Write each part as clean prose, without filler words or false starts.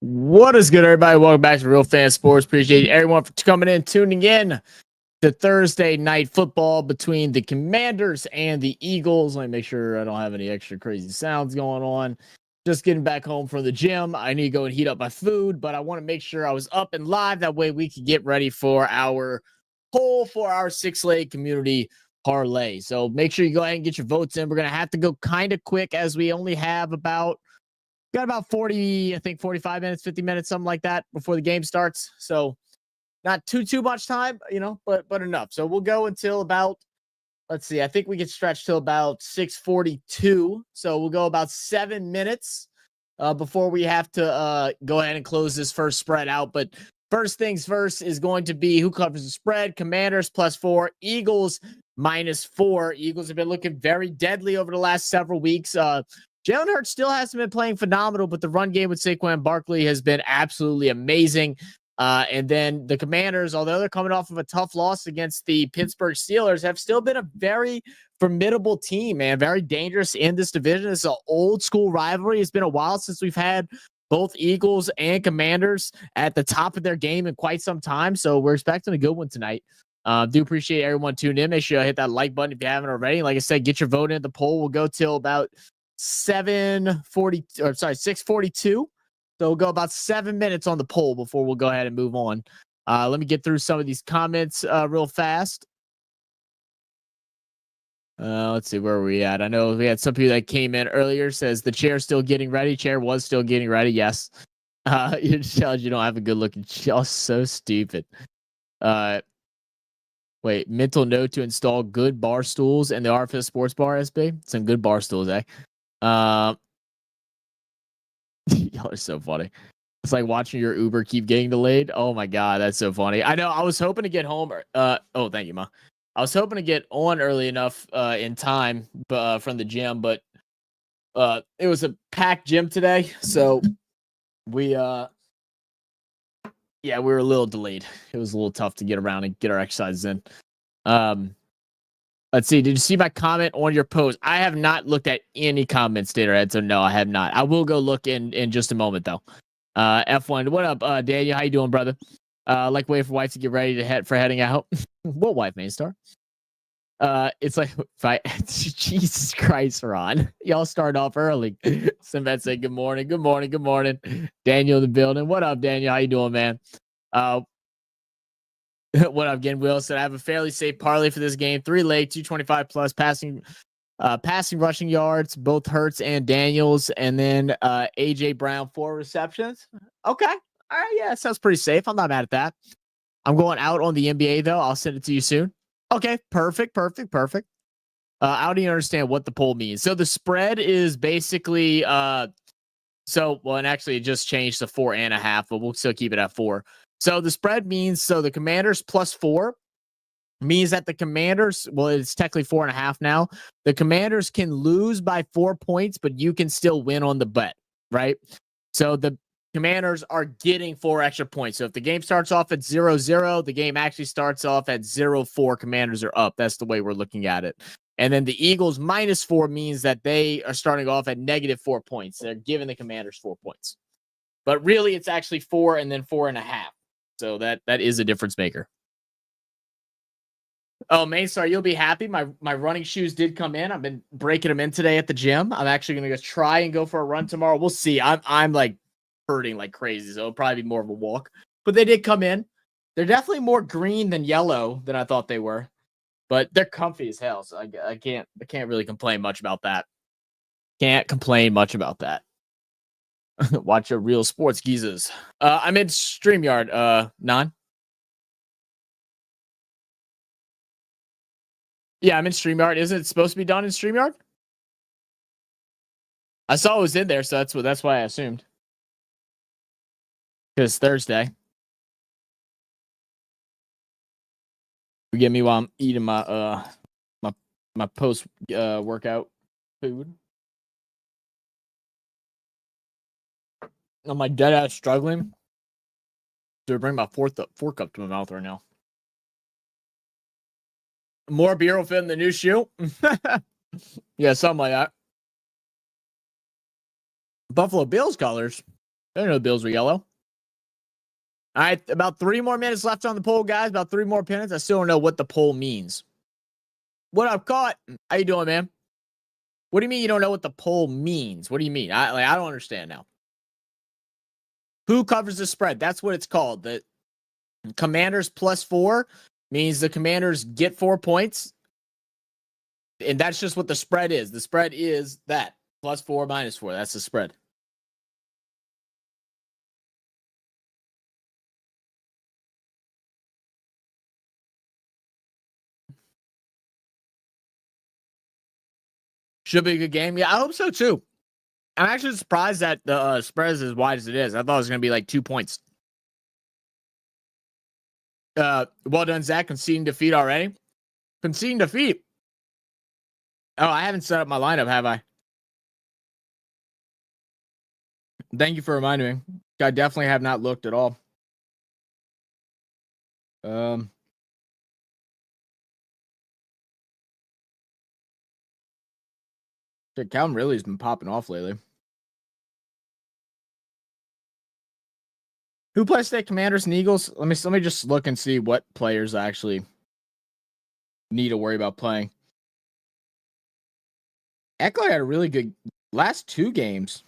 What is good, everybody? Welcome back to Real Fan Sports. Appreciate everyone for coming in, tuning in to Thursday night football between the Commanders and the Eagles. Let me make sure I don't have any extra crazy sounds going on. Just getting back home from the gym. I need to go and heat up my food, but I want to make sure I was up and live. That way we can get ready for our poll for our six-leg community parlay. So make sure you go ahead and get your votes in. We're going to have to go kind of quick as we only have got about 40, I think 45 minutes, 50 minutes, something like that before the game starts. So not too much time, but enough. So we'll go until about, let's see, I think we can stretch till about 6:42. So we'll go about 7 minutes before we have to go ahead and close this first spread out. But first things first is going to be who covers the spread. Commanders +4, Eagles -4. Eagles have been looking very deadly over the last several weeks. Jalen Hurts still hasn't been playing phenomenal, but the run game with Saquon Barkley has been absolutely amazing. And then the Commanders, although they're coming off of a tough loss against the Pittsburgh Steelers, have still been a very formidable team, man. Very dangerous in this division. It's an old school rivalry. It's been a while since we've had both Eagles and Commanders at the top of their game in quite some time. So we're expecting a good one tonight. Do appreciate everyone tuning in. Make sure you hit that like button if you haven't already. Like I said, get your vote in the poll. We'll go till about 6:42. So we'll go about 7 minutes on the poll before we'll go ahead and move on. Let me get through some of these comments real fast. Let's see, where are we at? I know we had some people that came in earlier, says the chair's still getting ready. Chair was still getting ready. Yes. It tells you don't have a good looking chair. So stupid. Wait, mental note to install good bar stools in the RFS Sports Bar, SB. Some good bar stools, eh? Y'all are so funny. It's like watching your Uber keep getting delayed. Oh my god, that's so funny. I know. I was hoping to get home. Oh, thank you, Ma. I was hoping to get on early enough in time from the gym, but it was a packed gym today, so we were a little delayed. It was a little tough to get around and get our exercises in. Let's see. Did you see my comment on your post? I have not looked at any comments, Taterhead, so no, I have not. I will go look in just a moment, though. F1, what up, Daniel? How you doing, brother? Like wait for wife to get ready to heading out. What wife, main star? It's like Jesus Christ, Ron. Y'all start off early. Sinbad said good morning. Good morning. Good morning. Daniel in the building. What up, Daniel? How you doing, man? What up, again? Will said I have a fairly safe parlay for this game. 3-leg, 225 plus passing, rushing yards, both Hurts and Daniels, and then AJ Brown 4 receptions. Okay, all right, yeah, sounds pretty safe. I'm not mad at that. I'm going out on the NBA though. I'll send it to you soon. Okay, perfect. I don't even understand what the poll means. So the spread is basically and actually it just changed to 4.5, but we'll still keep it at 4. So the spread means, the Commanders +4 means that the Commanders, well, it's technically 4.5 now. The Commanders can lose by 4 points, but you can still win on the bet, right? So the Commanders are getting 4 extra points. So if the game starts off at 0-0, the game actually starts off at 0-4. Commanders are up. That's the way we're looking at it. And then the Eagles -4 means that they are starting off at -4 points. They're giving the Commanders 4 points. But really, it's actually 4 and then 4.5. So that is a difference maker. Oh, Mainstar, you'll be happy. My running shoes did come in. I've been breaking them in today at the gym. I'm actually going to go try and go for a run tomorrow. We'll see. I'm like hurting like crazy, so it'll probably be more of a walk. But they did come in. They're definitely more green than yellow than I thought they were. But they're comfy as hell, so I can't really complain much about that. Can't complain much about that. Watch your real sports geezers. I'm in StreamYard, Non. Yeah, I'm in StreamYard. Isn't it supposed to be done in StreamYard? I saw it was in there, so that's why I assumed. Because Thursday. Forgive me while I'm eating my my post workout food. I'm like dead ass struggling to bring my fork up to my mouth right now. More beer will fit in the new shoe. Yeah, something like that. Buffalo Bills colors. I don't know the Bills were yellow. All right, about 3 more minutes left on the poll, guys. About 3 more minutes. I still don't know what the poll means. What up, Caught? How you doing, man? What do you mean you don't know what the poll means? What do you mean? I don't understand now. Who covers the spread? That's what it's called. The Commanders +4 means the Commanders get 4 points. And that's just what the spread is. The spread is that. +4, -4. That's the spread. Should be a good game. Yeah, I hope so too. I'm actually surprised that the spread is as wide as it is. I thought it was going to be like 2 points. Well done, Zach. Conceding defeat already. Conceding defeat. Oh, I haven't set up my lineup, have I? Thank you for reminding me. I definitely have not looked at all. Calvin Ridley's been popping off lately. Who plays today? Commanders and Eagles? Let me just look and see what players actually need to worry about playing. Eckler had a really good last 2 games.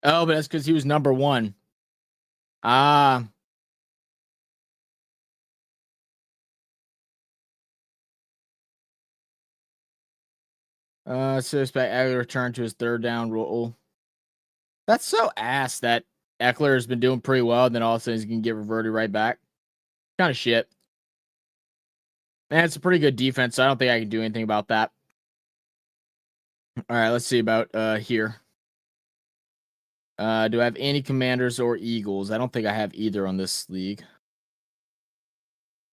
Oh, but that's because he was number 1. Suspect Eckler returned to his 3rd down role. That's so ass that Eckler has been doing pretty well, and then all of a sudden he's going to get reverted right back. Kind of shit. Man, it's a pretty good defense, so I don't think I can do anything about that. All right, let's see about here. Do I have any Commanders or Eagles? I don't think I have either on this league.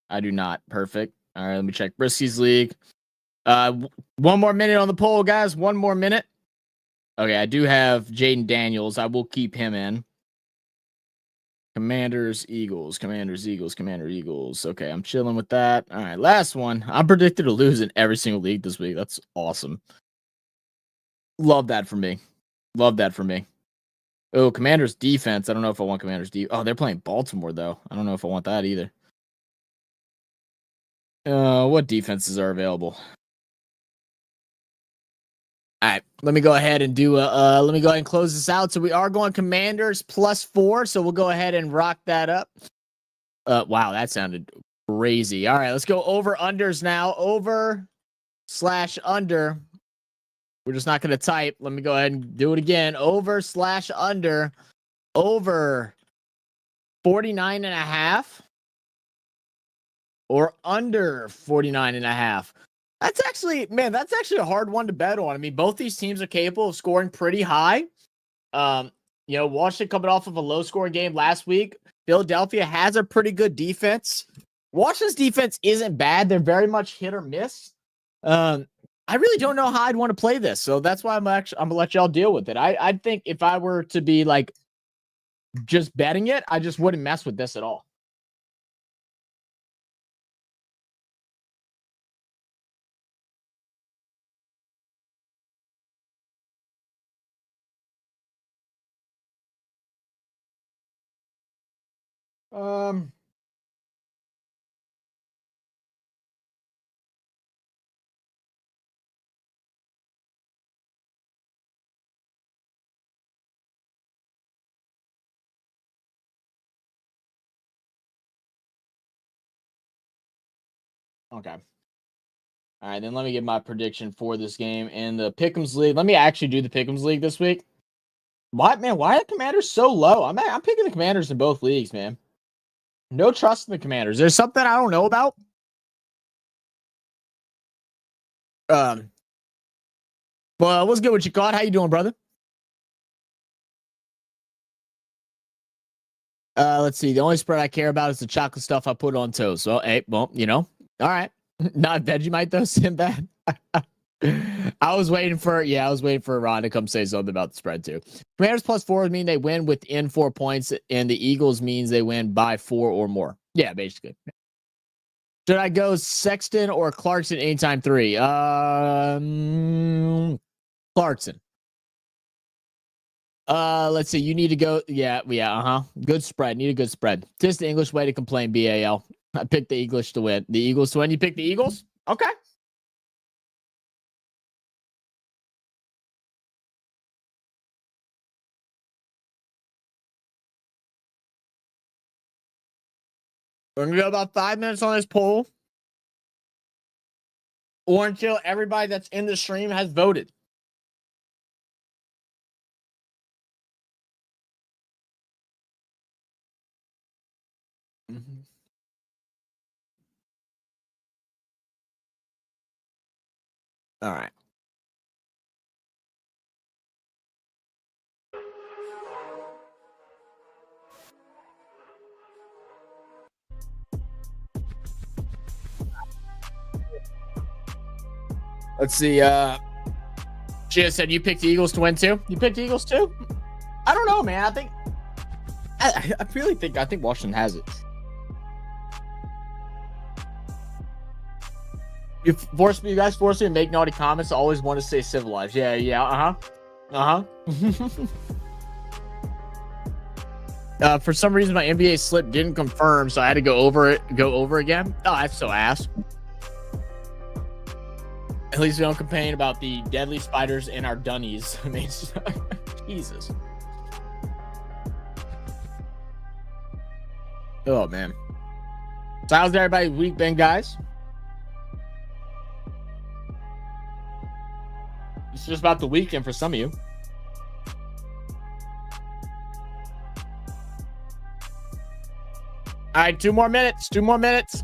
I do not. Perfect. All right, let me check Brisky's league. 1 more minute on the poll, guys. 1 more minute. Okay, I do have JAYDEN Daniels. I will keep him in. Commanders, Eagles, Commanders, Eagles, Commander, Eagles. Okay, I'm chilling with that. All right, last one. I'm predicted to lose in every single league this week. That's awesome. Love that for me. Love that for me. Oh, Commanders defense. I don't know if I want Commanders defense. Oh, they're playing Baltimore, though. I don't know if I want that either. What defenses are available? All right, let me go ahead and do let me go ahead and close this out. So we are going Commanders +4. So we'll go ahead and rock that up. Wow, that sounded crazy. All right, let's go over unders now. Over/under. We're just not going to type. Let me go ahead and do it again. Over/under. Over 49.5 or under 49.5. That's actually a hard one to bet on. I mean, both these teams are capable of scoring pretty high. Washington coming off of a low-scoring game last week. Philadelphia has a pretty good defense. Washington's defense isn't bad. They're very much hit or miss. I really don't know how I'd want to play this, so that's why I'm gonna let y'all deal with it. I think if I were to be like just betting it, I just wouldn't mess with this at all. Okay. All right, then let me get my prediction for this game in the Pick'ems League. Let me actually do the Pick'ems League this week. Why are the Commanders so low? I'm picking the Commanders in both leagues, man. No trust in the Commanders. There's something I don't know about. Well, what's good with you, God? How you doing, brother? Let's see. The only spread I care about is the chocolate stuff I put on toast. Well, hey, all right. Not Vegemite though, Sinbad. I was waiting for Ron to come say something about the spread too. Commanders +4 mean they win within 4 points, and the Eagles means they win by 4 or more. Yeah, basically. Should I go Sexton or Clarkson anytime 3? Clarkson. Let's see. You need to go. Yeah. Good spread. Need a good spread. Just the English way to complain. BAL. I picked the English to win. The Eagles to win. You picked the Eagles. Okay. We're gonna go about 5 minutes on this poll. Or until everybody that's in the stream has voted. Mm-hmm. All right. Let's see. Gia said you picked the Eagles to win too. You picked the Eagles too? I don't know, man. I really think Washington has it. You guys force me to make naughty comments. I always want to say civilized. Yeah. For some reason, my NBA slip didn't confirm, so I had to go over again. Oh, that's so ass. At least we don't complain about the deadly spiders in our dunnies. I mean, Jesus. Oh, man. So how's everybody's week been, guys? It's just about the weekend for some of you. All right, 2 more minutes. 2 more minutes.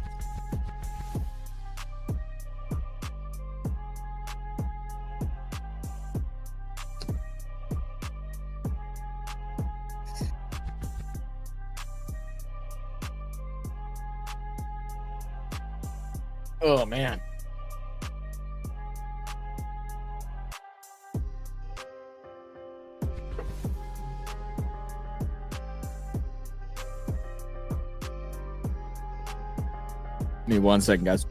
Oh, man. Give me 1 second, guys.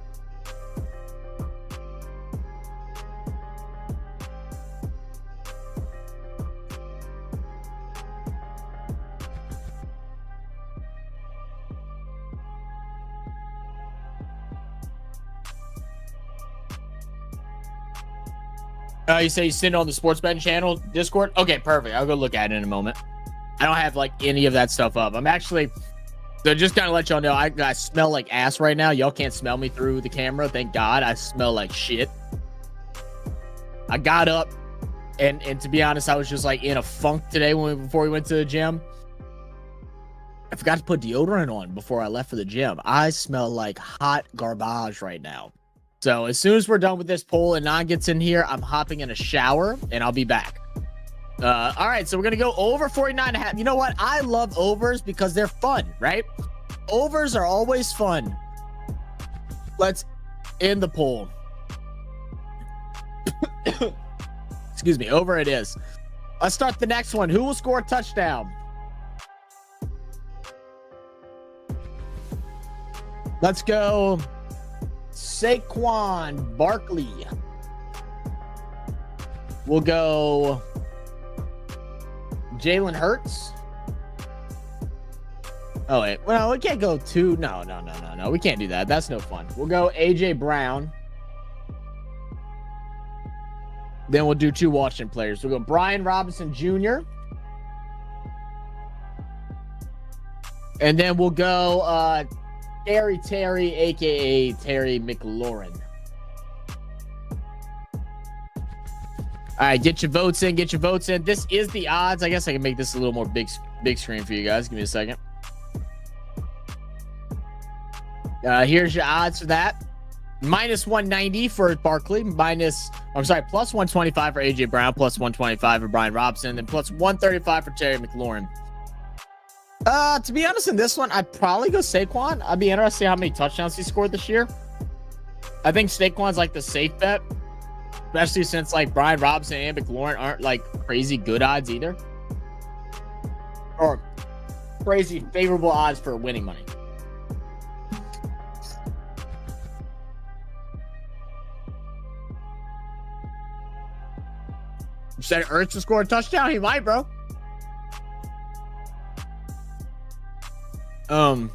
You say you send it on the sports betting channel Discord? Okay, perfect. I'll go look at it in a moment. I don't have like any of that stuff up. I'm actually, so just kind of let y'all know, I smell like ass right now. Y'all can't smell me through the camera. Thank God. I smell like shit. I got up and to be honest, I was just like in a funk today before we went to the gym. I forgot to put deodorant on before I left for the gym. I smell like hot garbage right now. So as soon as we're done with this poll and Nan gets in here, I'm hopping in a shower and I'll be back. All right, so we're going to go over 49.5. You know what? I love overs because they're fun, right? Overs are always fun. Let's end the poll. Excuse me. Over it is. Let's start the next one. Who will score a touchdown? Let's go Saquon Barkley. We'll go Jalen Hurts. Oh, wait. Well, we can't go two. No. We can't do that. That's no fun. We'll go AJ Brown. Then we'll do 2 Washington players. We'll go Brian Robinson Jr. And then we'll go Terry, a.k.a. Terry McLaurin. All right, get your votes in. This is the odds. I guess I can make this a little more big screen for you guys. Give me a second. Here's your odds for that. Minus 190 for Barkley. Plus 125 for AJ Brown. Plus 125 for Brian Robinson. And plus 135 for Terry McLaurin. To be honest, in this one, I'd probably go Saquon. I'd be interested to see how many touchdowns he scored this year. I think Saquon's like the safe bet. Especially since like Brian Robinson and McLaurin aren't like crazy good odds either. Or crazy favorable odds for winning money. You said Ertz to score a touchdown? He might, bro. Um,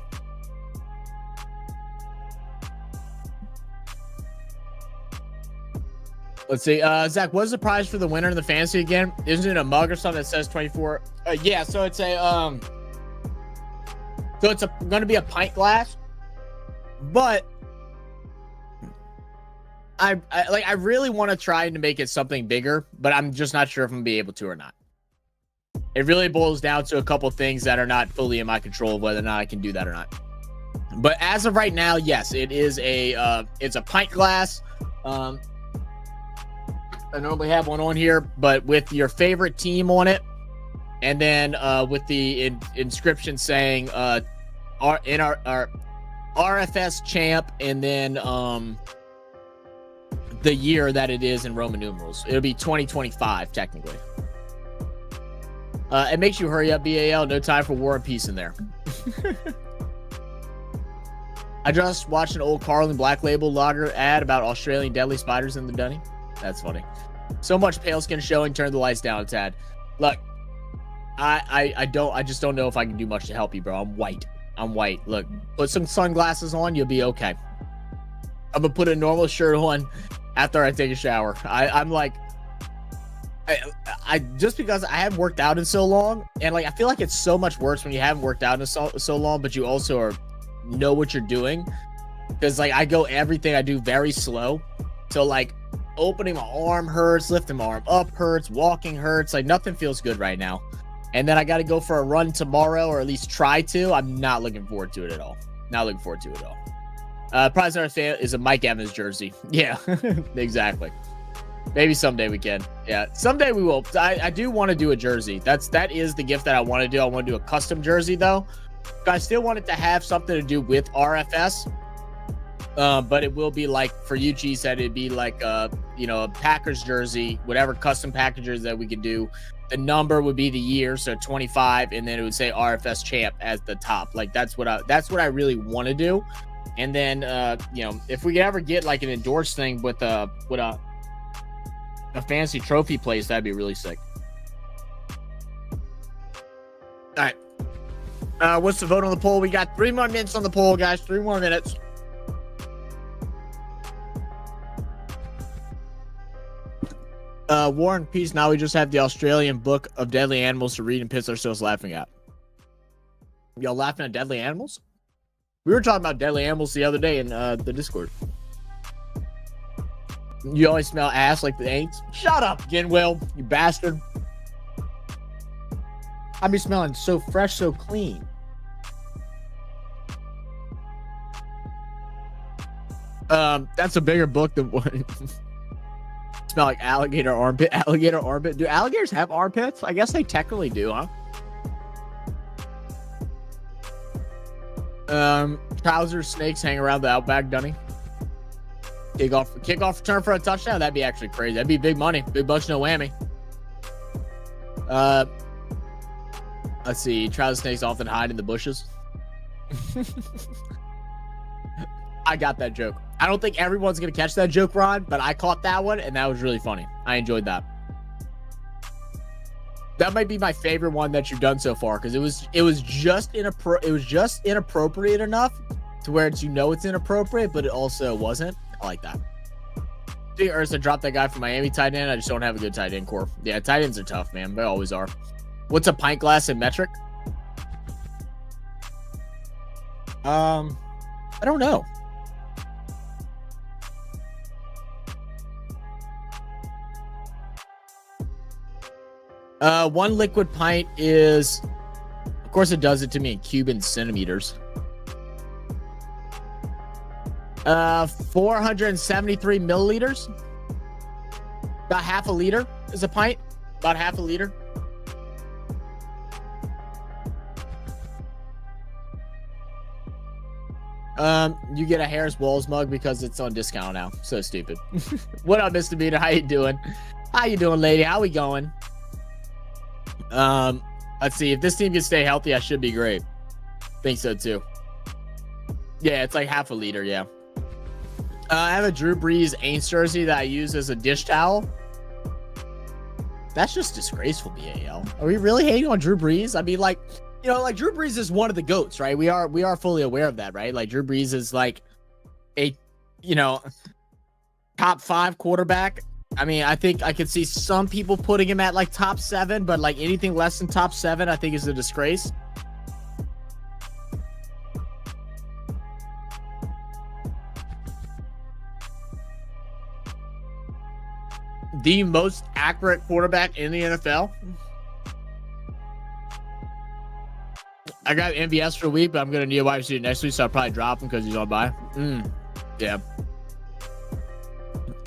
let's see. Zach, what's the prize for the winner in the fantasy again? Isn't it a mug or something that says 24? Yeah, so it's a so it's going to be a pint glass, but I really want to try to make it something bigger, but I'm just not sure if I'm gonna be able to or not. It really boils down to a couple things that are not fully in my control, whether or not I can do that or not. But as of right now, yes, it is it's a pint glass. I normally have one on here, but with your favorite team on it, and then with the inscription saying our RFS champ, and then the year that it is in Roman numerals. It'll be 2025 technically. It makes you hurry up, BAL. No time for war and peace in there. I just watched an old Carlin Black Label lager ad about Australian deadly spiders in the dunny. That's funny. So much pale skin showing. Turn the lights down a tad. Look, I just don't know if I can do much to help you, bro. I'm white. Look, put some sunglasses on. You'll be okay. I'm gonna put a normal shirt on after I take a shower. I'm like, I just because I haven't worked out in so long, and like I feel like it's so much worse when you haven't worked out in so long, but you also know what you're doing. Because like everything I do very slow, so like opening my arm hurts, lifting my arm up hurts, walking hurts. Like nothing feels good right now. And then I got to go for a run tomorrow, or at least try to. I'm not looking forward to it at all. Prize is a Mike Evans jersey. Yeah, exactly. Maybe someday we can. Yeah, someday we will. I do want to do a jersey. That is the gift that I want to do. I want to do a custom jersey though. But I still want it to have something to do with RFS. But it will be like, for you, G said, it'd be like a Packers jersey, whatever custom packages that we could do. The number would be the year, so 25, and then it would say RFS champ as the top. Like that's what I really want to do. And then if we could ever get like an endorsed thing with a fancy trophy place, that'd be really sick. All right. What's the vote on the poll? We got 3 more minutes on the poll, guys. 3 more minutes. War and Peace. Now we just have the Australian Book of Deadly Animals to read and piss ourselves laughing at. Y'all laughing at deadly animals? We were talking about deadly animals the other day in the Discord. You always smell ass like the ain'ts. Shut up, Ginwell, you bastard. I be smelling so fresh, so clean. That's a bigger book than what. Smell like alligator armpit. Alligator armpit. Do alligators have armpits? I guess they technically do, huh? Trousers, snakes hang around the outback, Dunny. Kickoff return for a touchdown. That'd be actually crazy. That'd be big money. Big bucks, no whammy. Let's see. Trouser snakes often hide in the bushes. I got that joke. I don't think everyone's gonna catch that joke, Ron, but I caught that one, and that was really funny. I enjoyed that. That might be my favorite one that you've done so far, because it was just inappropriate enough to where it's it's inappropriate, but it also wasn't. I like that. See, Ursa dropped that guy from Miami tight end. I just don't have a good tight end core. Yeah, tight ends are tough, man. They always are. What's a pint glass in metric? I don't know. One liquid pint is, of course it does it to me in Cuban centimeters. 473 milliliters. About half a liter is a pint. About half a liter. You get a Harris Walls mug because it's on discount now. So stupid. What up, Mr. Beater? How you doing? How you doing, lady? How we going? Let's see. If this team can stay healthy, I should be great. Think so too. Yeah, it's like half a liter. Yeah. I have a Drew Brees Aints jersey that I use as a dish towel. That's just disgraceful, BAL. Are we really hating on Drew Brees? I mean, like, you know, like Drew Brees is one of the GOATs, right? We are fully aware of that, right? Like Drew Brees is like a, you know, top 5 quarterback. I mean, I think I could see some people putting him at like top 7, but like anything less than top 7, I think is a disgrace. The most accurate quarterback in the NFL. I got MVS for a week, but I'm going to need a wide receiver next week, so I'll probably drop him because he's on bye. Yeah.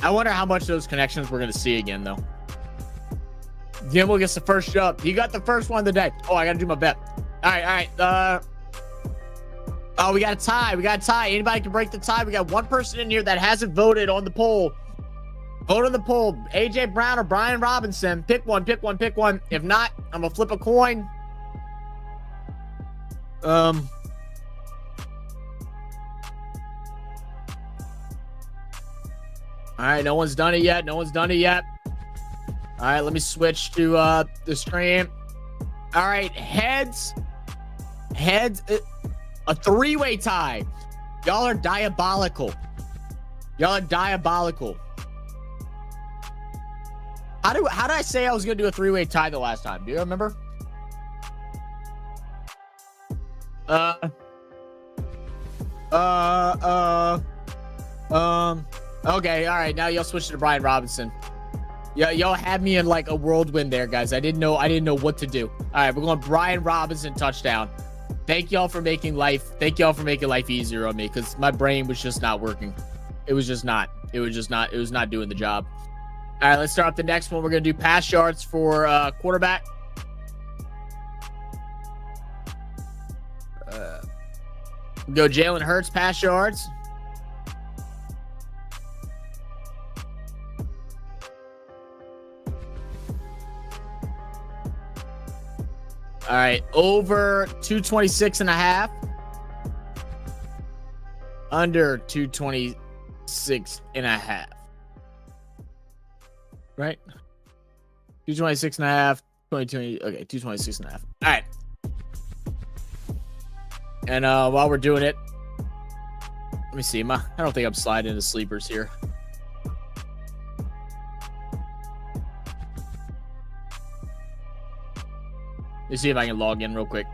I wonder how much of those connections we're going to see again, though. Gimble gets the first shove. He got the first one of the day. Oh, I got to do my bet. All right. Oh, we got a tie. Anybody can break the tie. We got one person in here that hasn't voted on the poll. Vote on the poll. AJ Brown or Brian Robinson. Pick one. If not, I'm going to flip a coin. All right, no one's done it yet. All right, let me switch to the stream. All right, heads, a 3-way tie. Y'all are diabolical. How did I say I was gonna do a 3-way tie the last time? Do you remember? Okay, all right. Now y'all switch to Brian Robinson. Yeah, y'all had me in like a whirlwind there, guys. I didn't know what to do. All right, we're going Brian Robinson touchdown. Thank y'all for making life easier on me, because my brain was just not working. It was not doing the job. All right, let's start up the next one. We're gonna do pass yards for quarterback. Go Jalen Hurts pass yards. All right, over 226.5. Under 226.5. Right? 226.5. 2020. Okay, 226.5. All right. And while we're doing it, let me see. I don't think I'm sliding into sleepers here. Let me see if I can log in real quick.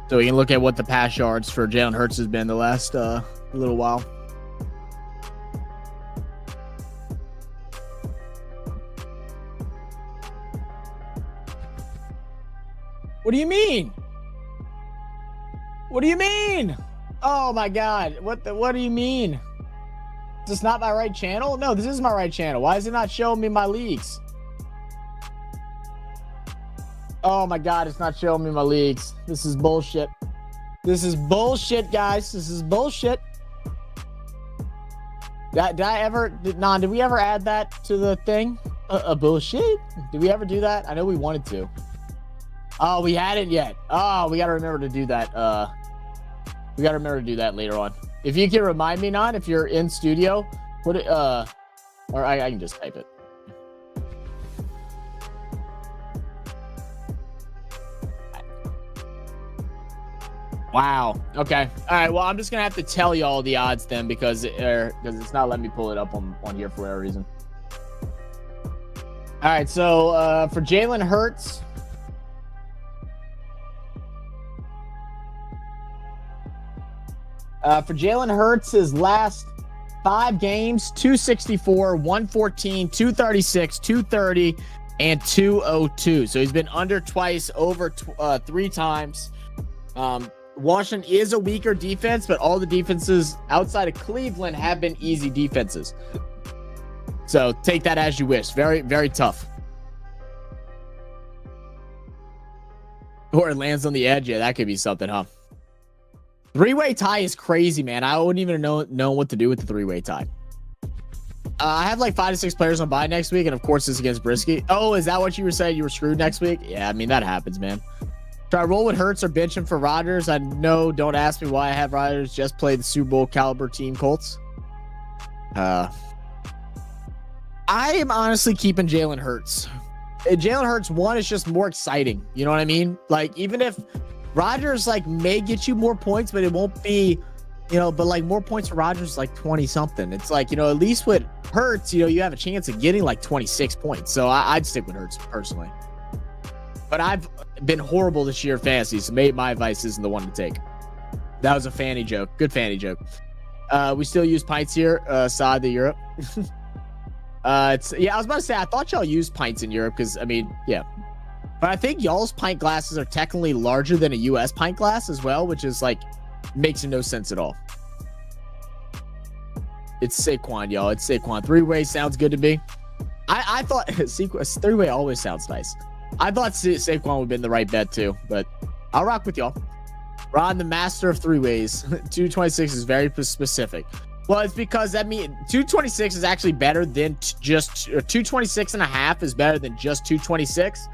So we can look at what the pass yards for Jalen Hurts has been the last little while. What do you mean? What do you mean? Oh my God. What do you mean? Is this not my right channel? No, this is my right channel. Why is it not showing me my leagues? Oh my God, it's not showing me my leagues. This is bullshit. This is bullshit, guys. This is bullshit. Did we ever add that to the thing? Bullshit? Did we ever do that? I know we wanted to. Oh, we hadn't yet. Oh, we got to remember to do that. We got to remember to do that later on. If you can remind me, if you're in studio, put it, or I can just type it. Wow. Okay. All right. Well, I'm just gonna have to tell you all the odds then, because it's not letting me pull it up on here for whatever reason. All right. So for Jalen Hurts, his last 5 games: 264, 114, 236, 230, and 202. So he's been under twice, over 3 times. Washington is a weaker defense, but all the defenses outside of Cleveland have been easy defenses. So take that as you wish. Very, very tough. Or it lands on the edge. Yeah, that could be something, huh? 3-way tie is crazy, man. I wouldn't even know what to do with the 3-way tie. I have like 5 to 6 players on bye next week, and of course it's against Brisky. Oh, is that what you were saying? You were screwed next week? Yeah, I mean, that happens, man. Should I roll with Hurts or bench him for Rodgers? I know. Don't ask me why I have Rodgers. Just play the Super Bowl caliber team Colts. I am honestly keeping Jalen Hurts. Jalen Hurts, one, is just more exciting. You know what I mean? Like, even if Rodgers like may get you more points, but it won't be, you know, but like more points for Rodgers, like 20 something. It's like, you know, at least with Hurts, you know, you have a chance of getting like 26 points. So I'd stick with Hurts personally. But I've been horrible this year in fantasy, so maybe my advice isn't the one to take. That was a fanny joke. Good fanny joke. We still use pints here, side of Europe. I was about to say, I thought y'all used pints in Europe because, I mean, yeah. But I think y'all's pint glasses are technically larger than a U.S. pint glass as well, which is like, makes no sense at all. It's Saquon, y'all. It's Saquon. Three-way sounds good to me. I thought three-way always sounds nice. I thought Saquon would have been the right bet too, but I'll rock with y'all. Ron, the master of three ways. 226 is very specific. Well, it's because that means 226 is actually better than just 226 and a half is better than just 226.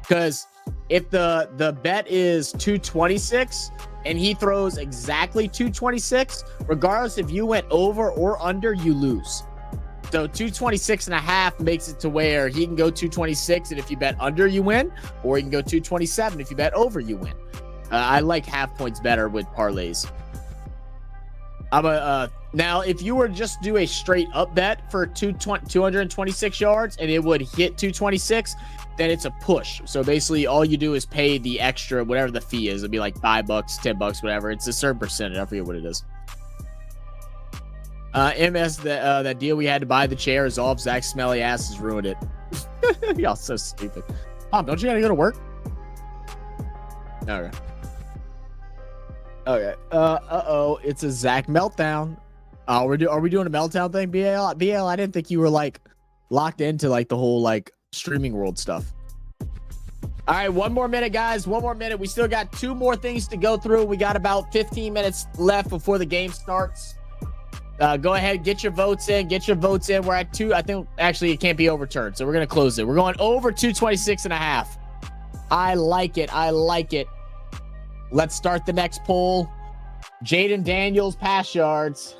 Because if the bet is 226 and he throws exactly 226, regardless if you went over or under, you lose. So 226 and a half makes it to where he can go 226, and if you bet under, you win, or you can go 227 if you bet over, you win. I like half points better with parlays. Now if you were to just do a straight up bet for 226 yards and it would hit 226, then it's a push. So basically all you do is pay the extra, whatever the fee is. It'd be like $5, $10, whatever. It's a certain percentage. I forget what it is. MS, that deal we had to buy the chair is off. Zach's smelly ass has ruined it. Y'all so stupid. Mom, don't you gotta go to work? Okay. Okay. Uh-oh. It's a Zach meltdown. Are we doing a meltdown thing, BL? BL, I didn't think you were like locked into like the whole like streaming world stuff. All right, one more minute, guys. One more minute. We still got 2 more things to go through. We got about 15 minutes left before the game starts. Go ahead, get your votes in. Get your votes in. We're at 2. I think actually it can't be overturned, so we're gonna close it. We're going over 226 and a half. I like it. I like it. Let's start the next poll. JAYDEN Daniels pass yards.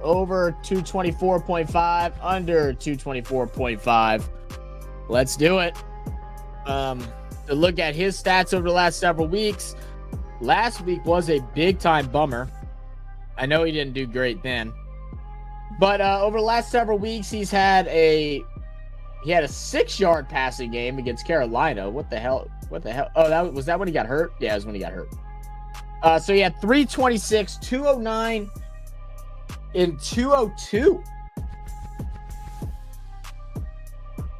Over 224.5, under 224.5. Let's do it. To look at his stats over the last several weeks. Last week was a big time bummer. I know he didn't do great then. But over the last several weeks, he had a 6-yard passing game against Carolina. What the hell? Oh, was that when he got hurt? Yeah, it was when he got hurt. So he had 326, 209, and 202.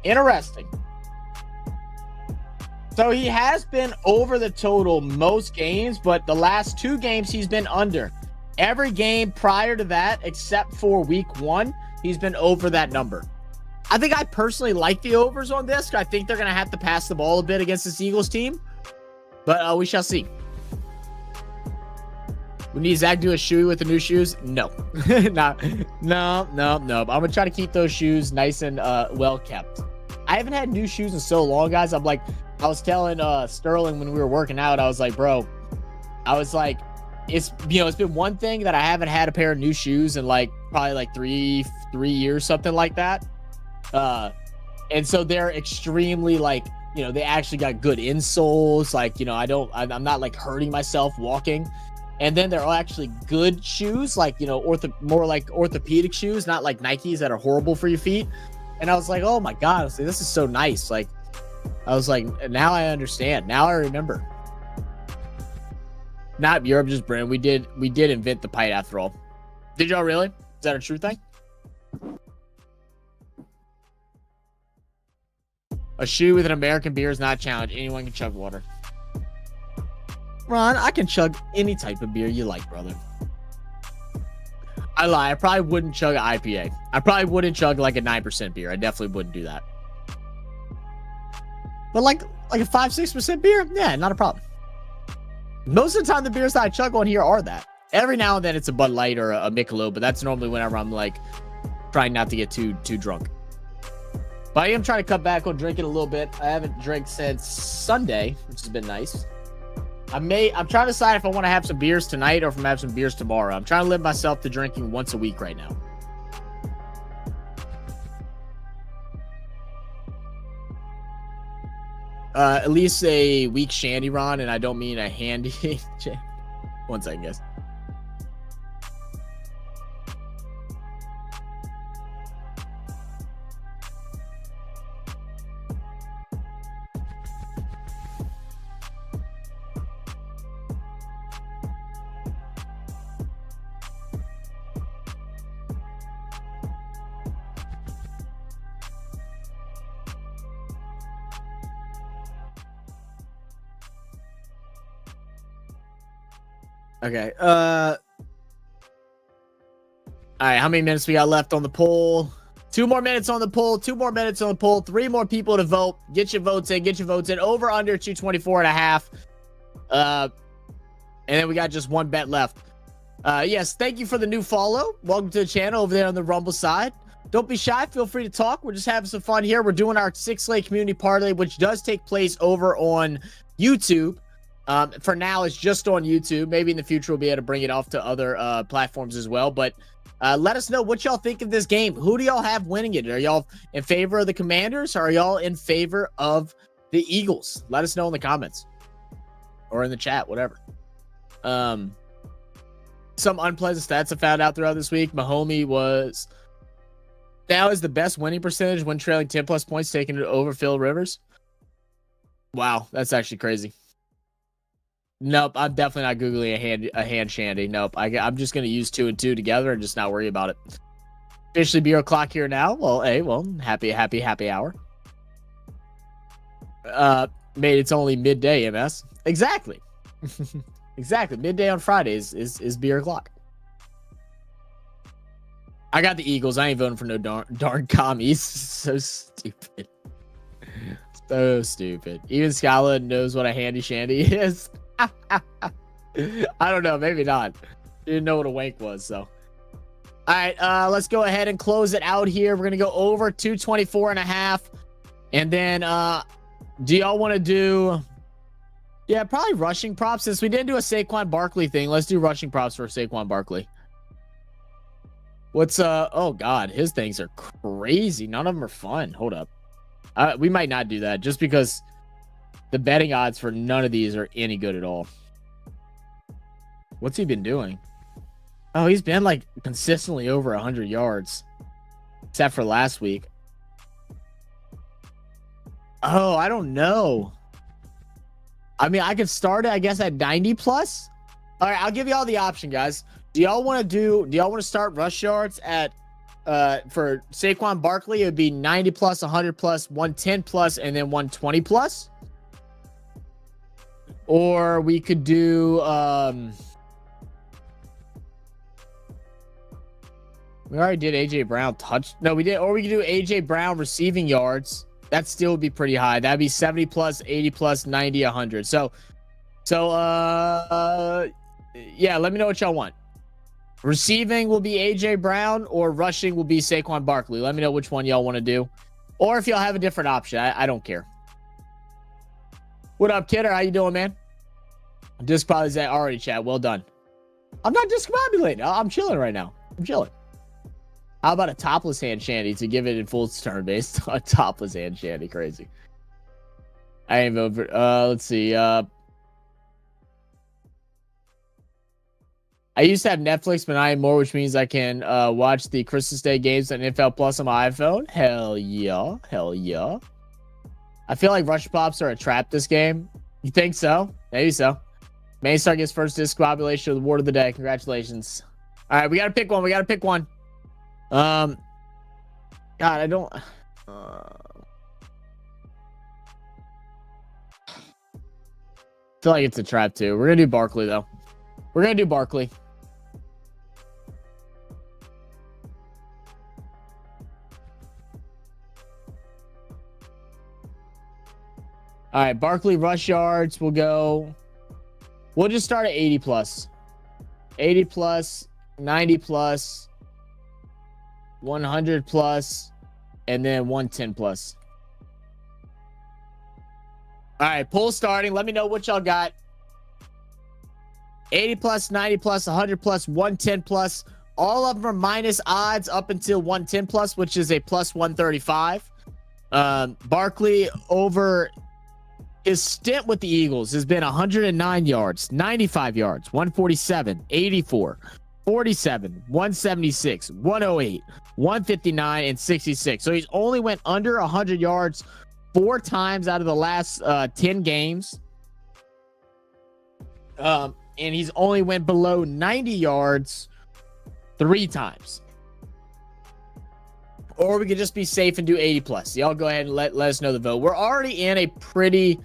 Interesting. So he has been over the total most games, but the last 2 games he's been under. Every game prior to that, except for week 1, he's been over that number. I think I personally like the overs on this. I think they're going to have to pass the ball a bit against this Eagles team, but we shall see. We need Zach to do a shoey with the new shoes? No. No. I'm going to try to keep those shoes nice and well kept. I haven't had new shoes in so long, guys. I was telling Sterling when we were working out, I was like, bro, it's been one thing that I haven't had a pair of new shoes in like probably like three years, something like that. And so they're extremely like, they actually got good insoles. Like, I'm not like hurting myself walking. And then they're all actually good shoes, like, more like orthopedic shoes, not like Nikes that are horrible for your feet. And I was like, oh my God, this is so nice. Like, I was like, now I understand. Now I remember. Not Europe, just Brand. We did invent the pint after all. Did y'all really? Is that a true thing? A shoe with an American beer is not a challenge. Anyone can chug water. Ron, I can chug any type of beer you like, brother. I lie. I probably wouldn't chug an IPA. I probably wouldn't chug like a 9% beer. I definitely wouldn't do that. But like a 5-6% beer, yeah, not a problem. Most of the time, the beers that I chug on here are that. Every now and then, it's a Bud Light or a Michelob, but that's normally whenever I'm like trying not to get too drunk. But I am trying to cut back on drinking a little bit. I haven't drank since Sunday, which has been nice. I'm trying to decide if I want to have some beers tonight or if I'm gonna have some beers tomorrow. I'm trying to limit myself to drinking once a week right now. At least a week shandy, Ron, and I don't mean a handy. 1 second, guys. Okay. All right. How many minutes we got left on the poll? 2 more minutes on the poll. 2 more minutes on the poll. 3 more people to vote. Get your votes in. Get your votes in. Over under 224.5. And then we got just 1 bet left. Yes. Thank you for the new follow. Welcome to the channel over there on the Rumble side. Don't be shy. Feel free to talk. We're just having some fun here. We're doing our 6-leg community parlay, which does take place over on YouTube. For now, it's just on YouTube. Maybe in the future, we'll be able to bring it off to other platforms as well. But let us know what y'all think of this game. Who do y'all have winning it? Are y'all in favor of the Commanders? Or are y'all in favor of the Eagles? Let us know in the comments or in the chat, whatever. Some unpleasant stats I found out throughout this week. Mahomie now is the best winning percentage when trailing 10+ points taken over Phil Rivers. Wow, that's actually crazy. Nope, I'm definitely not Googling a hand shandy. Nope, I'm just going to use 2 and 2 together and just not worry about it. Officially beer o'clock here now. Well, hey, happy hour. Mate, it's only midday, MS. Exactly. Exactly. Midday on Fridays is beer o'clock. I got the Eagles. I ain't voting for no darn commies. So stupid. So stupid. Even Scala knows what a handy shandy is. I don't know. Maybe not. Didn't know what a wank was. So, all right. Let's go ahead and close it out here. We're gonna go over 224.5, and then do y'all want to do? Yeah, probably rushing props. Since we didn't do a Saquon Barkley thing, let's do rushing props for Saquon Barkley. What's oh god, his things are crazy. None of them are fun. Hold up. We might not do that just because the betting odds for none of these are any good at all. What's he been doing? Oh, he's been like consistently over 100 yards. Except for last week. Oh, I don't know. I mean, I could start it, I guess, at 90+. All right, I'll give you all the option, guys. Do y'all want to start rush yards at for Saquon Barkley? It would be 90+, 100+, 110+, and then 120+. Or we could do we already did AJ Brown touch. No, we did. Or we could do AJ Brown receiving yards. That still would be pretty high. That'd be 70+, 80+, 90, 100. So yeah, let me know what y'all want. Receiving will be AJ Brown, or rushing will be Saquon Barkley. Let me know which one y'all want to do. Or if y'all have a different option. I don't care. What up, Kidder? How you doing, man? Discombobulated already, chat. Well done. I'm not discombobulating. I'm chilling right now. I'm chilling. How about a topless hand shandy to give it in full turn based? A topless hand shandy. Crazy. I ain't voting for... let's see. I used to have Netflix, but I am more, which means I can watch the Christmas Day games on NFL Plus on my iPhone. Hell yeah. Hell yeah. I feel like rush pops are a trap this game. You think so? Maybe so. Maystar gets first discombobulation of the word of the day. Congratulations. All right, we got to pick one. We got to pick one. God, I don't... feel like it's a trap too. We're going to do Barkley, though. We're going to do Barkley. All right, Barkley rush yards will go. We'll just start at 80+. 80+, 90+, 100+, and then 110 plus. All right, poll starting. Let me know what y'all got. 80 plus, 90 plus, 100 plus, 110 plus. All of them are minus odds up until 110 plus, which is a plus 135. Barkley over his stint with the Eagles has been 109 yards, 95 yards, 147, 84, 47, 176, 108, 159, and 66. So he's only went under 100 yards 4 times out of the last 10 games. And he's only went below 90 yards 3 times. Or we could just be safe and do 80 plus. Y'all go ahead and let us know the vote. We're already in a pretty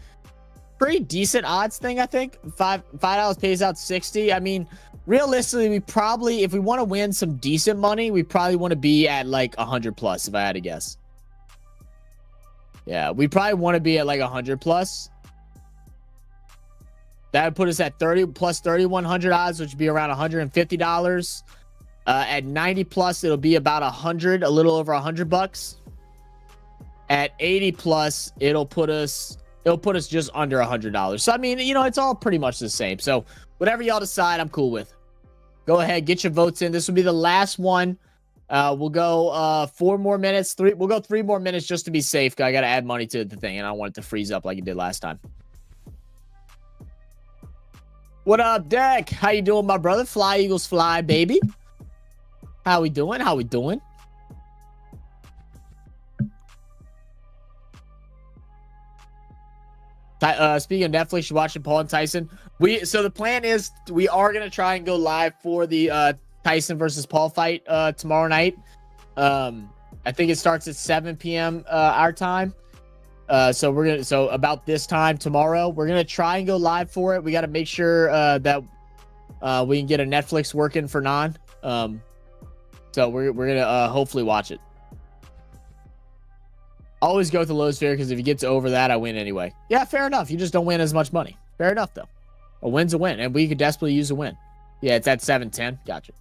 decent odds thing, I think. $5 pays out 60. I mean, realistically, we probably, if we want to win some decent money, we probably want to be at like 100 plus, if I had to guess. Yeah, we probably want to be at like 100 plus. That would put us at 30 plus 3,100 odds, which would be around $150. At 90 plus, it'll be about 100, a little over $100. At 80 plus, it'll put us just under $100. So I mean, you know, it's all pretty much the same. So whatever y'all decide, I'm cool with. Go ahead, get your votes in. This will be the last one. We'll go 4 more minutes. We'll go 3 more minutes just to be safe. I got to add money to the thing, and I don't want it to freeze up like it did last time. What up, Deck? How you doing, my brother? Fly Eagles fly, baby. How we doing? How we doing? Speaking of Netflix, you watching Paul and Tyson? So the plan is we are gonna try and go live for the Tyson versus Paul fight tomorrow night. I think it starts at 7 p.m. Our time. So about this time tomorrow, we're gonna try and go live for it. We got to make sure that we can get a Netflix working for Non. So we're gonna hopefully watch it. Always go with the lowest fare because if he gets over that, I win anyway. Yeah, fair enough. You just don't win as much money. Fair enough though. A win's a win, and we could desperately use a win. Yeah, it's at 710. Gotcha.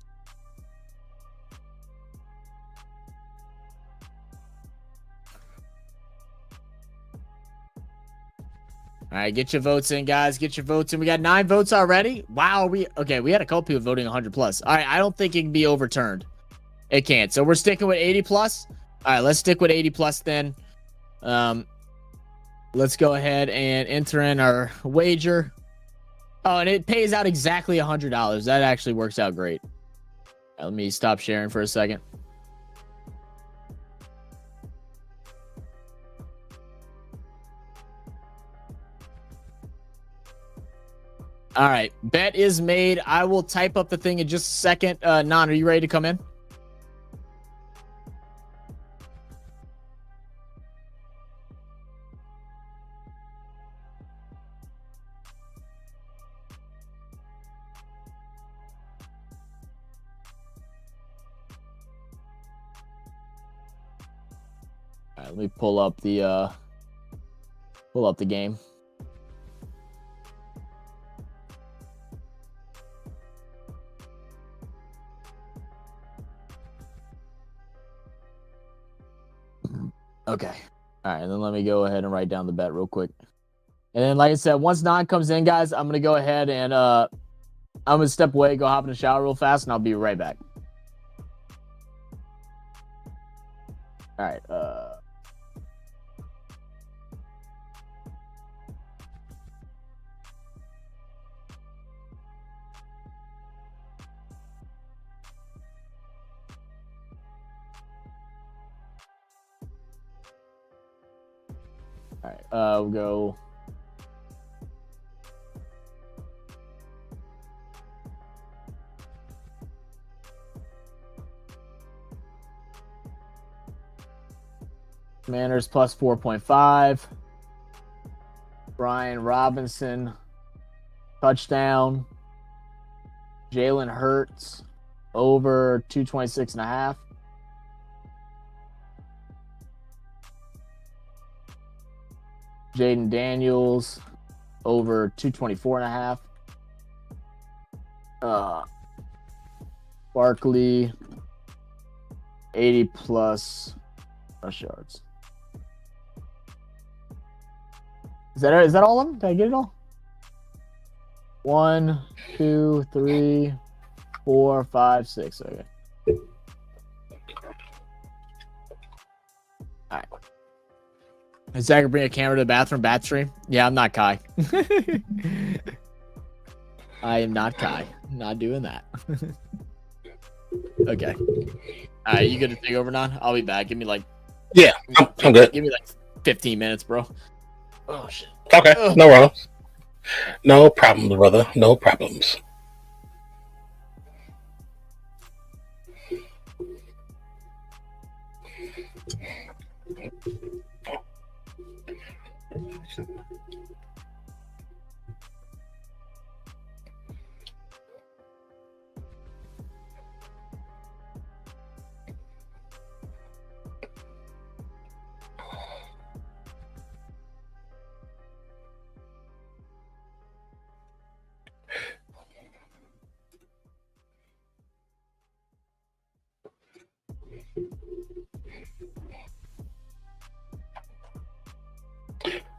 All right, get your votes in, guys. Get your votes in. We got 9 votes already. Wow, we had a couple people voting 100 plus. All right, I don't think it can be overturned. It can't. So we're sticking with 80 plus. All right, let's stick with 80 plus then. Let's go ahead and enter in our wager. Oh, and it pays out exactly $100. That actually works out great. Right, let me stop sharing for a second. All right, bet is made. I will type up the thing in just a second. Non, are you ready to come in? All right, let me pull up the game. Okay. All right, and then let me go ahead and write down the bet real quick. And then, like I said, once Non comes in, guys, I'm gonna go ahead and I'm gonna step away, go hop in the shower real fast, and I'll be right back. All right. All right, we'll go. Commanders plus 4.5. Brian Robinson, touchdown. Jalen Hurts, over 226.5. JAYDEN Daniels, over 224.5. Barkley, 80 plus Rush yards. Is that all of them? Did I get it all? 1, 2, 3, 4, 5, 6. Okay. All right. Is Zach bring a camera to the bathroom? Bat stream? Yeah, I'm not Kai. I am not Kai. I'm not doing that. Okay. All right, you good to take over now? I'll be back. Give me like. Yeah, I'm good. Give me like 15 minutes, bro. Oh shit. Okay, no problems. No problems, brother. No problems.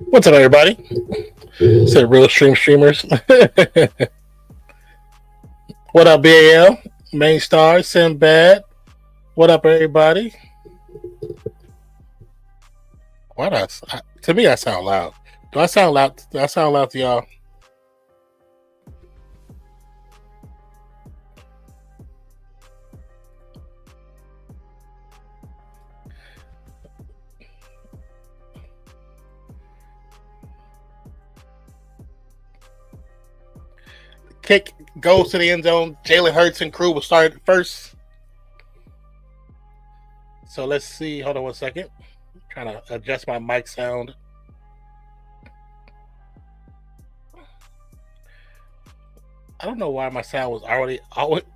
What's up, everybody? It's the Real Streamers. What up, BAL? Main Star, Sinbad. What up, everybody? To me, I sound loud. Do I sound loud? Do I sound loud to y'all? Kick goes to the end zone. Jalen Hurts and crew will start first. So let's see. Hold on one second. I'm trying to adjust my mic sound. I don't know why my sound was already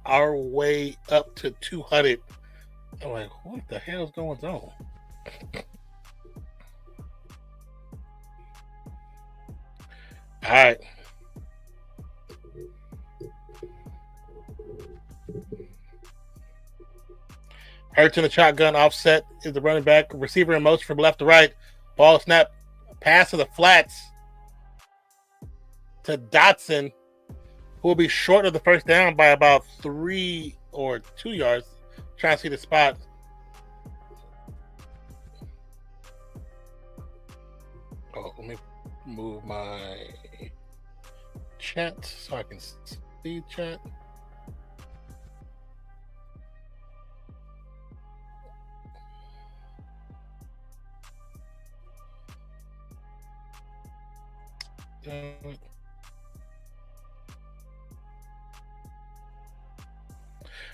our way up to 200. I'm like, what the hell is going on? All right. Hurts in the shotgun, offset is the running back. Receiver in motion from left to right. Ball snap, pass to the flats to Dotson, who will be short of the first down by about 3 or 2 yards. Trying to see the spot. Oh, let me move my chat so I can see chat.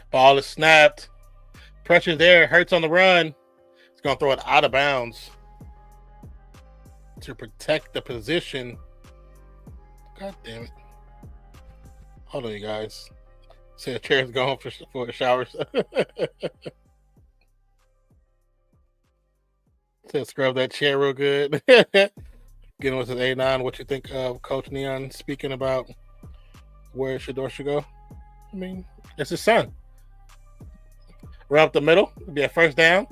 Ball is snapped. Pressure there. Hurts on the run. He's going to throw it out of bounds to protect the position. God damn it. Hold on, you guys. See, the chair's going for the showers. So scrub that chair real good. Getting with his A9, what you think of Coach Neon speaking about where Shador should go? I mean, it's his son. Run up the middle, it'll be a first down.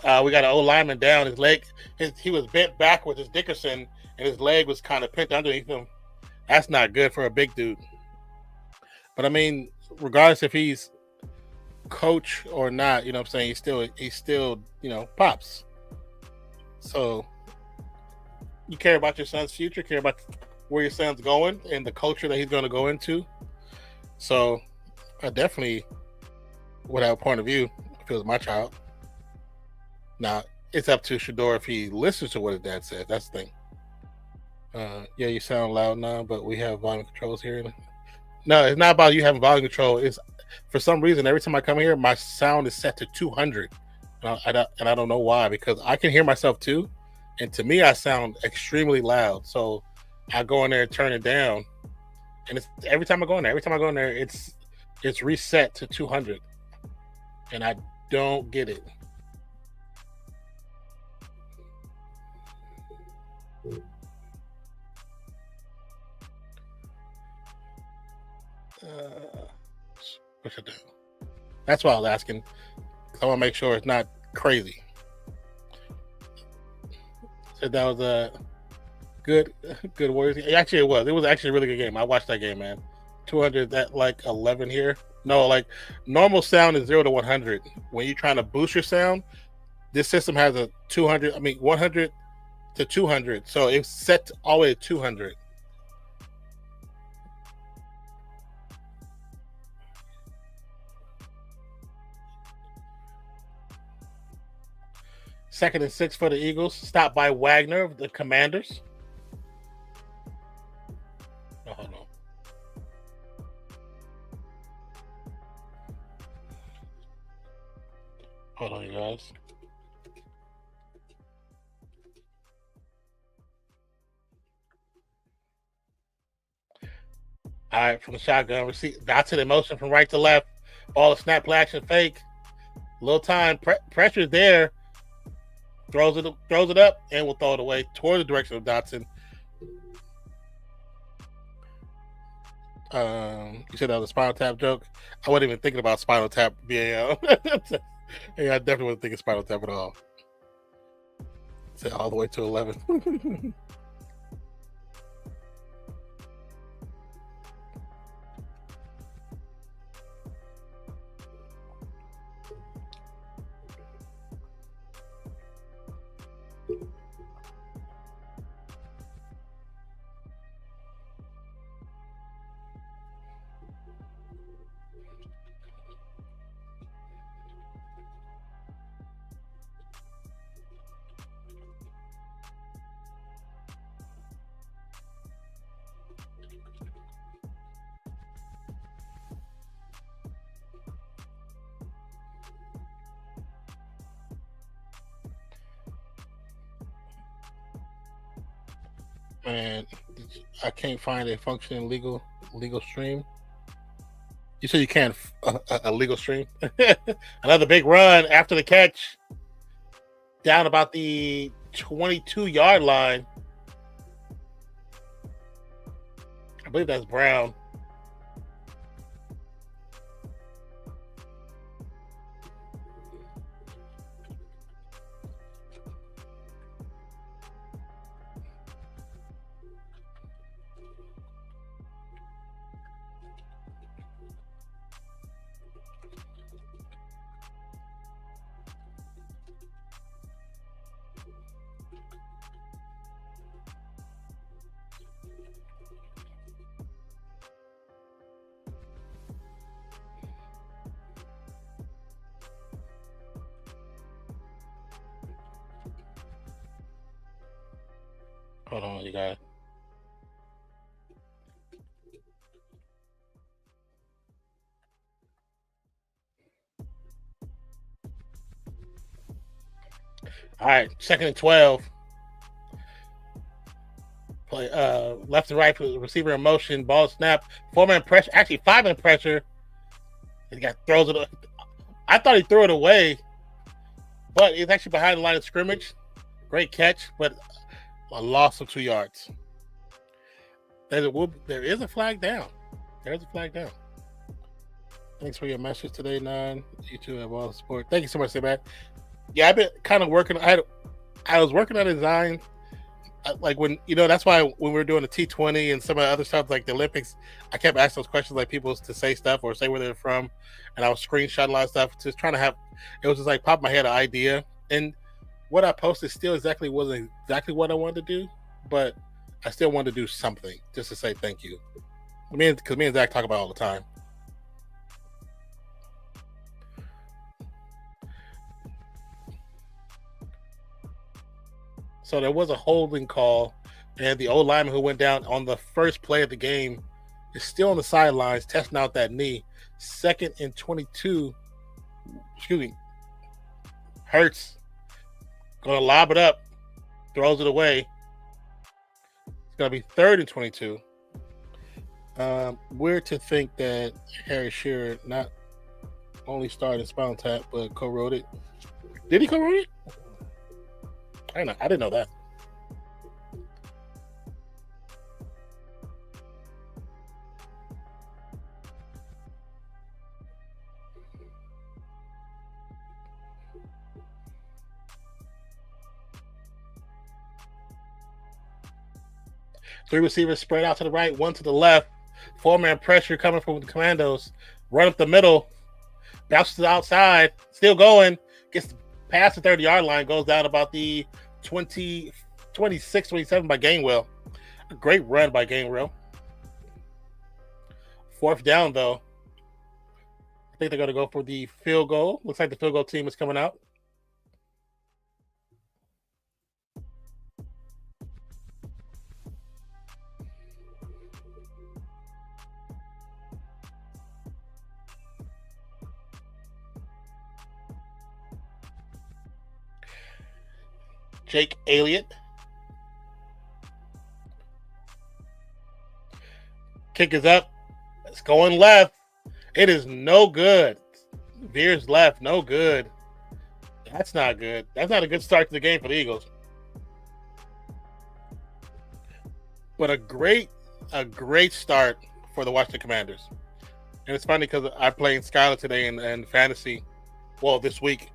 We got an old lineman down. His leg, he was bent backwards, his Dickerson, and his leg was kind of pinned underneath him. That's not good for a big dude. But I mean, regardless if he's coach or not, you know what I'm saying, he's still, you know, pops. So you care about your son's future, care about where your son's going and the culture that he's going to go into. So I definitely would have a point of view if it was my child. Now, it's up to Shador if he listens to what his dad said. That's the thing. Yeah, you sound loud now, but we have volume controls here. No, it's not about you having volume control. It's for some reason, every time I come here, my sound is set to 200. And I don't know why, because I can hear myself too. And to me, I sound extremely loud. So I go in there and turn it down. And it's every time I go in there, it's reset to 200. And I don't get it. Push it down. That's why I was asking. I want to make sure it's not crazy. Said that was a good Warriors. Actually, it was. It was actually a really good game. I watched that game, man. 200 at like 11 here. No, like normal sound is 0 to 100. When you're trying to boost your sound, this system has a 200. I mean, 100 to 200. So it's set all the way to 200. Second and 6 for the Eagles. Stopped by Wagner of the Commanders. Oh, hold on. Hold on, you guys. All right, from the shotgun, receive Dotson in motion from right to left. Ball, snap, play action, fake. Little time, pressure there. Throws it up, and will throw it away toward the direction of Dotson. You said that was a Spinal Tap joke. I wasn't even thinking about Spinal Tap being. Yeah, I definitely wasn't thinking Spinal Tap at all. Said all the way to 11. Man, I can't find a functioning legal stream. You said you can't a legal stream. Another big run after the catch, down about the 22-yard line. I believe that's Brown. Hold on, you guys. All right, 2nd and 12. Play left and right for the receiver in motion. Ball snap. 4-man pressure. Actually, 5-man pressure. He throws it. I thought he threw it away, but it's actually behind the line of scrimmage. Great catch, but a loss of 2 yards. There is a flag down. There's a flag down. Thanks for your message today, Nine. You too have all the support. Thank you so much, man. Yeah, I've been kind of working. I was working on a design, like when that's why when we were doing the T20 and some of the other stuff like the Olympics, I kept asking those questions like people to say stuff or say where they're from, and I was screenshotting a lot of stuff, just trying to have. It was just like pop in my head an idea, and what I posted still wasn't exactly what I wanted to do, but I still wanted to do something just to say thank you. Because me and Zach talk about it all the time. So there was a holding call, and the old lineman who went down on the first play of the game is still on the sidelines testing out that knee. 2nd and 22. Excuse me. Hurts. Going to lob it up. Throws it away. It's going to be 3rd and 22. Weird to think that Harry Shearer not only starred in Spinal Tap, but co-wrote it. Did he co-wrote it? I didn't know that. Three receivers spread out to the right, one to the left. Four-man pressure coming from the Commandos. Run up the middle. Bounces to the outside. Still going. Gets past the 30-yard line. Goes down about the 26, 27 by Gainwell. A great run by Gainwell. Fourth down, though. I think they're going to go for the field goal. Looks like the field goal team is coming out. Jake Elliott. Kick is up. It's going left. It is no good. Veers left. No good. That's not good. That's not a good start to the game for the Eagles. But a great start for the Washington Commanders. And it's funny because I played Skylar today in fantasy, well, this week,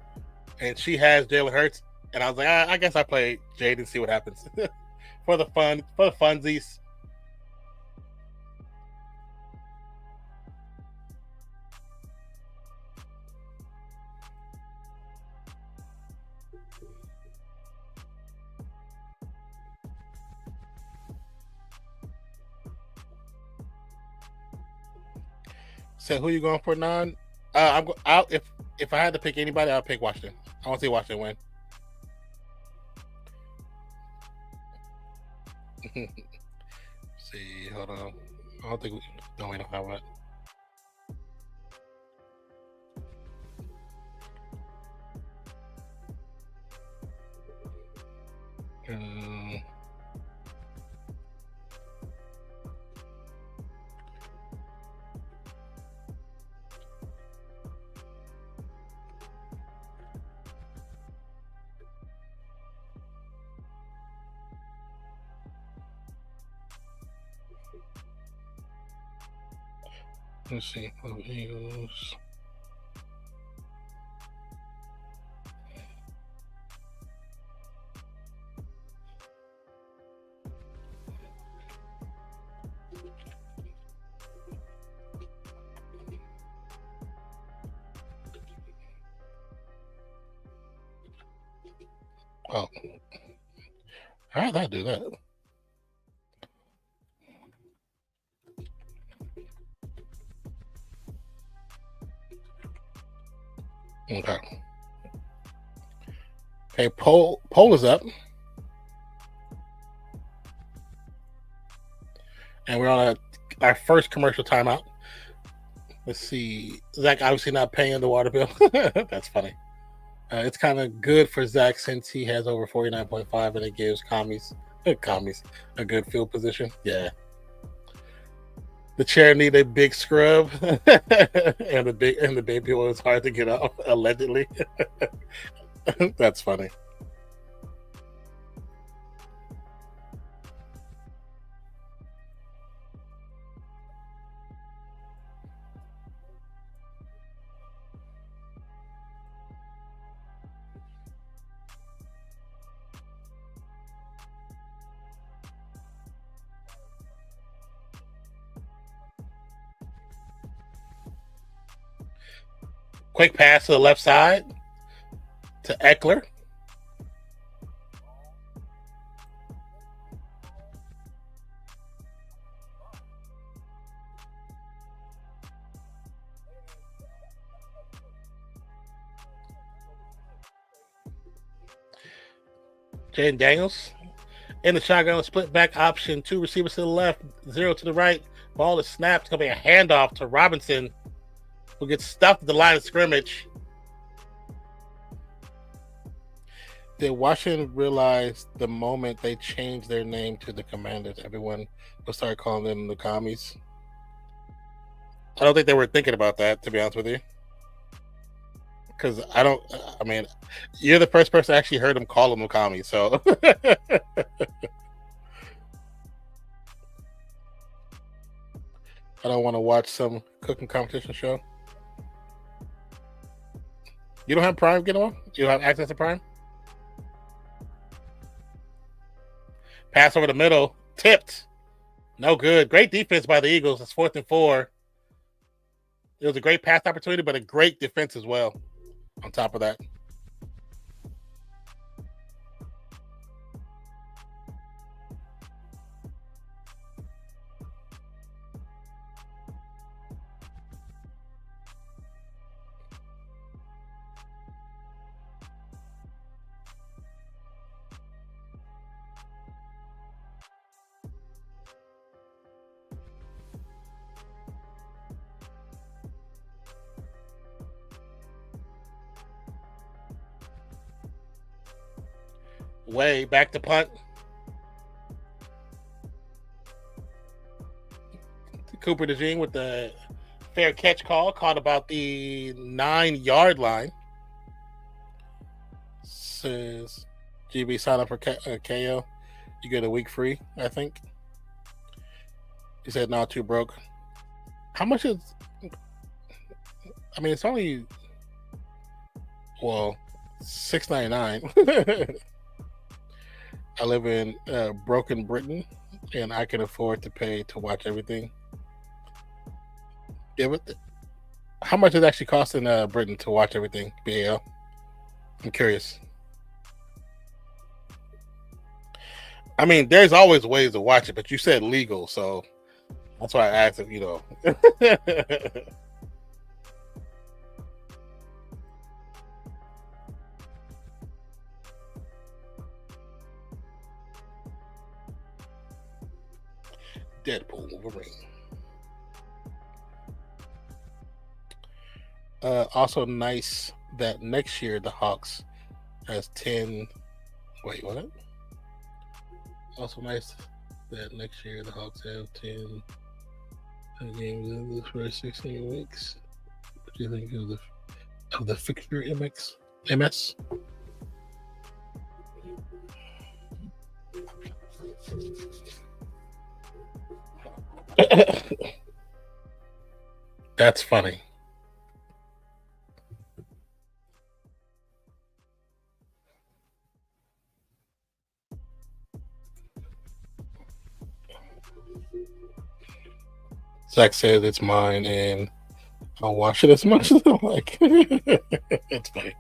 and she has Jalen Hurts. And I was like, I guess I play Jade and see what happens for the funsies. So who you going for, Non? If I had to pick anybody, I'll pick Washington. I want to see Washington win. See, hold on. I don't think we don't have what. Let's see. Eagles. Oh, how did I do that? Okay. Okay, poll is up. And we're on our first commercial timeout. Let's see. Zach obviously not paying the water bill. That's funny. It's kind of good for Zach since he has over 49.5 and it gives commies a good field position. Yeah. The chair need a big scrub, and the baby oil is hard to get off. Allegedly, that's funny. Quick pass to the left side to Eckler. JAYDEN Daniels in the shotgun, split back option, two receivers to the left, zero to the right. Ball is snapped. It's going to be a handoff to Robinson, who gets stuffed at the line of scrimmage. Did Washington realize the moment they changed their name to the Commanders, everyone will start calling them the commies? I don't think they were thinking about that, to be honest with you. Because you're the first person I actually heard them call them the commies, so. I don't want to watch some cooking competition show. You don't have Prime, get on? You don't have access to Prime? Pass over the middle, tipped. No good. Great defense by the Eagles. It's 4th and 4. It was a great pass opportunity, but a great defense as well on top of that. Way back to punt. Cooper DeJean with the fair catch call, caught about the 9-yard line. Says GB sign up for KO. You get a week free, I think. He said not too broke. How much is? I mean, it's only $6.99. I live in broken Britain, and I can afford to pay to watch everything. Yeah, but how much is it actually costing Britain to watch everything? BAL. I'm curious. I mean, there's always ways to watch it, but you said legal, so that's why I asked if Deadpool Wolverine. Also nice that next year the Hawks has 10. Wait, what? Also nice that next year the Hawks have 10 games in the first 16 weeks. What do you think of the fixture MS? That's funny. Zach says it's mine, and I'll watch it as much as I like. It's funny.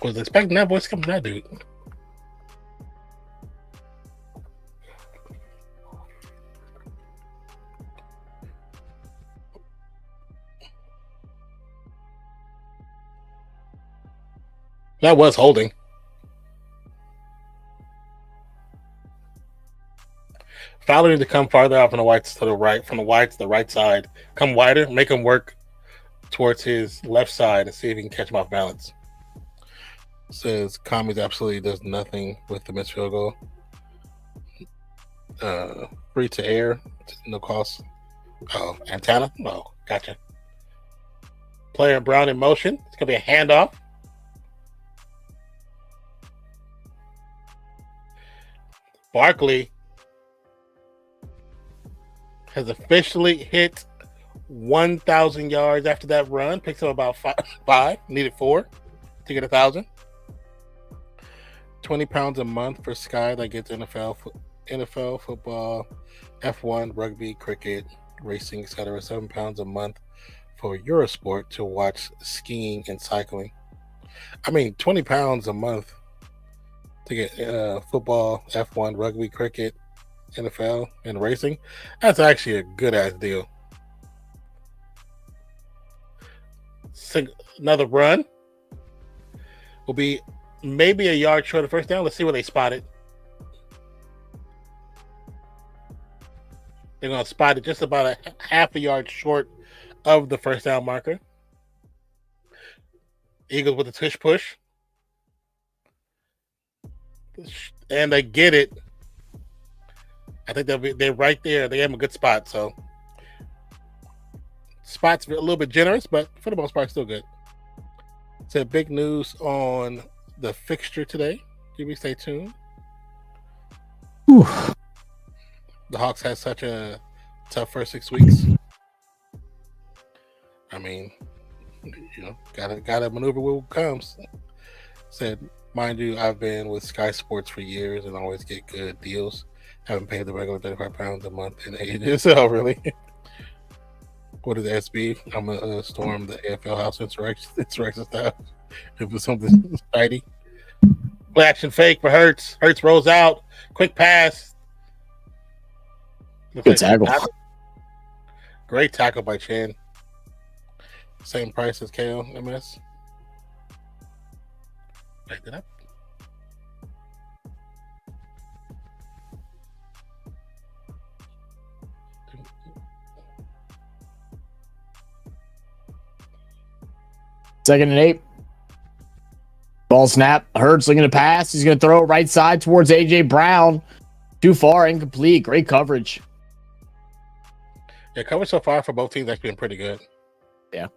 Was expecting that voice coming from that dude. That was holding. Fowler needs to come farther out from the whites to the right, from the wide to the right side. Come wider, make him work towards his left side and see if he can catch him off balance. Says Commies absolutely does nothing with the missed field goal. Free to air, no cost. Oh, antenna? Oh, gotcha. Player Brown in motion. It's gonna be a handoff. Barkley has officially hit 1,000 yards after that run. Picks up about five. Needed 4 to get 1,000. 20 pounds a month for Sky that gets NFL football, F1, rugby, cricket, racing, etc. 7 pounds a month for Eurosport to watch skiing and cycling. I mean, 20 pounds a month to get football, F1, rugby, cricket, NFL, and racing. That's actually a good ass deal. Another run will be maybe a yard short of first down. Let's see where they spot it. They're going to spot it just about a half a yard short of the first down marker. Eagles with a tush push. And they get it. I think they're right there. They have a good spot. So spot's a little bit generous, but for the most part, still good. So big news on the fixture today. Give me stay tuned. Whew. The Hawks had such a tough first 6 weeks. I mean, gotta maneuver what comes. Said, mind you, I've been with Sky Sports for years and always get good deals. Haven't paid the regular £35 a month in ages. So really, what is SB? I'm gonna storm the AFL house insurrection style. If it's something shiny. Play action fake for Hurts. Hurts rolls out. Quick pass. Good tackle. Great tackle by Chan. Same price as KO MS. Picked it up. Second and 8. Ball snap. Hurts looking to pass. He's going to throw it right side towards AJ Brown. Too far, incomplete. Great coverage. Yeah, coverage so far for both teams has been pretty good. Yeah.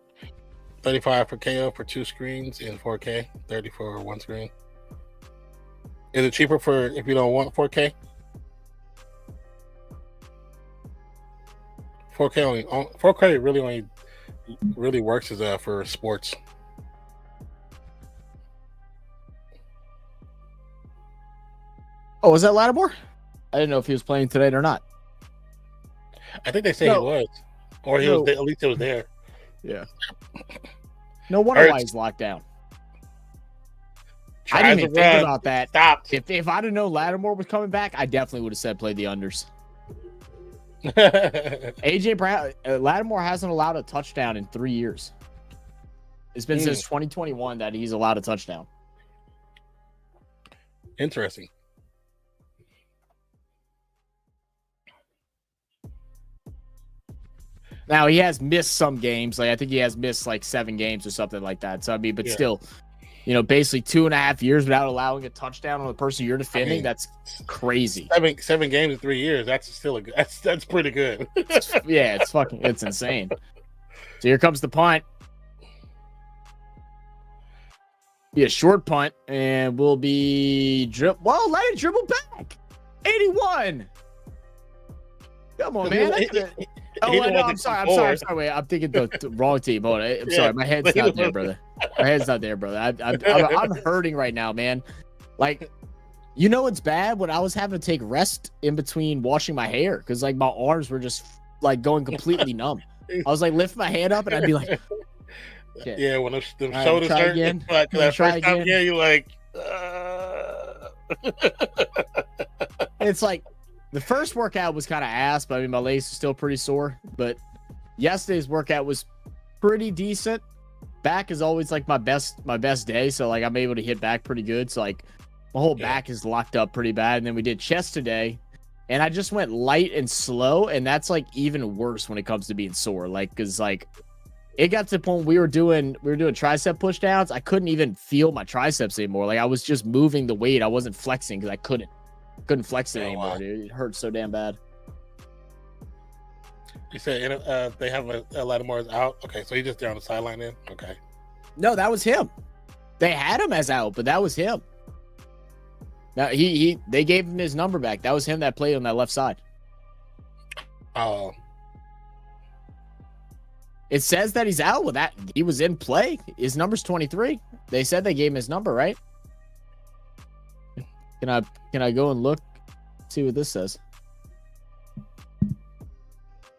35 for KO for 2 screens in 4K. 30 for 1 screen. Is it cheaper for if you don't want 4K? 4K really works as for sports. Oh, was that Lattimore? I didn't know if he was playing today or not. I think they say he was, or he was. At least it was there. Yeah. No wonder why he's locked down. I didn't even think about that. Stopped. If I'd have known Lattimore was coming back, I definitely would have said play the unders. AJ Brown, Lattimore hasn't allowed a touchdown in 3 years. It's been since 2021 that he's allowed a touchdown. Interesting. Now he has missed some games. Like I think he has missed like 7 games or something like that. So I mean, but still, basically 2.5 years without allowing a touchdown on the person you're defending. That's crazy. 7 games in 3 years. That's still that's pretty good. Yeah, it's insane. So here comes the punt. Be a short punt, and we'll be Well, let it dribble back. 81. Come on, man. Oh, no, I'm sorry. Wait, I'm thinking the wrong team. Hold on. I'm sorry. My head's not there, brother. My head's not there, brother. I'm hurting right now, man. Like, it's bad when I was having to take rest in between washing my hair because, like, my arms were just, like, going completely numb. I was, like, lifting my hand up, and I'd be like, shit. Yeah, when the shoulders hurt, again. Like, that first time, you're like, And it's like, the first workout was kind of ass, but I mean, my legs are still pretty sore. But yesterday's workout was pretty decent. Back is always like my best day, so like I'm able to hit back pretty good. So like my whole back is locked up pretty bad. And then we did chest today, and I just went light and slow, and that's like even worse when it comes to being sore. Like, cause like it got to the point we were doing tricep push downs. I couldn't even feel my triceps anymore. Like I was just moving the weight. I wasn't flexing because I couldn't flex it anymore, dude. It hurts so damn bad. You said they have a Lattimore out. Okay, so he's just there on the sideline then? Okay. No, that was him. They had him as out, but that was him. Now they gave him his number back. That was him that played on that left side. Oh. It says that he's out with that. He was in play. His number's 23. They said they gave him his number, right? Can I go and look, see what this says?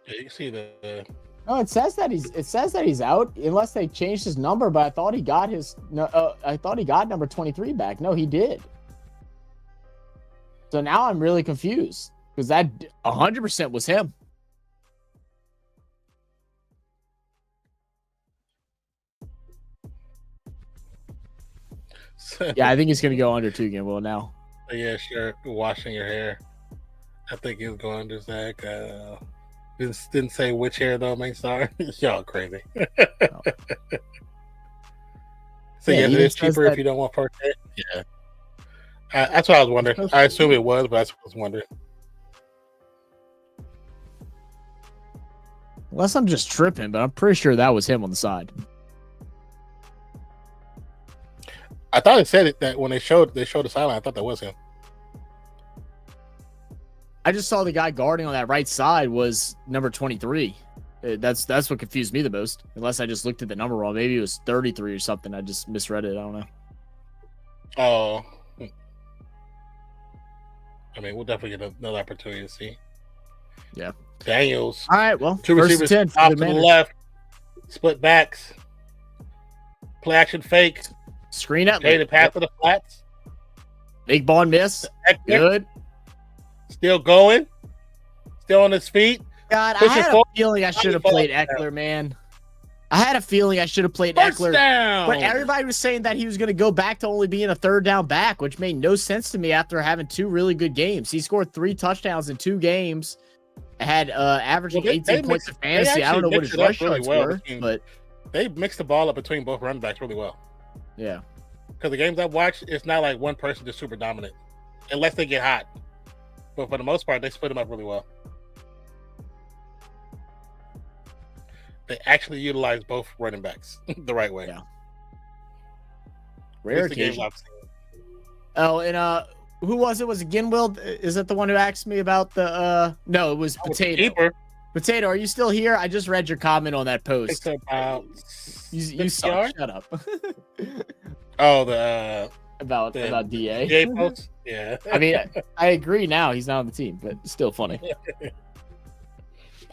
Yeah, you can see the. No, it says that he's out unless they changed his number. But I thought he got I thought he got number 23 back. No, he did. So now I'm really confused because that 100% was him. Yeah, I think he's gonna go under 2 again. Well, now. Yeah, sure. Washing your hair. I think he's going under Zach. Didn't say which hair though, man. Sorry, y'all crazy. So yeah, it is cheaper if you don't want 4K. Yeah, that's what I was wondering. I assume it was, but that's what I was wondering. Unless I'm just tripping, but I'm pretty sure that was him on the side. I thought it said it that when they showed the sideline. I thought that was him. I just saw the guy guarding on that right side was number 23. That's what confused me the most. Unless I just looked at the number wrong. Maybe it was 33 or something. I just misread it. I don't know. Oh, I mean, we'll definitely get another opportunity to see. Yeah. Daniels. All right. Well, 2 receivers off to the left. Split backs. Play action fake. Screen at Jayden pass to the flats. Big ball miss. Good. Still going. Still on his feet. God, I had a feeling I should have played Eckler, man. I had a feeling I should have played Eckler. But everybody was saying that he was going to go back to only being a third down back, which made no sense to me after having 2 really good games. He scored 3 touchdowns in 2 games. Had averaging 18 points of fantasy. I don't know what his rush yards were, but they mixed the ball up between both running backs really well. Yeah. Because the games I've watched, it's not like one person just super dominant, unless they get hot. But for the most part, they split them up really well. They actually utilize both running backs the right way. Yeah. Rare occasion. Oh, and who was it? Was it Ginwild? Is that the one who asked me about the no, it was Potato. Potato, are you still here? I just read your comment on that post. It's about you suck. Shut up. Oh, the about DA. DA post? Yeah. I mean, I agree now he's not on the team, but still funny.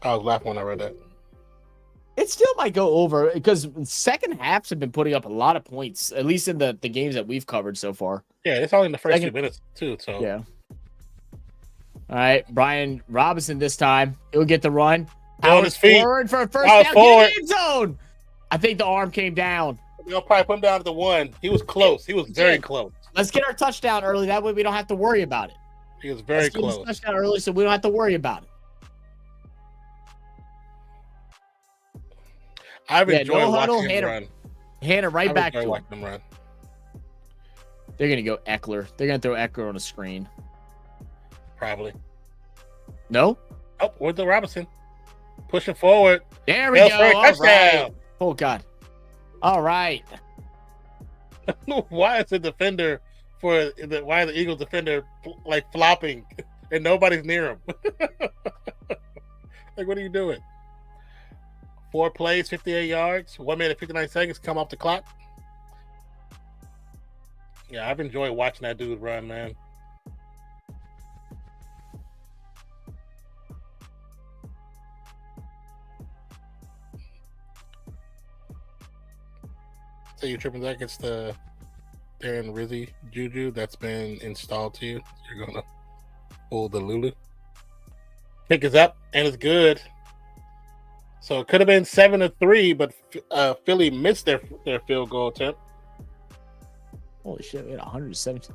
I was laughing when I read that. It still might go over because second halves have been putting up a lot of points, at least in the games that we've covered so far. Yeah, it's only in the first 2 minutes too. So yeah. All right, Brian Robinson this time. He'll get the run. On his feet. Forward for a first down. Get in the end zone. I think the arm came down. They'll probably put him down to the 1. He was close. He was very close. Let's get our touchdown early. That way we don't have to worry about it. He was very close. Get his touchdown early so we don't have to worry about it. I've enjoyed watching him run. Hand it right back to him. Watching him run. They're going to go Eckler. They're going to throw Eckler on a screen. Probably. No? Oh, where's the Robinson? Pushing forward. There we go. Touchdown. Right. Oh, God. All right. Why is the defender why the Eagles defender like flopping and nobody's near him? Like, what are you doing? 4 plays, 58 yards, 1 minute, 59 seconds, come off the clock. Yeah, I've enjoyed watching that dude run, man. So you're tripping that against the Darren Rizzi Juju that's been installed to you. You're going to pull the Lulu. Kick is up, and it's good. So it could have been 7-3, but Philly missed their field goal attempt. Holy shit, we had 117.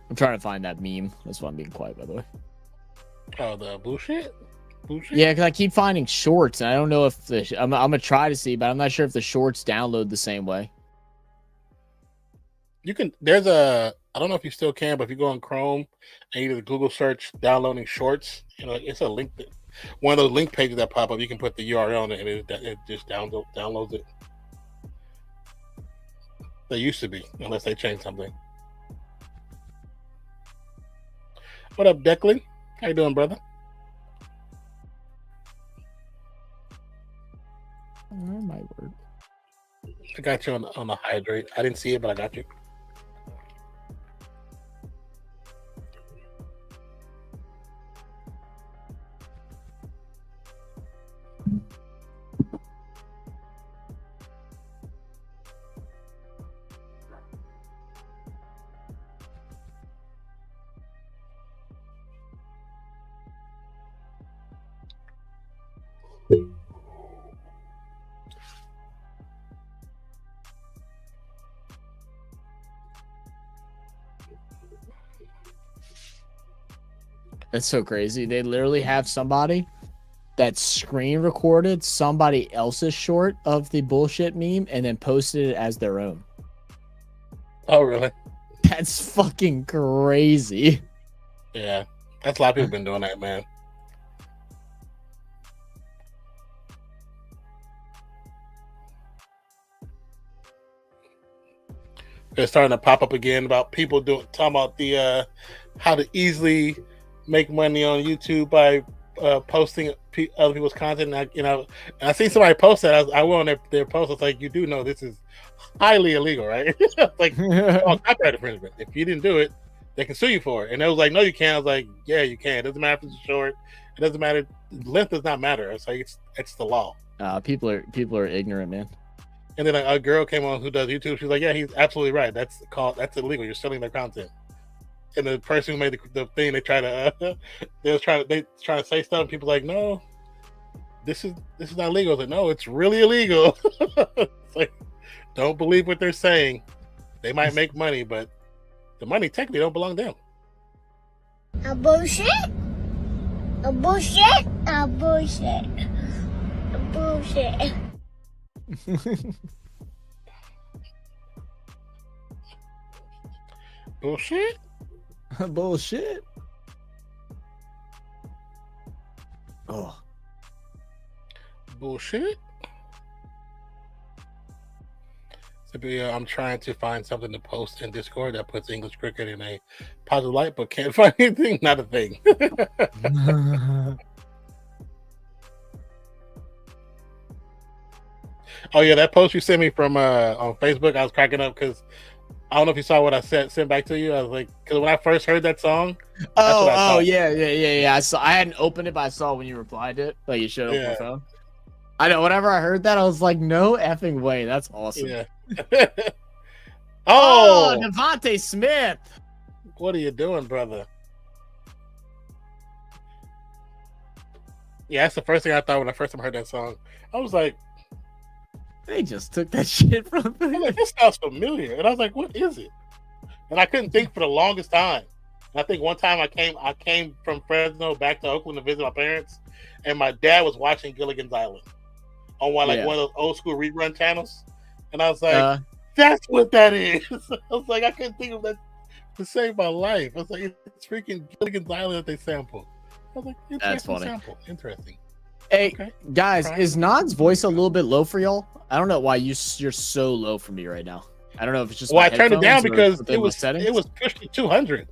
I'm trying to find that meme. That's why I'm being quiet, by the way. Oh, the bullshit? Yeah, because I keep finding shorts, and I don't know if I'm gonna try to see, but I'm not sure if the shorts download the same way. You can. There's a. I don't know if you still can, but if you go on Chrome and you do the Google search downloading shorts, it's a link. One of those link pages that pop up. You can put the URL in it, and it just downloads it. They used to be, unless they changed something. What up, Declan? How you doing, brother? Oh, my word. I got you on the hydrate. I didn't see it, but I got you. That's so crazy. They literally have somebody that screen recorded somebody else's short of the bullshit meme and then posted it as their own. Oh, really? That's fucking crazy. Yeah. That's a lot of people been doing that, man. They're starting to pop up again about people talking about the how to easily make money on YouTube by posting other people's content. And I see somebody post that. I went on their post. It's like, you do know this is highly illegal, right? Like, oh, copyright infringement. If you didn't do it, they can sue you for it. And it was like, no, you can't. I was like, yeah, you can. It doesn't matter if it's short. It doesn't matter. Length does not matter. It's like it's the law. People are ignorant, man. And then a girl came on who does YouTube. She's like, yeah, he's absolutely right. That's illegal. You're stealing their content. And the person who made the thing, they try to say stuff. And people are like, no, this is not legal. I was like, no, it's really illegal. It's like, don't believe what they're saying. They might make money, but the money technically don't belong to them. A bullshit. A bullshit. A bullshit. A bullshit. Bullshit. Bullshit. Oh. Bullshit. So, I'm trying to find something to post in Discord that puts English cricket in a positive light, but can't find anything. Not a thing. Oh yeah, that post you sent me from on Facebook, I was cracking up because I don't know if you saw what I sent back to you. I was like, because when I first heard that song, yeah. I hadn't opened it, but I saw when you replied to it, like you showed up on your phone. I know. Whenever I heard that, I was like, no effing way. That's awesome. Yeah. Oh, Devontae Smith. What are you doing, brother? Yeah, that's the first thing I thought when I first time heard that song. I was like, they just took that shit from me. Like, this sounds familiar. And I was like, what is it? And I couldn't think for the longest time. And I think one time I came from Fresno back to Oakland to visit my parents, and my dad was watching Gilligan's Island on one of those old school rerun channels. And I was like, that's what that is. I was like, I couldn't think of that to save my life. I was like, it's freaking Gilligan's Island that they sampled. I was like, that's funny. Sample. Interesting. Hey, guys, is Nod's voice a little bit low for y'all? I don't know why you're so low for me right now. I don't know if it's just I turned it down because it was pushed to 200.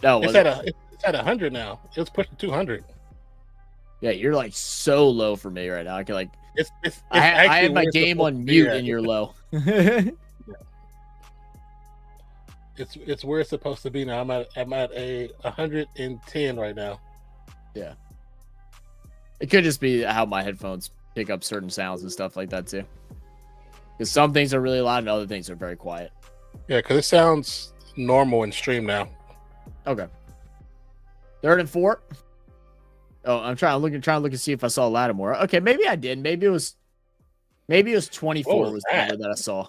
No, it's at 100 now. It's pushed to 200. Yeah, you're like so low for me right now. I can like I had my game on mute and you're low. It's where it's supposed to be now. I'm at a 110 right now. Yeah. It could just be how my headphones pick up certain sounds and stuff like that too. Because some things are really loud and other things are very quiet. Yeah, because it sounds normal in stream now. Okay. 3rd and 4. Oh, I'm trying to look and see if I saw Lattimore. Okay, maybe I did. Maybe it was 24 was the number that I saw.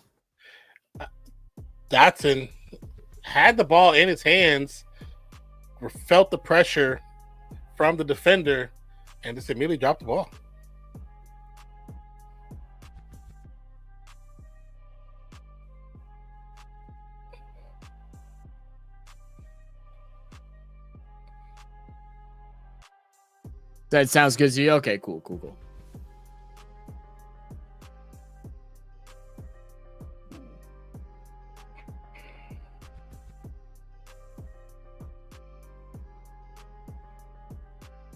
Dotson had the ball in his hands, felt the pressure from the defender, and just immediately dropped the ball. That sounds good to you? Okay, cool.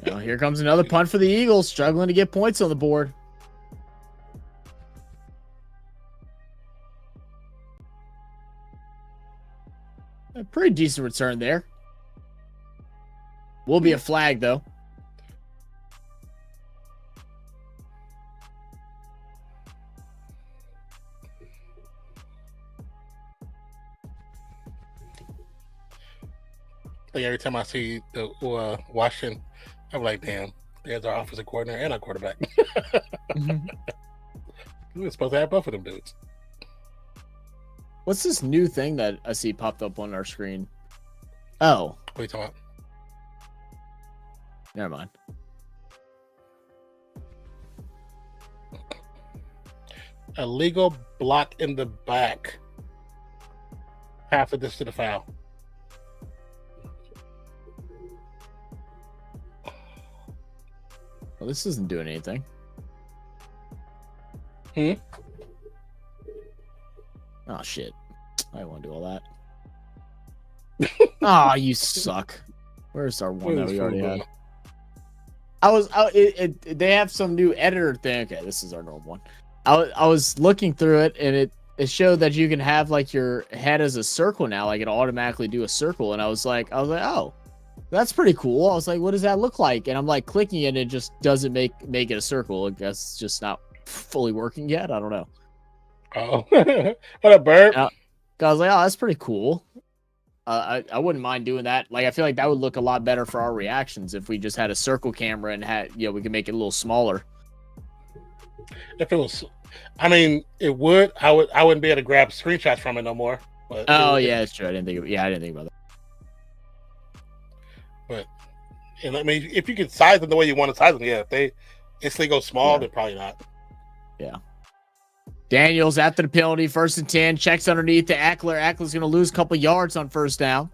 Now, here comes another punt for the Eagles, struggling to get points on the board. A pretty decent return there. Will be a flag, though. Like every time I see the Washington, I'm like, damn, there's our offensive coordinator and our quarterback. We were supposed to have both of them dudes. What's this new thing that I see popped up on our screen? Oh. What are you talking about? Never mind. Illegal block in the back. Half of this to the foul. Well, this isn't doing anything. Hmm? Oh, shit. I don't want to do all that. Oh, you suck. Where's our one that we already had? They have some new editor thing. Okay, this is our normal one. I was looking through it, and it showed that you can have like your head as a circle now, like it automatically do a circle. And I was like, oh, that's pretty cool. I was like, what does that look like? And I'm like clicking it, and it just doesn't make it a circle. I guess it's just not fully working yet. I don't know. Oh, what a burp! I was like, oh, that's pretty cool. I wouldn't mind doing that. Like, I feel like that would look a lot better for our reactions if we just had a circle camera and had, we could make it a little smaller. If it was, I mean, it would. I wouldn't be able to grab screenshots from it no more. But yeah, it's true. I didn't think about that. But, and I mean, if you could size them the way you want to size them, yeah. If they instantly go small, then probably not. Yeah. Daniels after the penalty, 1st and 10, checks underneath to Eckler. Eckler's going to lose a couple yards on 1st down.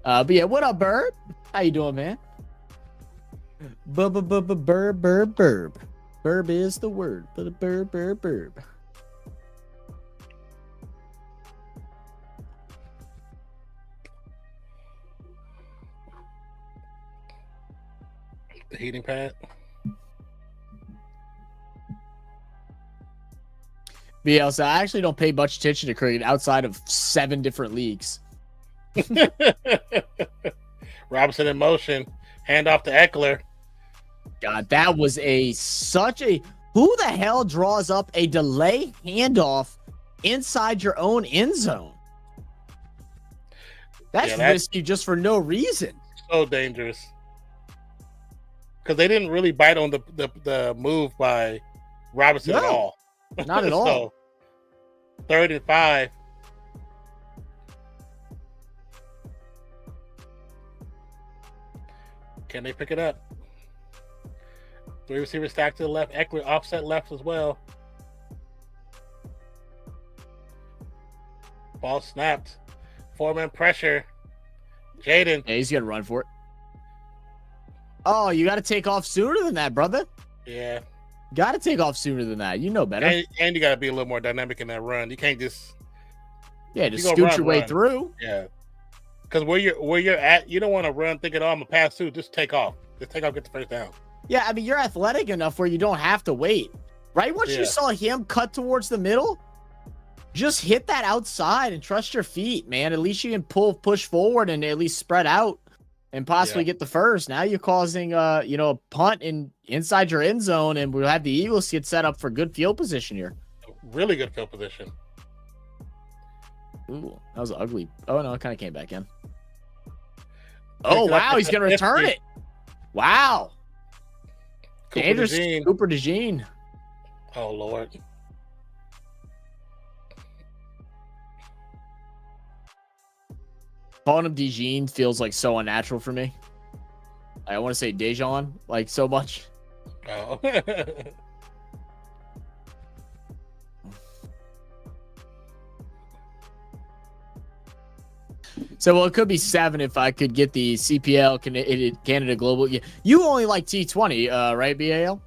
But yeah, what up, Burb? How you doing, man? Burb. Burb is the word. Burb. The heating pad. BL, so I actually don't pay much attention to cricket outside of 7 different leagues. Robinson in motion. Hand off to Eckler. God, that was such a... Who the hell draws up a delay handoff inside your own end zone? That's risky just for no reason. So dangerous. Because they didn't really bite on the move by Robinson at all. Not at all. So, 3rd and 5. Can they pick it up? 3 receivers stacked to the left. Eckler offset left as well. Ball snapped. 4-man pressure. Jayden. Yeah, he's going to run for it. Oh, you got to take off sooner than that, brother. Yeah. Got to take off sooner than that. You know better. And you got to be a little more dynamic in that run. You can't just... Yeah, just scoot your way through. Yeah. Because where you're at, you don't want to run thinking, oh, I'm going to pass through. Just take off. Just take off, get the 1st down. Yeah, I mean, you're athletic enough where you don't have to wait. Right? Once you saw him cut towards the middle, just hit that outside and trust your feet, man. At least you can push forward and at least spread out and possibly get the 1st. Now you're causing a punt inside your end zone, and we'll have the Eagles get set up for good field position here. Really good field position. Ooh, that was ugly. Oh no, it kind of came back in. Oh wow, he's gonna return it. Wow. Dangerous Cooper DeJean. Oh Lord. Calling him DeJean feels like so unnatural for me. I want to say Dejan like so much. Oh. So, well, it could be 7 if I could get the CPL Canada Global. You only like T20, right, BAL?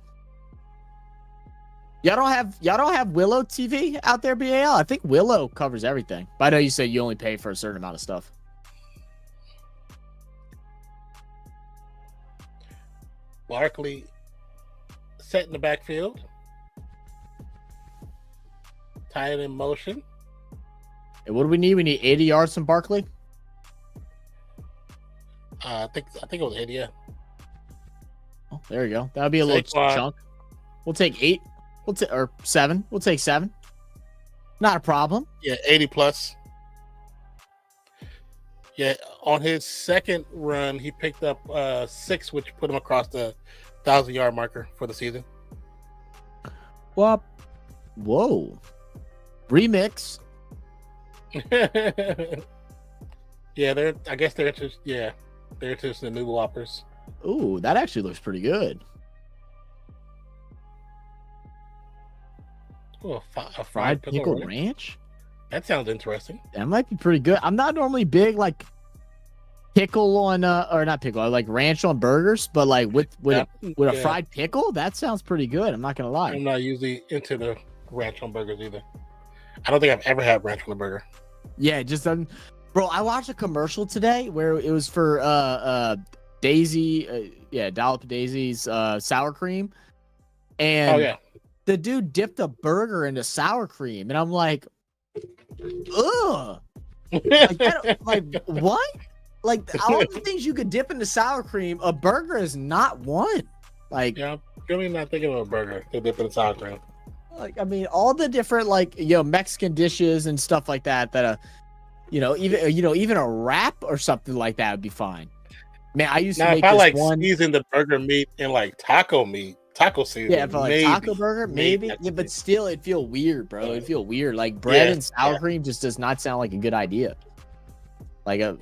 Y'all don't have Willow TV out there, BAL? I think Willow covers everything. But I know you said you only pay for a certain amount of stuff. Barkley set in the backfield. Tied in motion. And what do we need? We need 80 yards from Barkley. I think it was 80. Yeah. Oh, there you go. That would be a little chunk. We'll take 8. Or 7. We'll take 7. Not a problem. Yeah, 80 plus. Yeah, on his 2nd run, he picked up 6, which put him across the 1,000-yard marker for the season. Whoa. Remix. Yeah, they're interested in new whoppers. Ooh, that actually looks pretty good. Oh, a Fried pickle ranch? That sounds interesting. That might be pretty good. I'm not normally big like pickle on or not pickle, like ranch on burgers, but like with a fried pickle, that sounds pretty good. I'm not gonna lie. I'm not usually into the ranch on burgers either. I don't think I've ever had ranch on a burger. Yeah, it just doesn't. Bro, I watched a commercial today where it was for Daisy, Dollop Daisy's sour cream, and the dude dipped a burger into sour cream, and I'm like, ugh, like what? Like all the things you could dip into sour cream, a burger is not one. Like, yeah, I'm really not thinking of a burger to dip in sour cream. Like, I mean, all the different like Mexican dishes and stuff like that. Even a wrap or something like that would be fine. Man, I used to make this one. Season the burger meat in like taco season. Yeah, for like taco burger, maybe. Yeah, but still, it'd feel weird, bro. It'd feel weird. Like bread and sour cream just does not sound like a good idea. Like I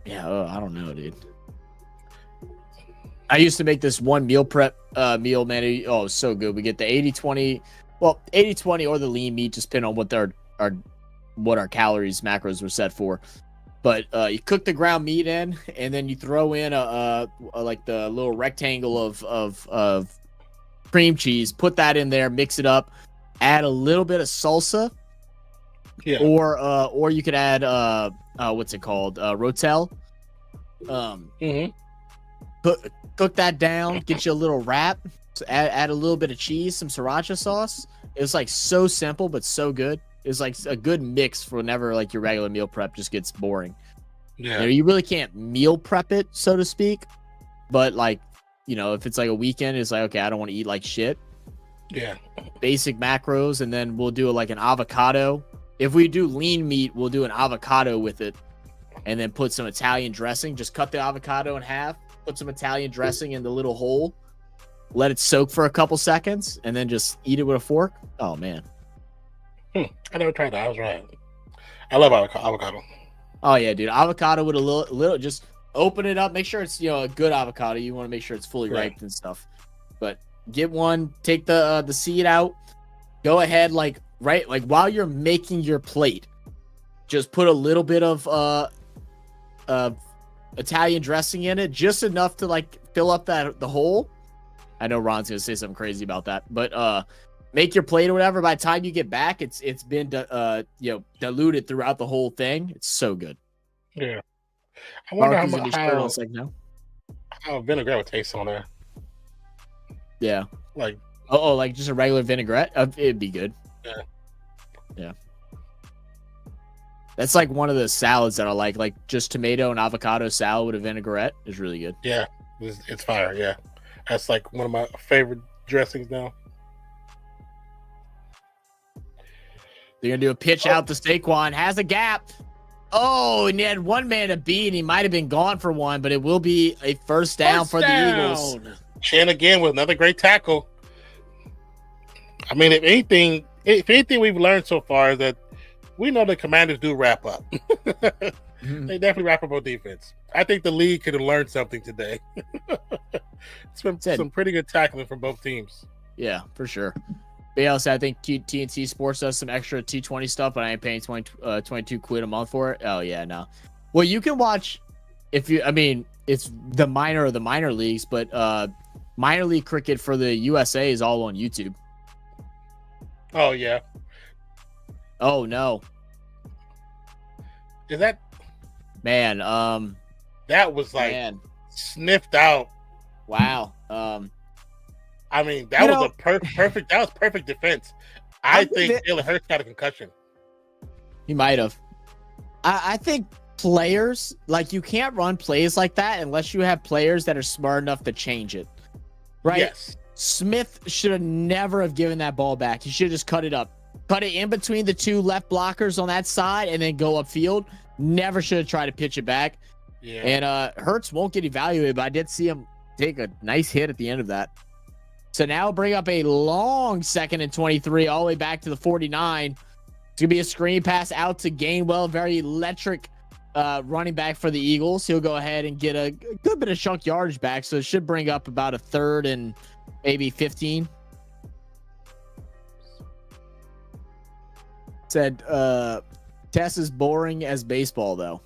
don't know, dude. I used to make this one meal prep meal, man. Oh, so good. We get the 80-20, well, 80-20 or the lean meat, just depending on what our calories macros were set for. But you cook the ground meat in, and then you throw in a like the little rectangle of cream cheese. Put that in there, mix it up, add a little bit of salsa, or you could add what's it called, rotel. Cook that down, get you a little wrap, add a little bit of cheese, some sriracha sauce. It was like so simple but so good. It's like a good mix for whenever like your regular meal prep just gets boring. Yeah, you really can't meal prep it, so to speak. But like, if it's like a weekend, it's like, okay, I don't want to eat like shit. Yeah, basic macros, and then we'll do like an avocado. If we do lean meat, we'll do an avocado with it, and then put some Italian dressing. Just cut the avocado in half, put some Italian dressing in the little hole, let it soak for a couple seconds, and then just eat it with a fork. Oh man. I never tried that. I was right. I love avocado. Oh yeah, dude. Avocado with a little, just open it up. Make sure it's a good avocado. You want to make sure it's fully ripe and stuff. But get one, take the seed out. Go ahead, like while you're making your plate, just put a little bit of Italian dressing in it, just enough to like fill up the hole. I know Ron's gonna say something crazy about that, but make your plate or whatever. By the time you get back, it's been diluted throughout the whole thing. It's so good. Yeah, I wonder how vinaigrette would taste on there. Yeah, like like just a regular vinaigrette. It'd be good. Yeah. That's like one of the salads that I like just tomato and avocado salad with a vinaigrette is really good. Yeah, it's fire. Yeah, that's like one of my favorite dressings now. They're going to do a pitch out to Saquon. Has a gap. Oh, and he had one man to beat, and he might have been gone for one, but it will be a first down for the Eagles. Chan again with another great tackle. I mean, if anything we've learned so far is that we know the Commanders do wrap up. They definitely wrap up on defense. I think the league could have learned something today. It's been some pretty good tackling from both teams. Yeah, for sure. But yeah, I think TNT Sports does some extra T20 stuff, but I ain't paying 22 quid a month for it. Oh yeah, no. Well, you can watch it's the minor of the minor leagues, but minor league cricket for the USA is all on YouTube. Oh yeah. Oh no. Is that man? That was like sniffed out. Wow. I mean, that was a perfect. That was perfect defense. I think Jalen Hurts got a concussion. He might have. I think players, like, you can't run plays like that unless you have players that are smart enough to change it. Right? Yes. Smith should have never have given that ball back. He should have just cut it up. Cut it in between the two left blockers on that side and then go upfield. Never should have tried to pitch it back. Yeah. And Hurts won't get evaluated, but I did see him take a nice hit at the end of that. So now bring up a long 2nd and 23 all the way back to the 49. It's going to be a screen pass out to Gainwell. Very electric running back for the Eagles. He'll go ahead and get a good bit of chunk yardage back, so it should bring up about a 3rd and maybe 15. Said Tess is boring as baseball though.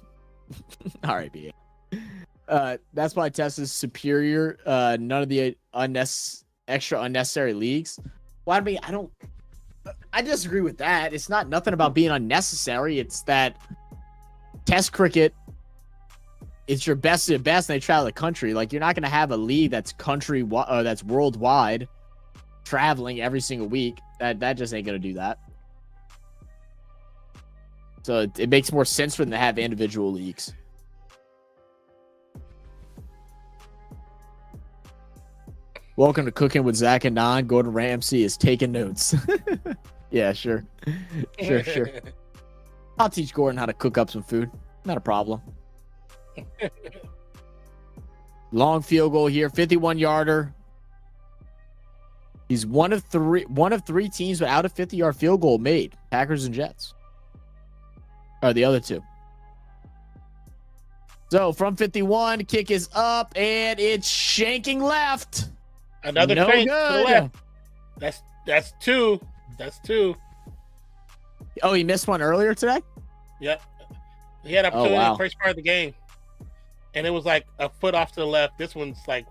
All right, BA. That's why Tess is superior. None of the extra unnecessary leagues. Well, I mean, I disagree with that. It's not nothing about being unnecessary. It's that Test cricket, it's your best of the best, and they travel the country. Like, you're not going to have a league that's that's worldwide, traveling every single week. That just ain't going to do that. So it makes more sense for them to have individual leagues. Welcome to Cooking with Zach and Don. Gordon Ramsay is taking notes. Yeah, sure. Sure. I'll teach Gordon how to cook up some food. Not a problem. Long field goal here, 51-yarder. He's one of three teams without a 50-yard field goal made. Packers and Jets are the other two. So from 51, kick is up, and it's shanking left. Another no shank good. to the left. That's two. That's two. Oh, he missed one earlier today? Yep. He had opportunity in the first part of the game. And it was like a foot off to the left. This one's like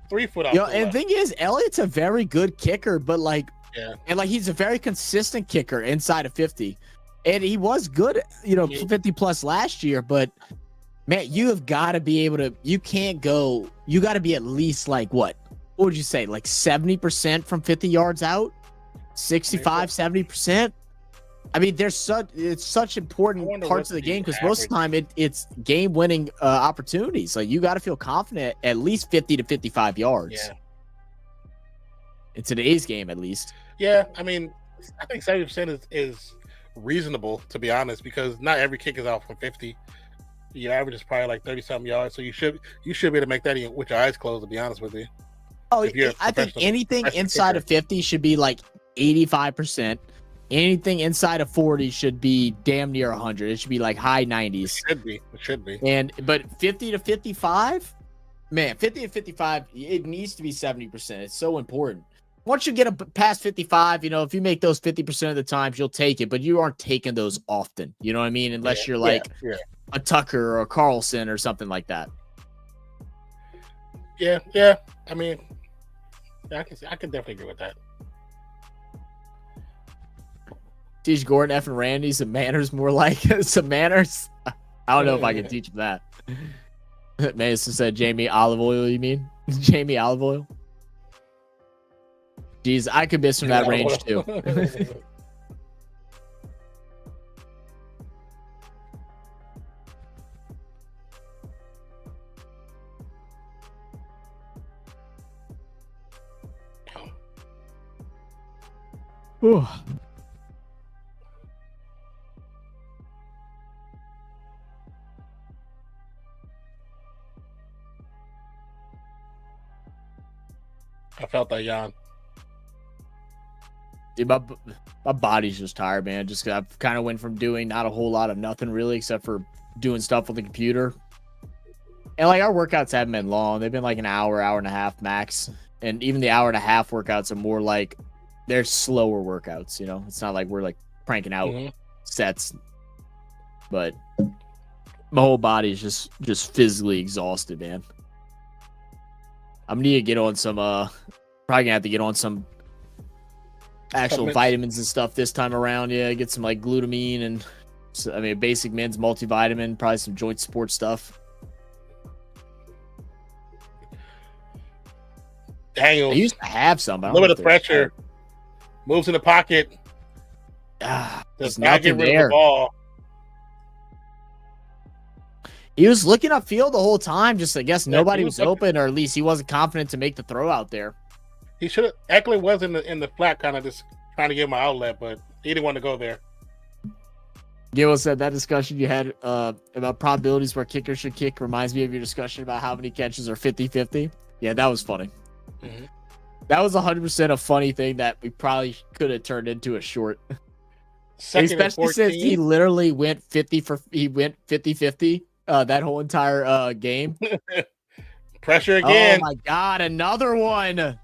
3 foot off to the left. And the thing is, Elliott's a very good kicker, but he's a very consistent kicker inside of 50. And he was good, 50 plus last year, but man, you have got to be able to, you got to be at least like what would you say? Like 70% from 50 yards out, 65, 70%. I mean, it's such important parts of the game, because most of the time it's game winning opportunities. Like, you got to feel confident at least 50 to 55 yards. Yeah. In today's game, at least. Yeah. I mean, I think 70% is reasonable, to be honest, because not every kick is out from 50. Your average is probably like 30-something yards, so you should be able to make that with your eyes closed, to be honest with you. Oh, I think anything inside of 50 should be like 85%. Anything inside of 40 should be damn near 100. It should be like high 90s. It should be. But 50 to 55, man, 50 to 55, it needs to be 70%. It's so important. Once you get past 55, if you make those 50% of the times, you'll take it, but you aren't taking those often. You know what I mean? Unless you're like a Tucker or a Carlson or something like that. Yeah. I mean, I can definitely agree with that. Teach Gordon F and Randy some manners, more like some manners. I don't know if I can teach him that. Mason said Jamie Olive Oil, you mean? Jamie Olive Oil? Jeez, I could miss from that range too. Whew. I felt that yawn. Dude, my body's just tired, man. Just I've kind of went from doing not a whole lot of nothing really, except for doing stuff with the computer. And like, our workouts haven't been long. They've been like an hour and a half max. And even the hour and a half workouts are more like, they're slower workouts. It's not like we're like cranking out sets. But my whole body is just physically exhausted, man. I'm gonna need to get on some probably gonna have to get on some actual vitamins and stuff this time around. Yeah, get some like glutamine and basic men's multivitamin, probably some joint support stuff. Daniels, I used to have some, but a little bit of pressure. Moves in the pocket. Does not get rid of the ball. He was looking upfield the whole time. Just, I guess nobody was open, or at least he wasn't confident to make the throw out there. He should have. Eckler was in the flat, kind of just trying to give him an outlet, but he didn't want to go there. Gil said that discussion you had about probabilities where kickers should kick reminds me of your discussion about how many catches are 50-50. Yeah, that was funny. Mm-hmm. That was 100% a funny thing that we probably could have turned into a short. Second and Especially since he 14. literally went 50-50 that whole entire game. Pressure Oh again. my God, another one.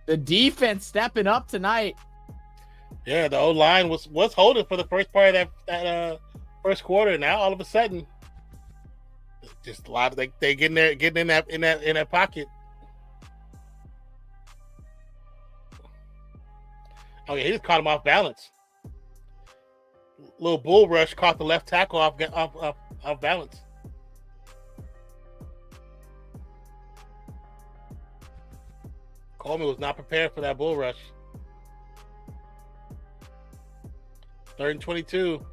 The defense stepping up tonight. Yeah, the O-line was holding for the first part of that first quarter. Now all of a sudden, just a lot of they getting in that pocket. Oh yeah, he just caught him off balance. Little bull rush caught the left tackle off balance. Coleman was not prepared for that bull rush. 3rd and 22.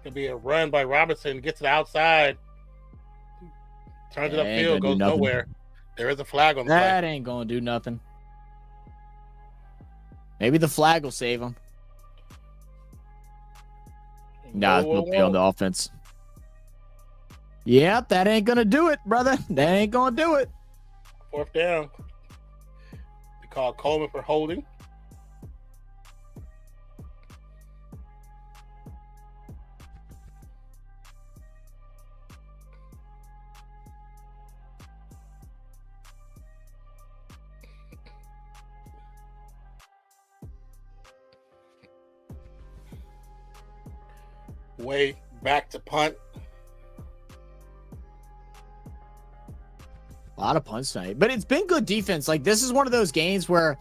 Gonna be a run by Robinson. Gets to the outside. Turns it upfield. Goes nowhere. There is a flag on the play. That ain't gonna do nothing. Maybe the flag will save him. Nah, it's gonna be on the offense. Yep, that ain't gonna do it, brother. That ain't gonna do it. 4th down. They call Coleman for holding. Way back to punt. A lot of punts tonight, but it's been good defense. Like, this is one of those games where,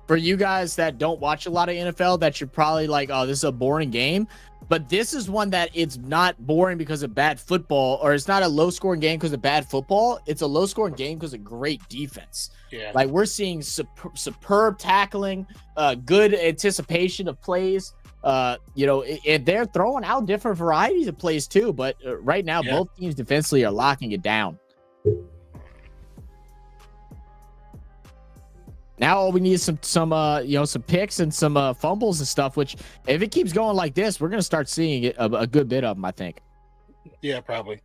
for you guys that don't watch a lot of NFL, that you're probably like, oh, this is a boring game. But this is one that it's not boring because of bad football, or it's not a low-scoring game because of bad football. It's a low-scoring game because of great defense. Yeah. Like, we're seeing superb tackling, good anticipation of plays. And they're throwing out different varieties of plays too. But right now, both teams defensively are locking it down. Now all we need is some picks and some fumbles and stuff, which if it keeps going like this, we're going to start seeing it, a good bit of them, I think. Yeah, probably.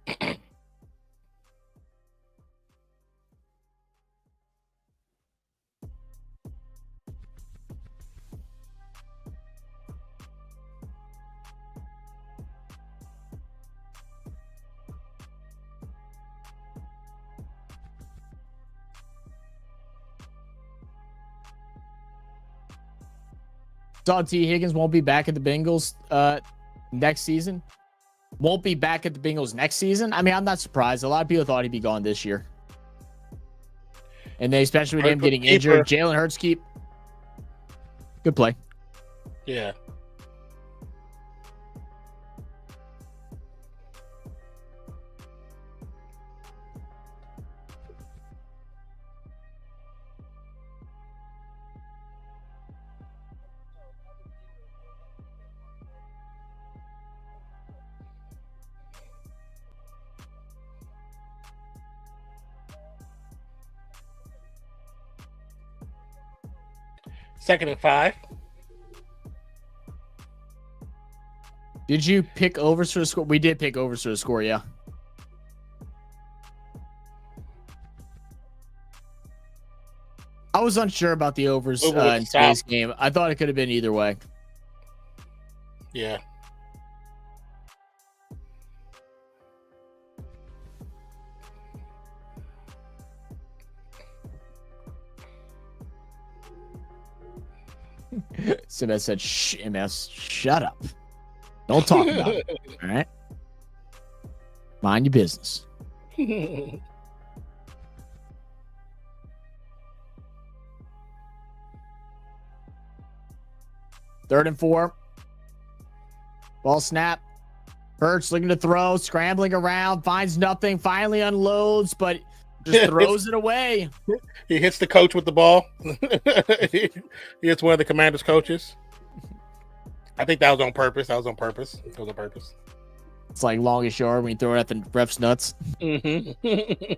Saw T. Higgins won't be back at the Bengals next season. Won't be back at the Bengals next season. I mean, I'm not surprised. A lot of people thought he'd be gone this year. And they, especially with him getting injured. Jalen Hurts keep. Good play. Yeah. Second and 5. Did you pick overs for the score? We did pick overs for the score, yeah. I was unsure about the overs in today's game. I thought it could have been either way. Yeah. Simmons said, shh, MS, shut up. Don't talk about it. All right? Mind your business. 3rd and 4. Ball snap. Hurts looking to throw, scrambling around, finds nothing, finally unloads, but just throws it away. He hits the coach with the ball. He hits one of the Commanders' coaches. I think that was on purpose. It was on purpose. It's like longest yard when you throw it at the ref's nuts. Mm-hmm.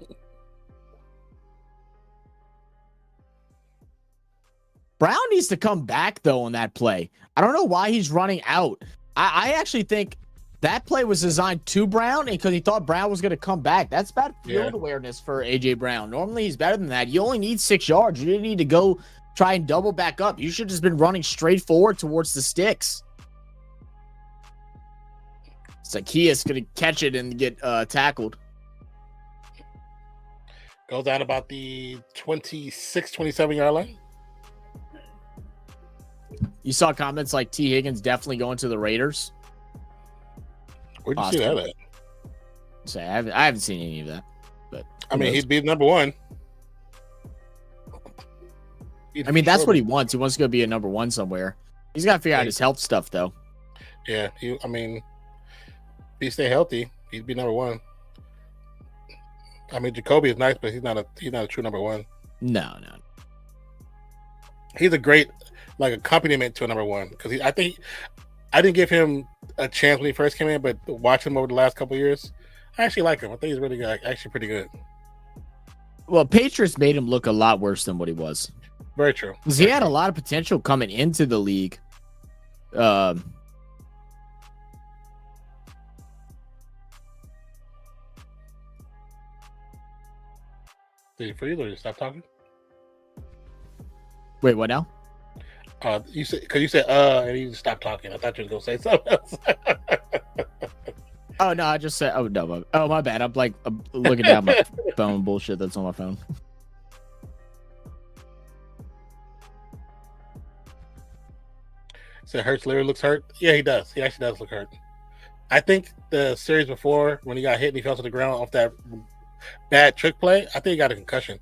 Brown needs to come back, though, on that play. I don't know why he's running out. I actually think that play was designed to Brown because he thought Brown was going to come back. That's bad field awareness for A.J. Brown. Normally, he's better than that. You only need 6 yards. You didn't need to go try and double back up. You should have just been running straight forward towards the sticks. Zacchaeus going to catch it and get tackled. Goes out about the 26, 27-yard line. You saw comments like T. Higgins definitely going to the Raiders. Where'd you see that at? So I haven't seen any of that. But I mean, he'd be number one. I mean, that's what he wants. He wants to go be a number one somewhere. He's got to figure out his health stuff, though. Yeah, I mean, if he stay healthy, he'd be number one. I mean, Jacoby is nice, but he's not a true number one. No. He's a great accompaniment to a number one because I think I didn't give him a chance when he first came in, but watching him over the last couple of years, I actually like him. I think he's really good. Actually, pretty good. Well, Patriots made him look a lot worse than what he was. Very true. Because he had a lot of potential coming into the league. Did you freeze or you stop talking? Wait, what now? You said and you just stopped talking. I thought you were gonna say something else. Oh no, I just said. Oh no, my bad. I'm looking down my phone bullshit that's on my phone. So Hurts literally looks hurt. Yeah, he does. He actually does look hurt. I think the series before, when he got hit and he fell to the ground off that bad trick play, I think he got a concussion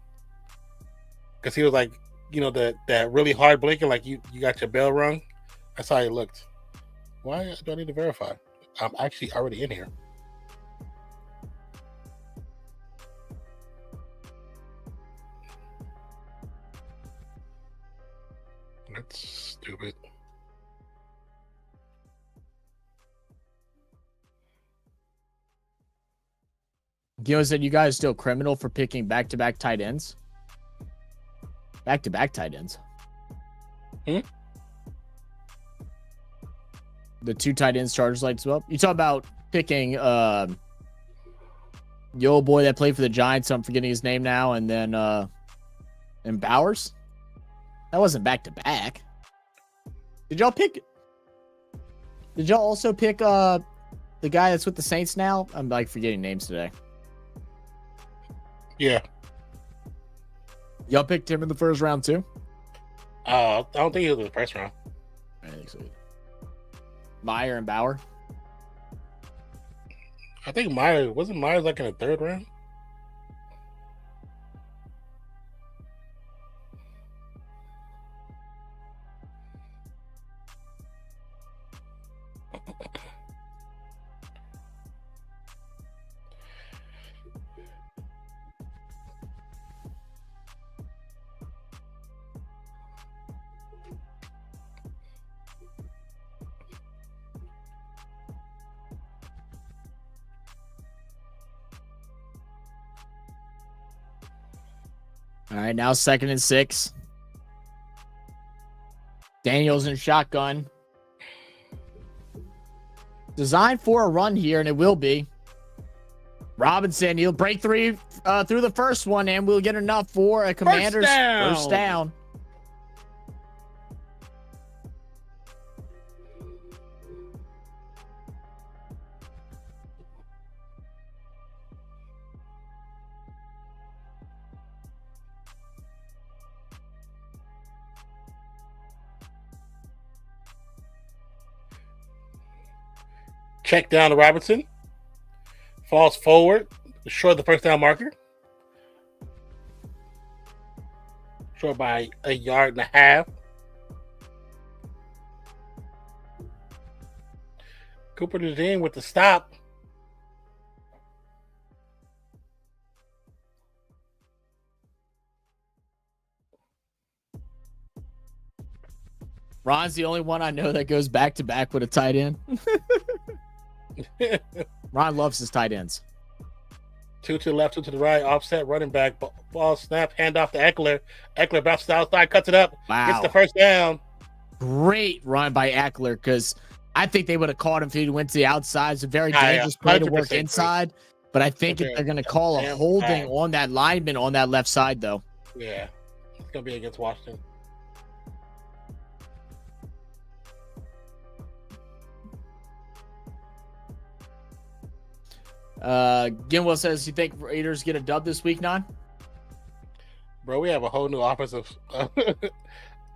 because he was like, that really hard blinking, like you got your bell rung. That's how he looked. Why do I need to verify? I'm actually already in here. That's stupid. Gil said you guys still criminal for picking back-to-back tight ends. Back-to-back tight ends. The two tight ends Chargers lights up. You talk about picking the old boy that played for the Giants. I'm forgetting his name now, and then and Bowers. That wasn't back-to-back. Did y'all also pick the guy that's with the Saints now? I'm forgetting names today. Yeah. Y'all picked him in the first round too? I don't think he was in the first round. I think so. Meyer and Bauer. I think Myers in the third round. All right, now 2nd and 6. Daniels in shotgun. Designed for a run here, and it will be. Robinson, he'll break through the first one, and we'll get enough for a Commander's first down. Check down to Robinson. Falls forward. Short of the first down marker. Short by 1.5 yards. Cooper is in with the stop. Ron's the only one I know that goes back-to-back with a tight end. Ron loves his tight ends. 2 to the left, 2 to the right, offset, running back, ball snap, hand off to Eckler. Eckler bounces outside, cuts it up, gets the first down. Great run by Eckler, because I think they would have caught him if he went to the outside. It's a very dangerous play to work inside, but I think they're going to call a holding on that lineman on that left side, though. Yeah, it's going to be against Washington. Ginwell says, you think Raiders get a dub this week, Non? Bro, we have a whole new offensive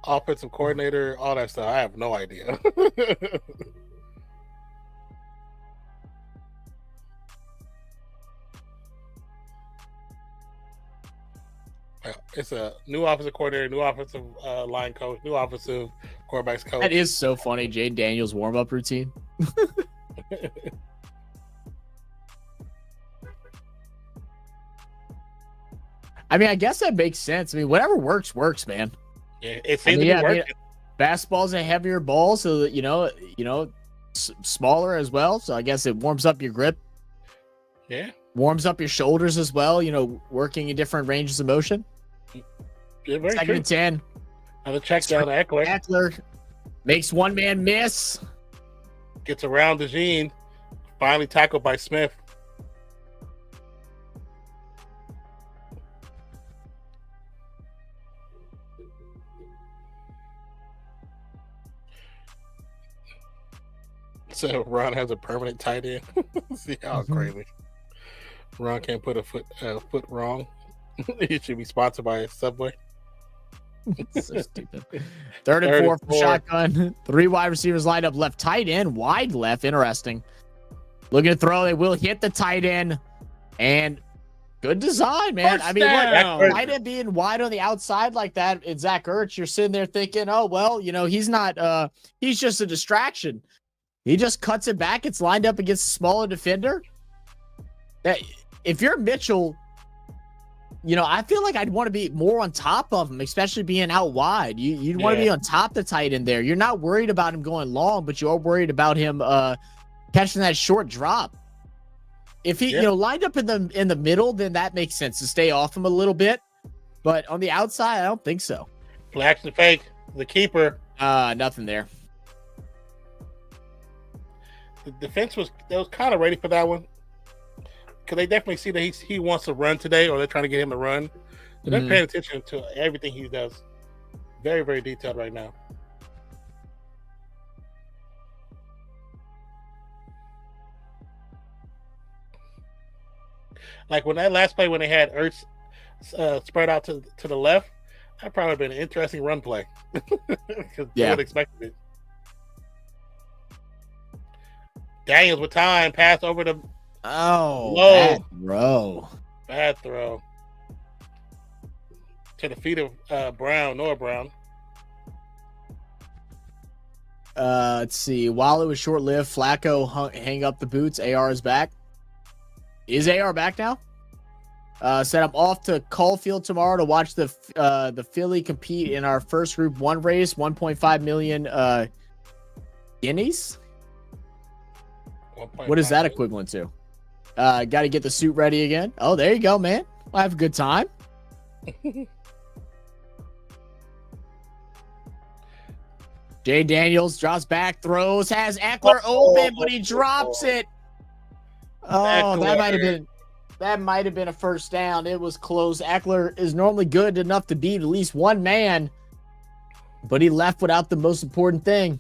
offensive coordinator, all that stuff. I have no idea. It's a new offensive coordinator, new offensive line coach, new offensive quarterbacks coach. That is so funny. Jayden Daniels warm-up routine. I mean, I guess that makes sense. I mean, whatever works, man. Yeah, it seems to be working. Basketball's a heavier ball, so that smaller as well. So I guess it warms up your grip. Yeah, warms up your shoulders as well. Working in different ranges of motion. Yeah, very Second true. and 10. Another check down to Eckler. Eckler makes one man miss. Gets around DeJean. Finally tackled by Smith. So Ron has a permanent tight end. See how crazy. Ron can't put a foot wrong. He should be sponsored by Subway. So stupid. Third and four from shotgun. 3 wide receivers lined up left, tight end, wide left. Interesting. Looking to throw. They will hit the tight end. And good design, man. First I mean, down. look, tight end being wide on the outside like that, and Zach Ertz, you're sitting there thinking, oh, well, he's not, he's just a distraction. He just cuts it back. It's lined up against a smaller defender. If you're Mitchell, I feel like I'd want to be more on top of him, especially being out wide. You'd want to be on top of the tight end there. You're not worried about him going long, but you are worried about him catching that short drop. If he, lined up in the middle, then that makes sense to stay off him a little bit. But on the outside, I don't think so. Play action fake. The keeper. Nothing there. The defense was kind of ready for that one. Because they definitely see that he wants to run today, or they're trying to get him to run. So they're paying attention to everything he does. Very, very detailed right now. Like when that last play, when they had Ertz spread out to the left, that probably been an interesting run play. Because they would expect it. Daniels with time, pass over the low. Bad throw. To the feet of Noah Brown. Let's see. While it was short-lived, Flacco hang up the boots. AR is back. Is AR back now? Said I'm off to Caulfield tomorrow to watch the Philly compete in our first Group 1 race. 1.5 million guineas. What is that equivalent to? Got to get the suit ready again. Oh, there you go, man. I'll have a good time. Jay Daniels drops back, throws, has Eckler open, but he drops it. Oh, that might have been a first down. It was close. Eckler is normally good enough to beat at least one man, but he left without the most important thing.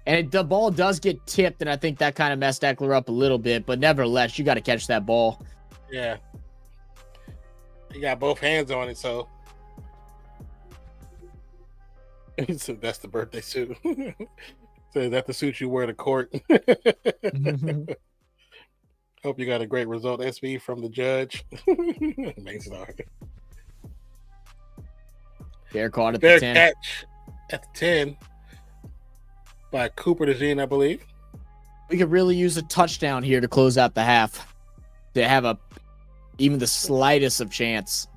And the ball does get tipped, and I think that kind of messed Eckler up a little bit. But nevertheless, you got to catch that ball. Yeah. He got both hands on it, so. So that's the birthday suit. So that's the suit you wear to court. Hope you got a great result, SB, from the judge. Makes it hard. Fair caught at Fair the 10. catch at the 10 by Cooper DeJean, I believe. We could really use a touchdown here to close out the half to have even the slightest of chance.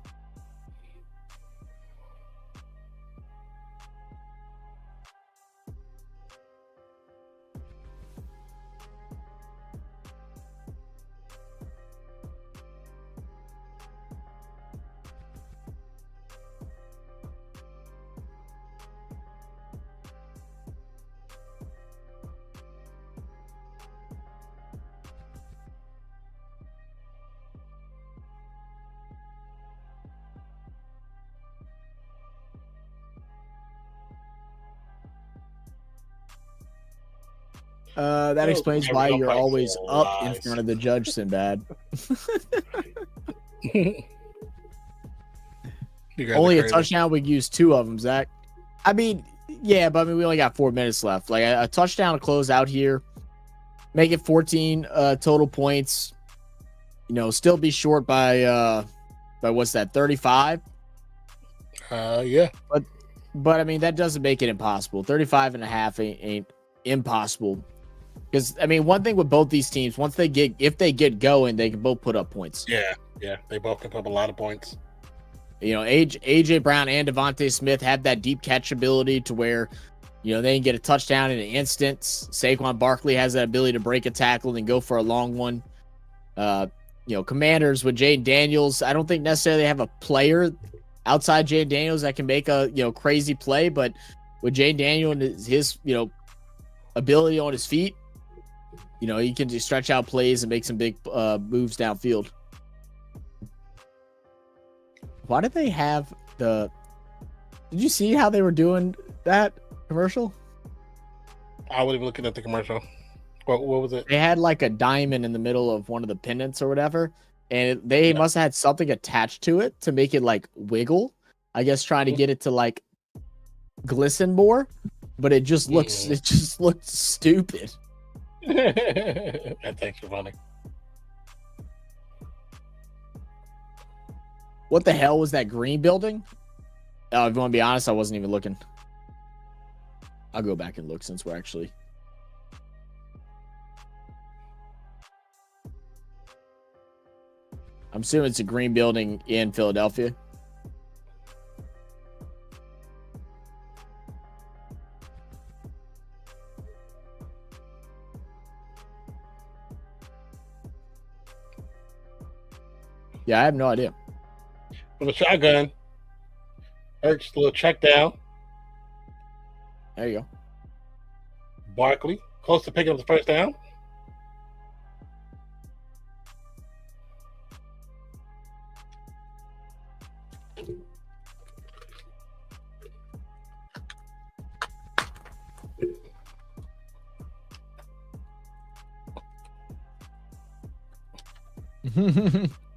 That explains why you're always up in front of the judge, Sinbad. Only a touchdown, we use 2 of them, Zach. I mean, yeah, but I mean, we only got 4 minutes left. Like a touchdown to close out here, make it 14 total points. You know, still be short by what's that, 35? Yeah. But I mean, that doesn't make it impossible. 35 and a half ain't impossible. Because I mean, one thing with both these teams, if they get going, they can both put up points. Yeah, they both can put up a lot of points. You know, AJ Brown and Devontae Smith have that deep catch ability to where, you know, they can get a touchdown in an instant. Saquon Barkley has that ability to break a tackle and go for a long one. You know, Commanders with JAYDEN Daniels, I don't think necessarily have a player outside JAYDEN Daniels that can make a, you know, crazy play, but with JAYDEN Daniels and his, you know, ability on his feet, you know, he can just stretch out plays and make some big moves downfield. Why did they have did you see how they were doing that commercial? I wasn't even looking at the commercial. What was it? They had like a diamond in the middle of one of the pennants or whatever, and they must have had something attached to it to make it like wiggle. I guess trying to get it to like glisten more, but it just looks stupid. That's actually funny. What the hell was that green building? If you want to be honest, I wasn't even looking. I'll go back and look since we're actually. I'm assuming it's a green building in Philadelphia. Yeah, I have no idea. With a shotgun, Hurts, a little check down. There you go. Barkley, close to picking up the first down.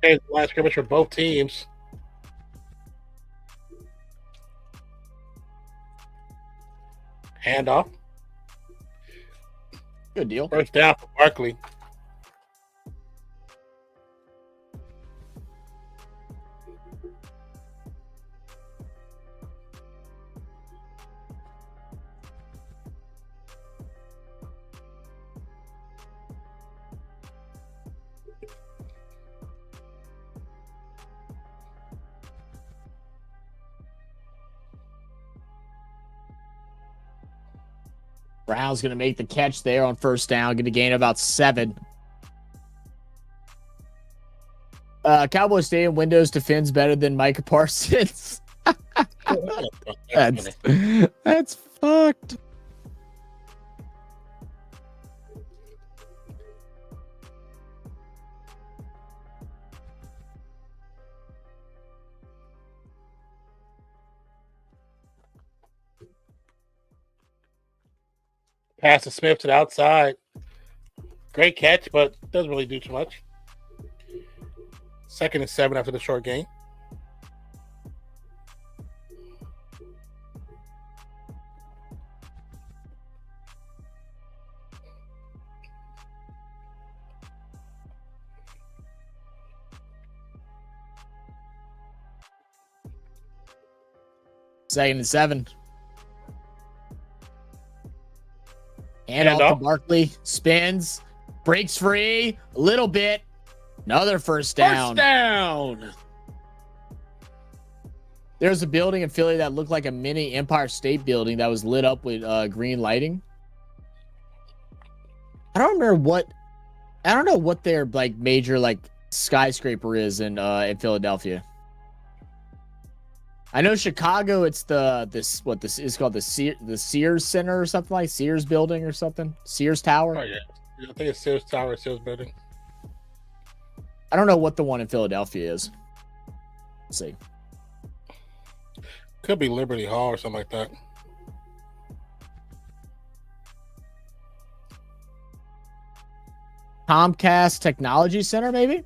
And last scrimmage for both teams. Handoff. Good deal. First down for Barkley. Brown's going to make the catch there on first down. Going to gain about 7. Cowboy Stadium Windows defends better than Micah Parsons. That's fucked. Pass to Smith to the outside. Great catch, but doesn't really do too much. 2nd and 7 after the short gain. Second and 7. And off to Barkley, spins, breaks free, a little bit, another first down. First down. There's a building in Philly that looked like a mini Empire State Building that was lit up with green lighting. I don't know what their like major like skyscraper is in Philadelphia. I know Chicago, it's this is called the Sears Center or something, like Sears Building or something. Sears Tower. Oh yeah, I think it's Sears Tower, Sears Building. I don't know what the one in Philadelphia is. Let's see. Could be Liberty Hall or something like that. Comcast Technology Center, maybe?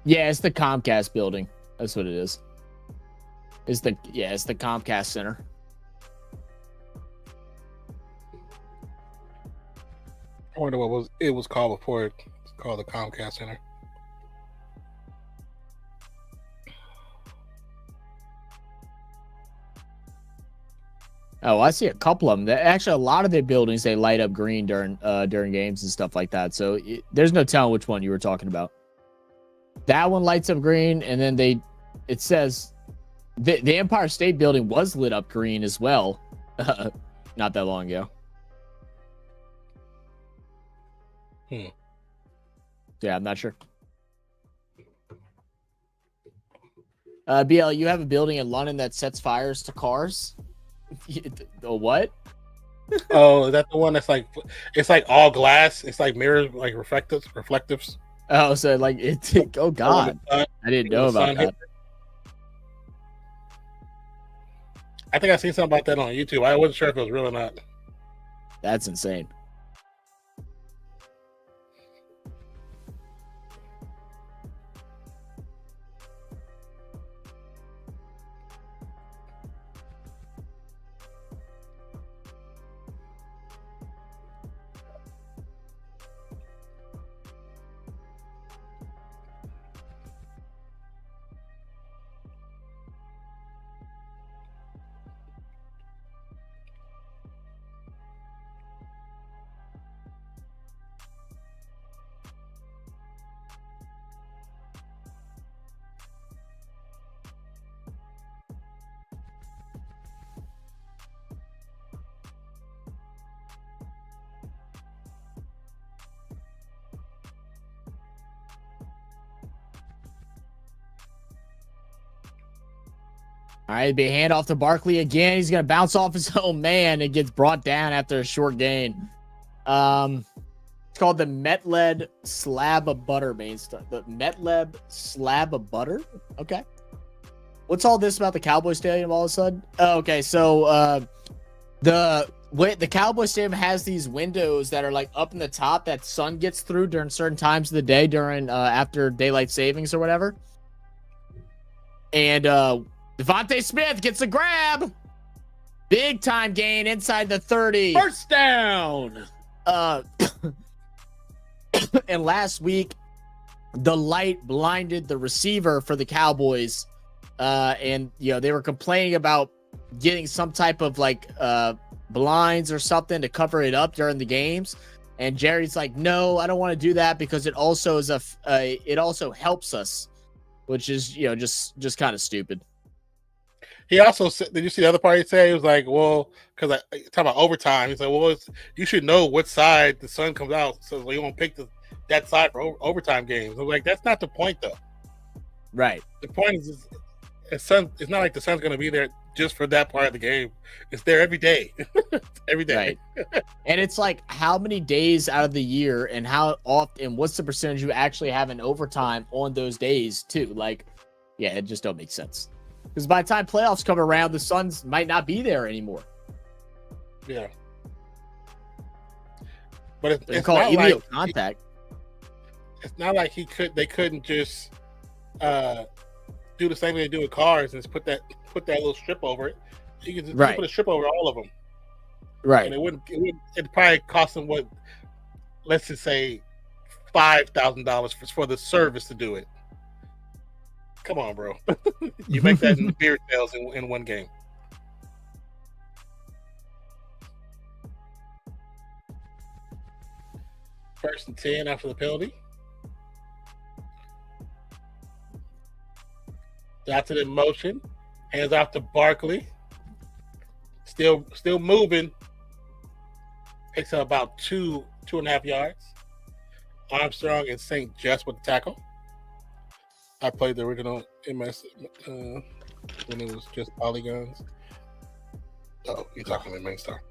Yeah, it's the Comcast building. That's what it is. It's the Comcast Center. I wonder what it was called before it was called the Comcast Center. Oh, I see a couple of them. Actually, a lot of their buildings, they light up green during games and stuff like that. So there's no telling which one you were talking about. That one lights up green, and then it says the Empire State Building was lit up green as well, not that long ago. Yeah, I'm not sure. BL, you have a building in London that sets fires to cars? What? Oh, is that the one that's like, it's like all glass? It's like mirrors, like reflectives. Oh, so like it. Oh God, I didn't know about that. I think I seen something about that on YouTube. I wasn't sure if it was real or not. That's insane. All right, be hand off to Barkley again. He's gonna bounce off his own man and gets brought down after a short gain. It's called the Metled Slab of Butter main stuff. The Metled Slab of Butter. Okay. What's all this about the Cowboy Stadium all of a sudden? Oh, okay, so the Cowboy Stadium has these windows that are like up in the top that sun gets through during certain times of the day during after daylight savings or whatever. And Devontae Smith gets a grab. Big time gain inside the 30. First down. And last week, the light blinded the receiver for the Cowboys. And, you know, they were complaining about getting some type of like blinds or something to cover it up during the games. And Jerry's like, no, I don't want to do that because it also is it also helps us, which is, you know, just kind of stupid. He also said, did you see the other part he said? He was like, well, because I talk about overtime. He's like, well, you should know what side the sun comes out, so you won't pick that side for overtime games. I'm like, that's not the point, though. Right. The point is it's not like the sun's going to be there just for that part of the game. It's there every day. Every day. Right. And it's like, how many days out of the year and how often, what's the percentage you actually have in overtime on those days, too? Like, yeah, it just don't make sense. Because by the time playoffs come around, the Suns might not be there anymore. Yeah. But it's called not illegal like contact. It's not like they couldn't just do the same thing they do with cars and just put that little strip over it. You can just put a strip over all of them. Right. And it'd probably cost them let's just say $5,000 for the service to do it. Come on, bro. You make that in the beer sales in one game. First and 10 after the penalty. Johnson in motion. Hands off to Barkley. Still moving. Picks up about 2.5 yards. Armstrong and St. Just with the tackle. I played the original MS when it was just polygons. Oh, you're talking to main star.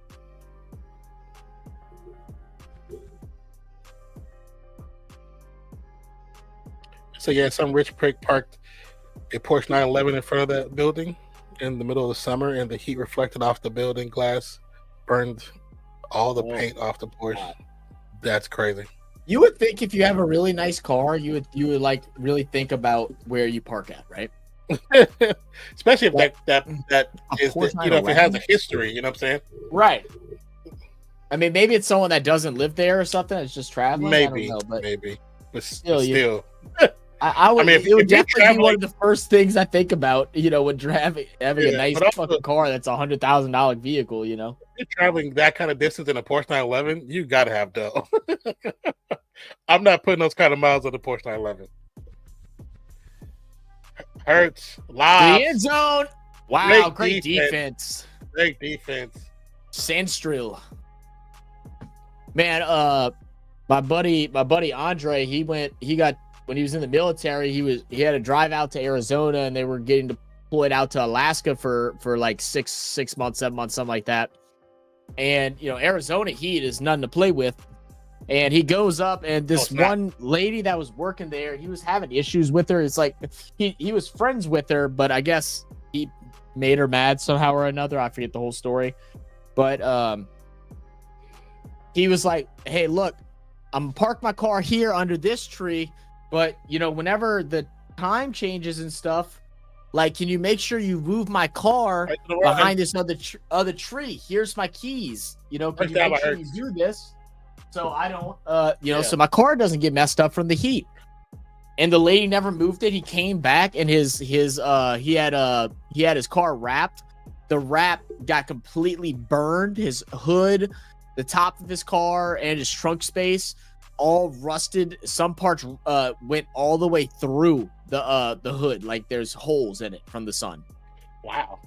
So yeah, some rich prick parked a Porsche 911 in front of that building in the middle of the summer, and the heat reflected off the building glass, burned all the paint off the Porsche. God. That's crazy. You would think if you have a really nice car, you would like really think about where you park at, right? Especially if that is Porsche if it has 911? a history, you know what I'm saying? Right. I mean, maybe it's someone that doesn't live there or something. It's just traveling. Maybe, I don't know, but maybe, but still, still. I would. I mean, if it would you're definitely be one traveling- of the first things I think about. You know, when having a Yeah, nice but also- fucking car that's $100,000 vehicle. You know. If you're traveling that kind of distance in a Porsche 911, you gotta have dough. I'm not putting those kind of miles on the Porsche 911. Hurts, The live, end zone. Wow, great defense. defense. great defense. Sandstrill. Man, my buddy Andre, he got when he was in the military, he had to drive out to Arizona, and they were getting deployed out to Alaska for like 6 months, 7 months, something like that. And you know, Arizona heat is nothing to play with. And he goes up, and this one lady that was working there, he was having issues with her. It's like he was friends with her, but I guess he made her mad somehow or another. I forget the whole story. But he was like, hey, look, I'm gonna park my car here under this tree, but you know, whenever the time changes and stuff, like, can you make sure you move my car Right to the right. behind this other tree? Here's my keys. You know, can you make sure you do this so I don't so my car doesn't get messed up from the heat? And the lady never moved it. He came back, and he had his car wrapped. The wrap got completely burned. His hood, the top of his car, and his trunk space all rusted. Some parts went all the way through the hood. Like there's holes in it from the sun. Wow,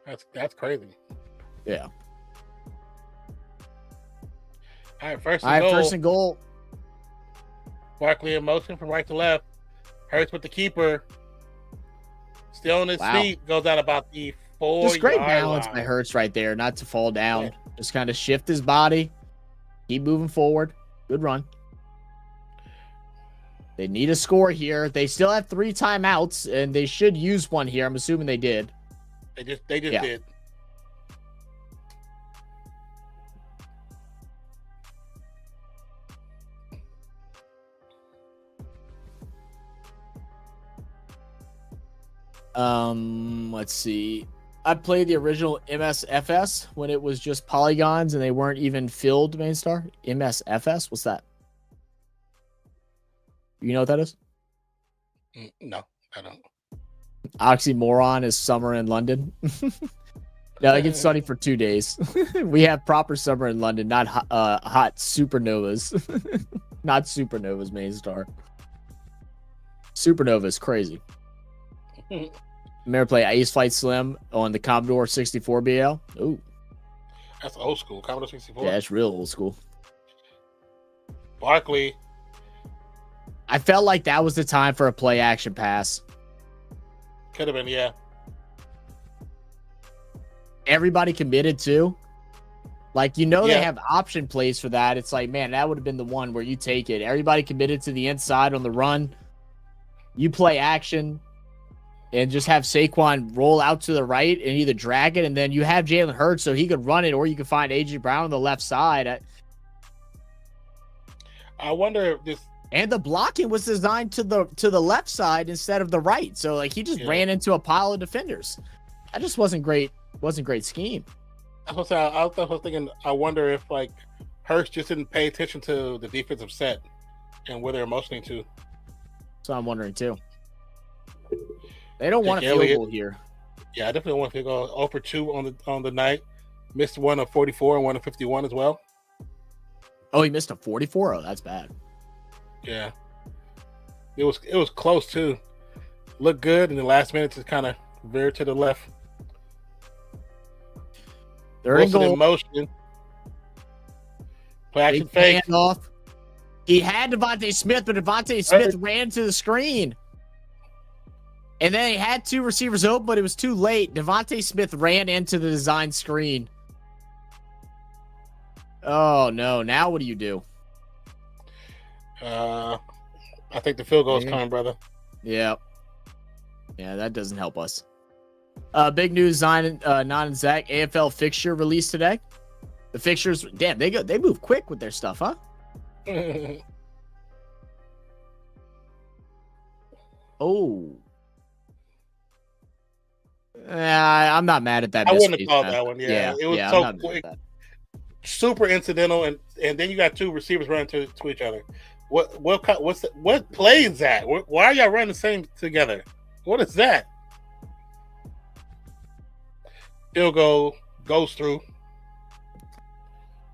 that's crazy. Yeah. All right, first and goal. Barkley in motion from right to left. Hurts with the keeper. Still on his feet. Goes out about the 4 Just great yard balance line. by Hurts right there, not to fall down. Just kind of shift his body. Keep moving forward. Good run. They need a score here. They still have 3 timeouts, and they should use one here. I'm assuming they did. They just did. Let's see. I played the original MSFS when it was just polygons and they weren't even filled, main star. MSFS? What's that? You know what that is? No, I don't. Oxymoron is summer in London. No, it gets sunny for 2 days. We have proper summer in London, not hot supernovas. Not supernovas, main star. Supernova is crazy. Remember play Ace Flight Slim on the Commodore 64 BL? Ooh. That's old school. Commodore 64. Yeah, it's real old school. Barkley. I felt like that was the time for a play action pass. Could have been, yeah. Everybody committed to. Like, you know, they have option plays for that. It's like, man, that would have been the one where you take it. Everybody committed to the inside on the run. You play action and just have Saquon roll out to the right and either drag it, and then you have Jalen Hurts so he could run it, or you could find A.J. Brown on the left side. I wonder if this... And the blocking was designed to the left side instead of the right. So, like, he just ran into a pile of defenders. That just wasn't great. Wasn't great scheme. I was thinking, I wonder if, like, Hurts just didn't pay attention to the defensive set and where they're motioning to. So I'm wondering, too. They don't want a field goal here. Yeah, I definitely want a field goal. 0 for 2 on the night. Missed one of 44 and one of 51 as well. Oh, he missed a 44? Oh, that's bad. Yeah. It was close, too. Looked good, and the last minute just kind of veered to the left. Third and goal. In motion. Play action fake. Handoff. He had Devontae Smith, but Devontae Smith ran to the screen. And then he had 2 receivers open, but it was too late. Devontae Smith ran into the design screen. Oh, no. Now what do you do? I think the field goal is coming, brother. Yeah. Yeah, that doesn't help us. Big news, Zion, Non and Zach, AFL fixture released today. The fixtures, damn, they move quick with their stuff, huh? Oh. I'm not mad at that. I wouldn't have called that one. Yeah, it was so quick, super incidental, and then you got two receivers running to each other. What play is that? Why are y'all running the same together? What is that? Field goal goes through.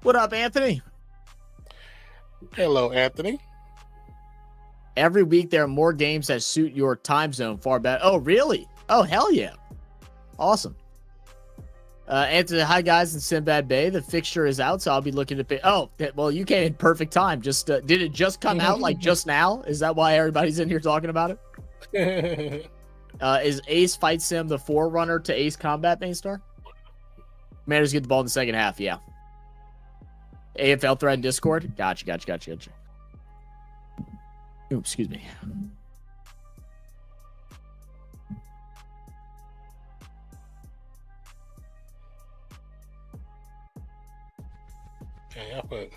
What up, Anthony? Hello, Anthony. Every week there are more games that suit your time zone far better. Oh, really? Oh, hell yeah. Awesome. Anthony, hi guys in Sinbad Bay. The fixture is out, so I'll be looking to pay. Oh, well, you came in perfect time. Just did it just come out like just now? Is that why everybody's in here talking about it? Is Ace Fight Sim the forerunner to Ace Combat, Mainstar? Commanders get the ball in the second half, yeah. AFL thread Discord? Gotcha. Ooh, excuse me. Okay, I'll put.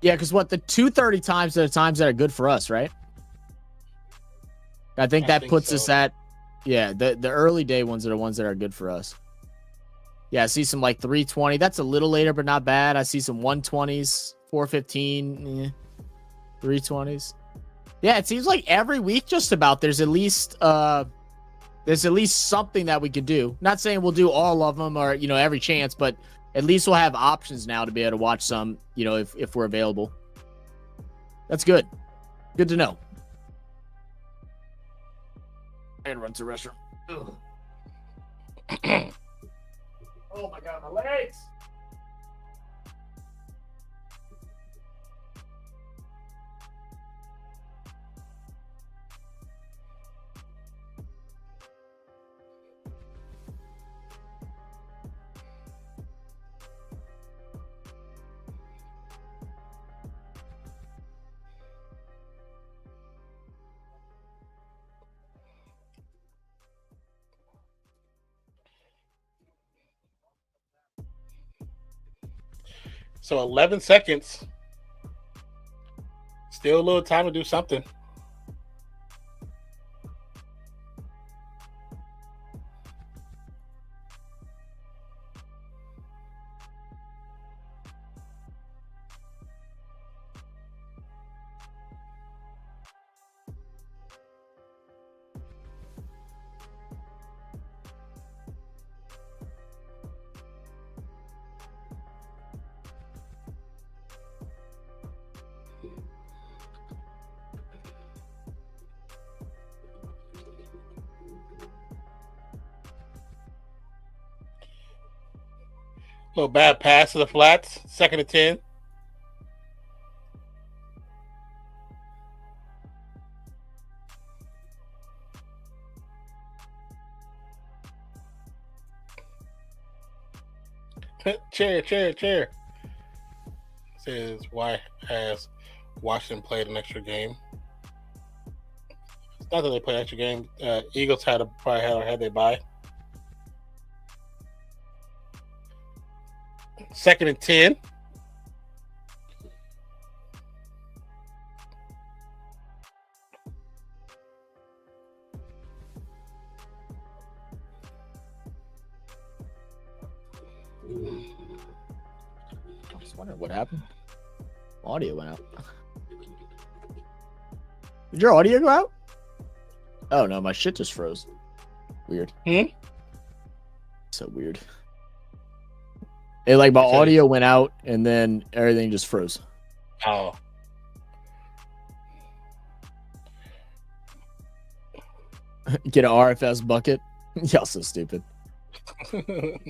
Yeah, because what, the 2:30 times are the times that are good for us, right? I think puts us at, yeah, the early day ones are the ones that are good for us. Yeah, I see some like 3:20. That's a little later, but not bad. I see some 1:20s, 4:15, 3:20s. Yeah, it seems like every week just about there's at least something that we could do. Not saying we'll do all of them or, every chance, but at least we'll have options now to be able to watch some, if we're available. That's good. Good to know. I had to run to the restroom. Oh my God, my legs! So 11 seconds. Still a little time to do something. Little bad pass to the flats. 2nd and 10. Chair. Says, why has Washington played an extra game? It's not that they played an extra game. Eagles probably had their bye. 2nd and 10. I was wondering what happened. Audio went out. Did your audio go out? Oh no, my shit just froze. Weird. So weird. It like my audio went out and then everything just froze. Oh. Get an RFS bucket. Y'all so stupid.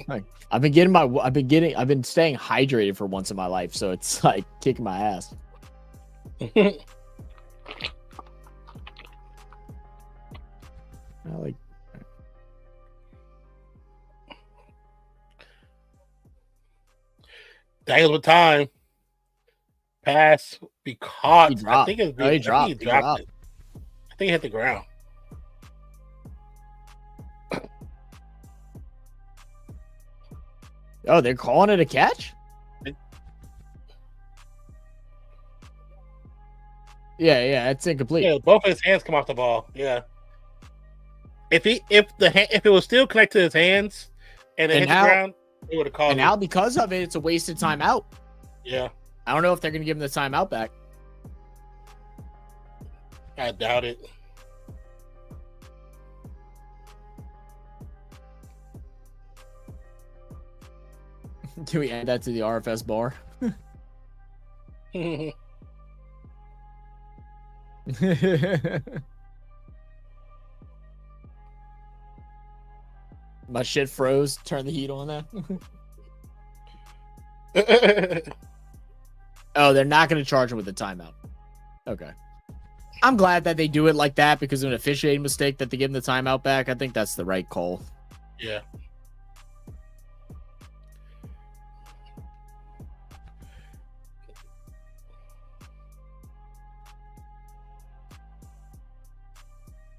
Like, I've been staying hydrated for once in my life, so it's like kicking my ass. Daniels with time. Pass be caught. He dropped. I think it's No, he dropped. he dropped it. I think he hit the ground. Oh, they're calling it a catch? Yeah, it's incomplete. Yeah, both of his hands come off the ball. Yeah. If it was still connected to his hands and it hit the ground, they would have called it. And now because of it, it's a wasted timeout. Yeah. I don't know if they're going to give him the timeout back. I doubt it. Do we add that to the RFS bar? My shit froze. Turn the heat on that. Oh, they're not going to charge him with a timeout. Okay. I'm glad that they do it like that because of an officiating mistake that they give him the timeout back. I think that's the right call. Yeah.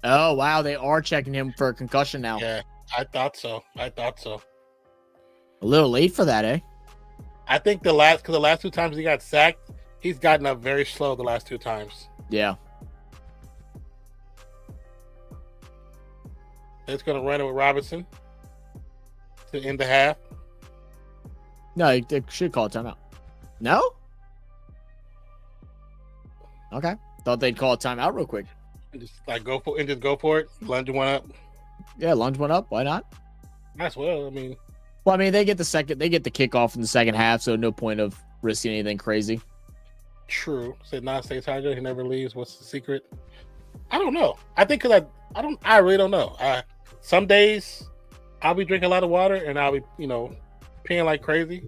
Oh, wow. They are checking him for a concussion now. Yeah, I thought so. A little late for that, eh? I think the last two times he got sacked, he's gotten up very slow the last two times. Yeah. It's going to run it with Robinson to end the half. No, they should call a timeout. No? Okay. Thought they'd call a timeout real quick. And just go for it. Lunge one up. Yeah, lunge one up. Why not? Might as well. Well, I mean, they get the kickoff in the second half, so no point of risking anything crazy. True. Said non-states hydrated. He never leaves. What's the secret? I don't know. I think because I really don't know. Some days I'll be drinking a lot of water and I'll be, peeing like crazy.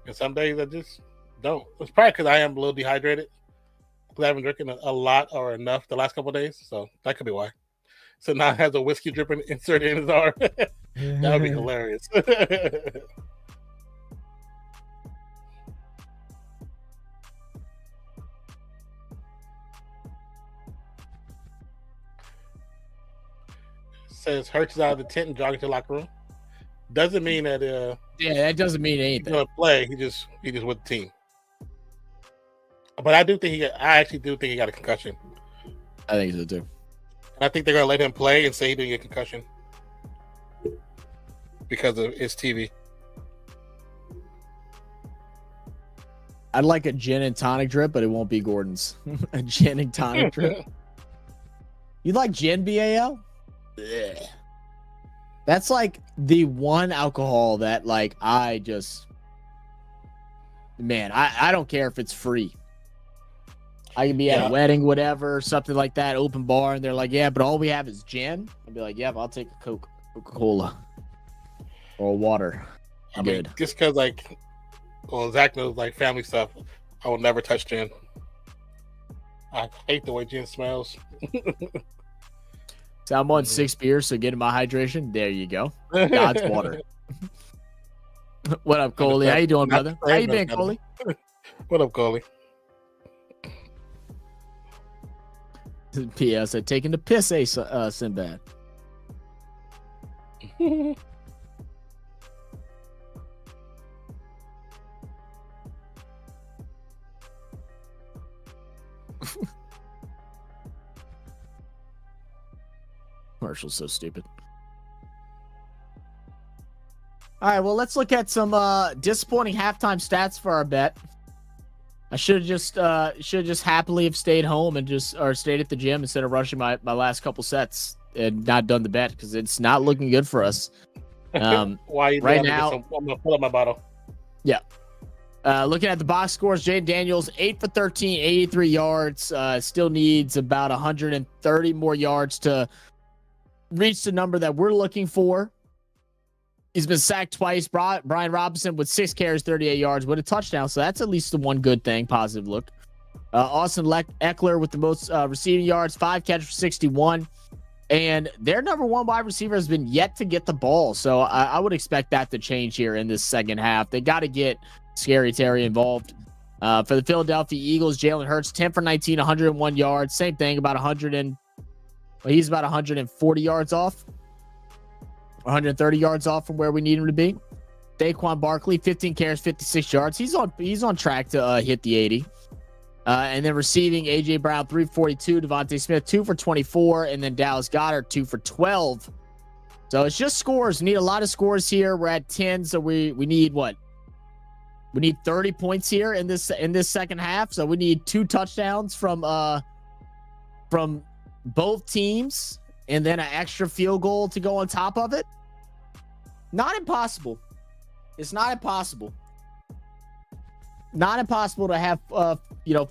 And some days I just don't. It's probably because I am a little dehydrated. Because I haven't drinking a lot or enough the last couple of days. So that could be why. So now he has a whiskey dripping inserted in his arm. That would be hilarious. Says Hurts is out of the tent and jogging to the locker room. Doesn't mean that yeah, that doesn't mean he's anything. gonna play. He just with the team. But I actually do think he got a concussion. I think so too. And I think they're gonna let him play and say he didn't get a concussion because of his TV. I'd like a gin and tonic drip, but it won't be Gordon's. A gin and tonic drip. You like gin, BAL? Ugh. That's like the one alcohol that I don't care if it's free. I can be at a wedding, whatever, something like that, open bar, and they're like, yeah, but all we have is gin. I'd be like, yeah, but I'll take a Coca-Cola or water. I mean, just because Zach knows family stuff, I will never touch gin. I hate the way gin smells. So I'm on 6 beers, so getting my hydration. There you go. God's water. What up, Coley? How you doing, brother? How you been, Coley? What up, Coley? P.S. I taking the piss, Sinbad. Marshall's so stupid. All right, well, let's look at some disappointing halftime stats for our bet. I should have just happily have stayed home and stayed at the gym instead of rushing my last couple sets and not done the bet because it's not looking good for us. Why right now? I'm gonna pull up my bottle. Yeah. Looking at the box scores, JAYDEN Daniels 8 for 13, 83 yards. Still needs about 130 more yards to reach the number that we're looking for. He's been sacked twice. Brian Robinson with 6 carries, 38 yards with a touchdown. So that's at least the one good thing, positive look. Austin Eckler with the most receiving yards, 5 catches for 61. And their number one wide receiver has been yet to get the ball. So I would expect that to change here in this second half. They got to get Scary Terry involved. For the Philadelphia Eagles, Jalen Hurts, 10 for 19, 101 yards. Same thing, about 100 and he's about 140 yards off. 130 yards off from where we need him to be. Saquon Barkley, 15 carries, 56 yards. He's on track to hit the 80. And then receiving, A.J. Brown, 342. Devontae Smith, 2 for 24. And then Dallas Goedert, 2 for 12. So it's just scores. We need a lot of scores here. We're at 10, so we need what? We need 30 points here in this second half. So we need 2 touchdowns from both teams, and then an extra field goal to go on top of it. Not impossible. It's not impossible. Not impossible to have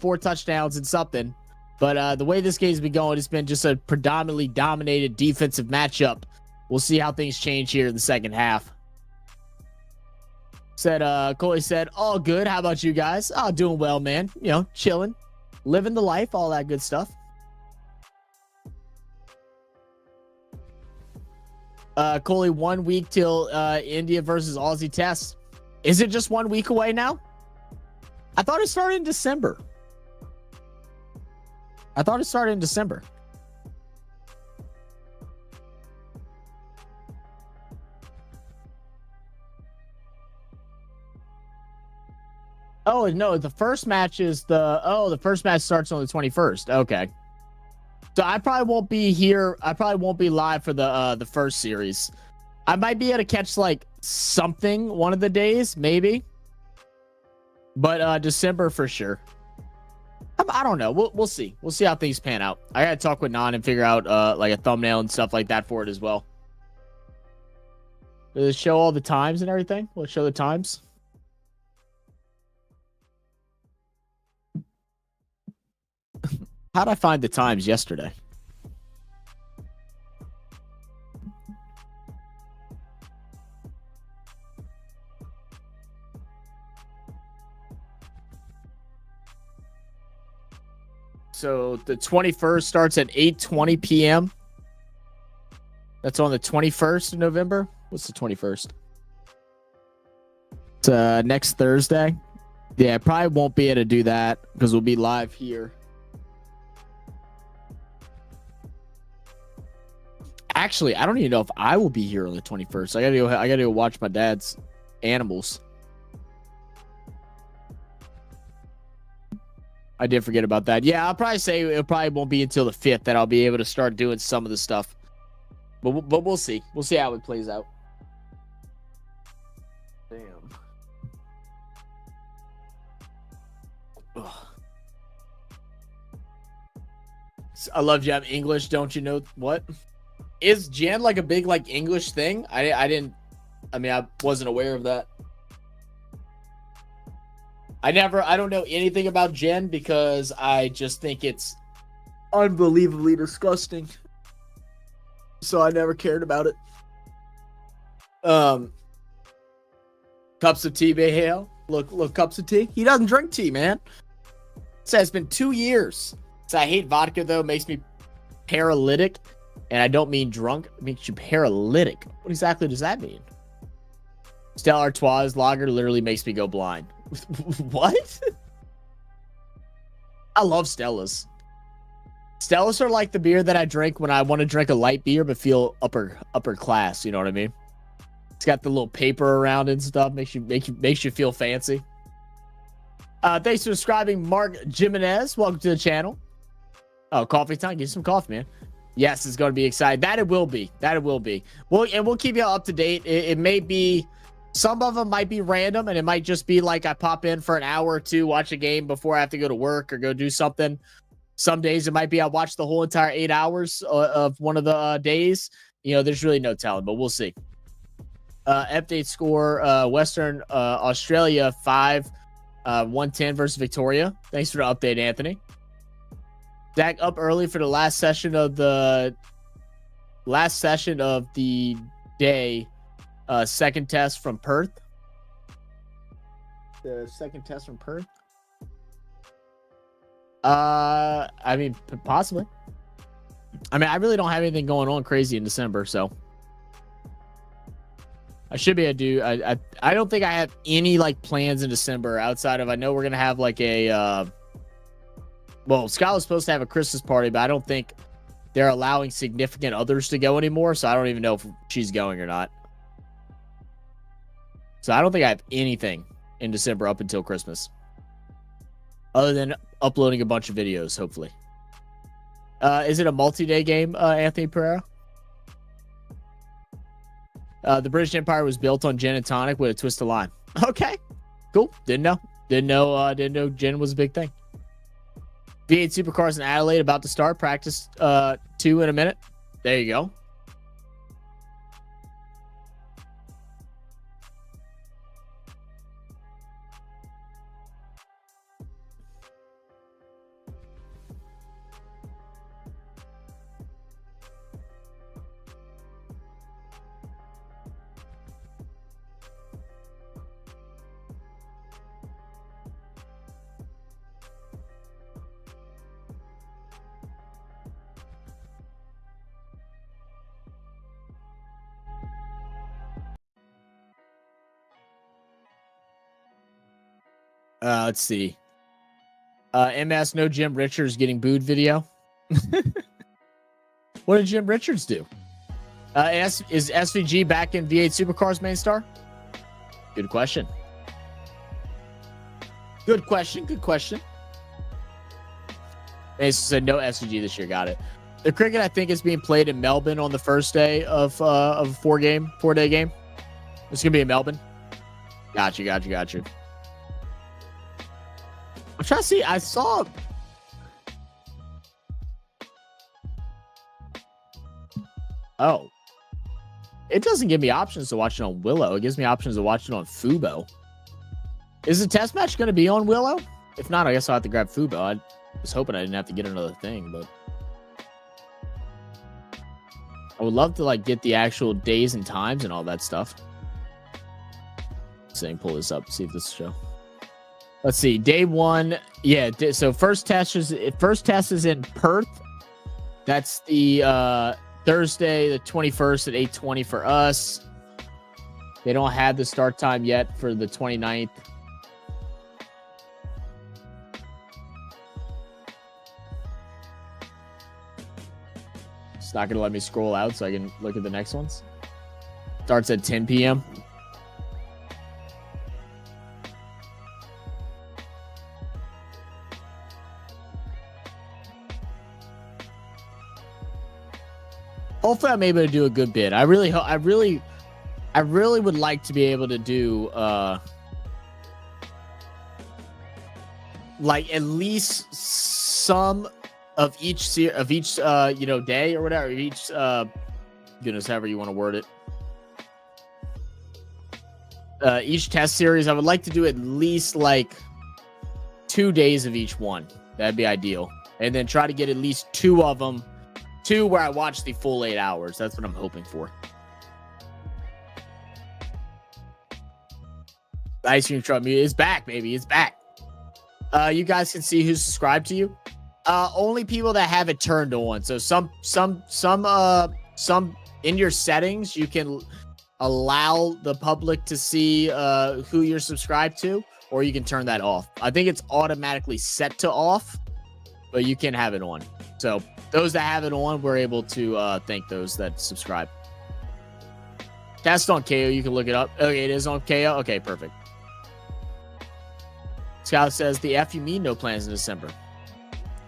4 touchdowns and something. But the way this game's been going, it's been just a predominantly dominated defensive matchup. We'll see how things change here in the second half. Coley said, all good. How about you guys? Oh, doing well, man. You know, chilling, living the life, all that good stuff. Coley, 1 week till India versus Aussie Test. Is it just 1 week away now? I thought it started in December. Oh, no, the first match is the first match starts on the 21st. Okay. So I probably won't be here. I probably won't be live for the first series. I might be able to catch like something one of the days, maybe. But December for sure. I don't know. We'll see. We'll see how things pan out. I gotta talk with Nan and figure out like a thumbnail and stuff like that for it as well. Does it show all the times and everything? Will it show the times? How'd I find the times yesterday? So the 21st starts at 8:20 p.m. That's on the 21st of November. What's the 21st? It's next Thursday. Yeah, I probably won't be able to do that because we'll be live here. Actually, I don't even know if I will be here on the 21st. I gotta go watch my dad's animals. I did forget about that. Yeah, I'll probably say it probably won't be until the 5th that I'll be able to start doing some of the stuff. But we'll see. We'll see how it plays out. Damn. Ugh. I love Jen English. Don't you know what? Is Jen like a big like English thing? I wasn't aware of that. I don't know anything about Jen because I just think it's unbelievably disgusting. So I never cared about it. Cups of tea, Behale. Look, cups of tea. He doesn't drink tea, man. So it's been 2 years. So I hate vodka though. It makes me paralytic. And I don't mean drunk. It makes you paralytic. What exactly does that mean? Stella Artois lager literally makes me go blind. What? I love Stellas. Stellas are like the beer that I drink when I want to drink a light beer but feel upper class. You know what I mean? It's got the little paper around it and stuff. Makes you feel fancy. Thanks for subscribing, Mark Jimenez. Welcome to the channel. Oh, coffee time. Get some coffee, man. Yes, it's going to be exciting. That it will be. We'll keep you up to date. It may be. Some of them might be random, and it might just be like I pop in for an hour or two, watch a game before I have to go to work or go do something. Some days it might be I watch the whole entire 8 hours of one of the days. You know, there's really no telling, but we'll see. Update score, Western Australia 5-110 versus Victoria. Thanks for the update, Anthony. Zach up early for the last session of the day. Second test from Perth. The second test from Perth. I mean, possibly. I mean, I really don't have anything going on crazy in December, so I should be able to do. I don't think I have any like plans in December outside of I know we're gonna have like a. Well, Scott was supposed to have a Christmas party, but I don't think they're allowing significant others to go anymore. So I don't even know if she's going or not. So I don't think I have anything in December up until Christmas, other than uploading a bunch of videos. Hopefully, is it a multi-day game, Anthony Pereira? The British Empire was built on gin and tonic with a twist of lime. Okay, cool. Didn't know gin was a big thing. V8 Supercars in Adelaide about to start. Practice 2 in a minute. There you go. Let's see. MS no Jim Richards getting booed video. What did Jim Richards do? Is SVG back in V8 Supercars main star? Good question. Good question. They said no SVG this year. Got it. The cricket I think is being played in Melbourne on the first day of a 4-day game. It's gonna be in Melbourne. Got you. I'm trying to see. I saw. Oh, it doesn't give me options to watch it on Willow. It gives me options to watch it on Fubo. Is the test match going to be on Willow? If not, I guess I'll have to grab Fubo. I was hoping I didn't have to get another thing, but I would love to like get the actual days and times and all that stuff. Saying pull this up, see if this will show. Let's see, day 1. Yeah, so first test is in Perth. That's the Thursday, the 21st at 8:20 for us. They don't have the start time yet for the 29th. It's not gonna let me scroll out so I can look at the next ones. Starts at 10 p.m. Hopefully I'm able to do a good bid. I really would like to be able to do like at least some of each day or whatever, each goodness, however you want to word it. Each test series, I would like to do at least like 2 days of each one. That'd be ideal. And then try to get at least 2 of them. 2 where I watch the full 8 hours. That's what I'm hoping for. The ice cream truck is back, baby. It's back. You guys can see who's subscribed to you. Only people that have it turned on. So some in your settings, you can allow the public to see who you're subscribed to, or you can turn that off. I think it's automatically set to off, but you can have it on. So those that have it on, we're able to thank those that subscribe. Test on KO, you can look it up. Okay, it is on KO. Okay, perfect. Scout says, the F you mean no plans in December?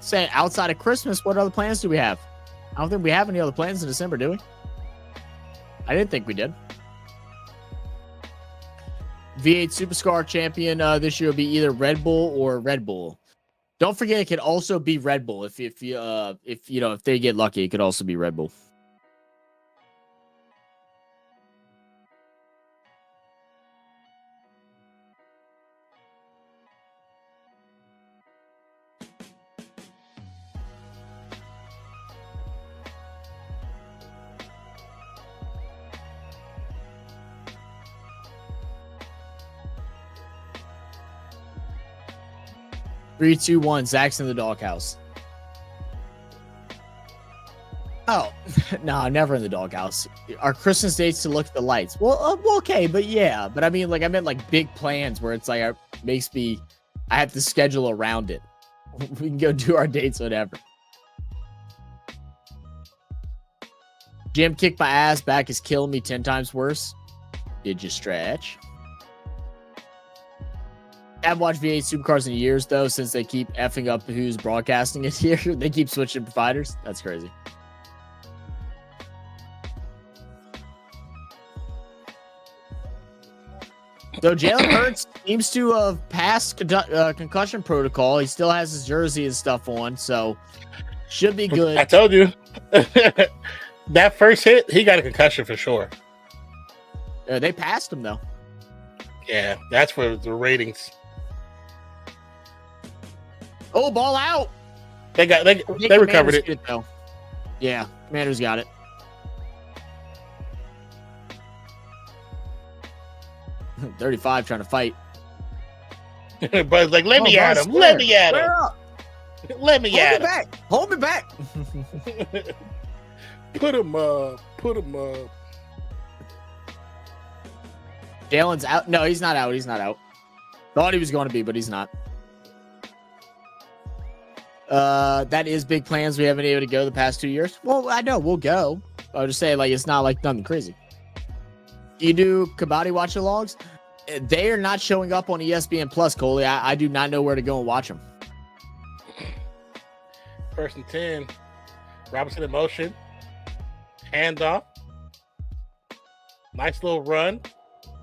Saying outside of Christmas, what other plans do we have? I don't think we have any other plans in December, do we? I didn't think we did. V8 Supercar champion this year will be either Red Bull or Red Bull. Don't forget, it could also be Red Bull. If they get lucky, it could also be Red Bull. Three, two, one. Zach's in the doghouse. Oh, No, never in the doghouse. Our Christmas dates to look at the lights. Well, okay, but yeah. But I mean, like, I meant like big plans where it's like makes me. I have to schedule around it. We can go do our dates, whatever. Jim kicked my ass. Back is killing me 10 times worse. Did you stretch? I haven't watched V8 Supercars in years, though, since they keep effing up who's broadcasting it here. They keep switching providers. That's crazy. So Jalen Hurts seems to have passed concussion protocol. He still has his jersey and stuff on, so should be good. I told you. That first hit, he got a concussion for sure. They passed him, though. Yeah, that's for the ratings. Oh, ball out. They recovered it. Though. Yeah, Commanders got it. $35 trying to fight. Buzz like, let me at him. Let me at him. Let me at him. Hold me back. Put him up. Put him up. Jalen's out. No, he's not out. He's not out. Thought he was going to be, but he's not. That is big plans. We haven't been able to go the past 2 years. Well, I know we'll go. I'll just say, like, it's not like nothing crazy. You do Kabaddi watch-alongs? They are not showing up on ESPN Plus, Coley. I do not know where to go and watch them. 1st and 10. Robinson in motion. Handoff. Nice little run.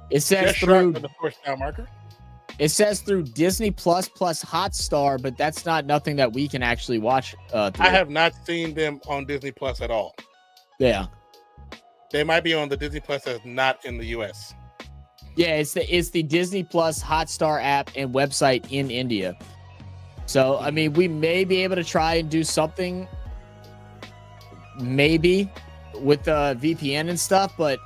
It says Just through the first down marker. It says through Disney Plus Hotstar, but that's not nothing that we can actually watch. I have not seen them on Disney Plus at all. Yeah. They might be on the Disney Plus that's not in the US. Yeah, it's the Disney Plus Hotstar app and website in India. So, I mean, we may be able to try and do something maybe with the VPN and stuff, but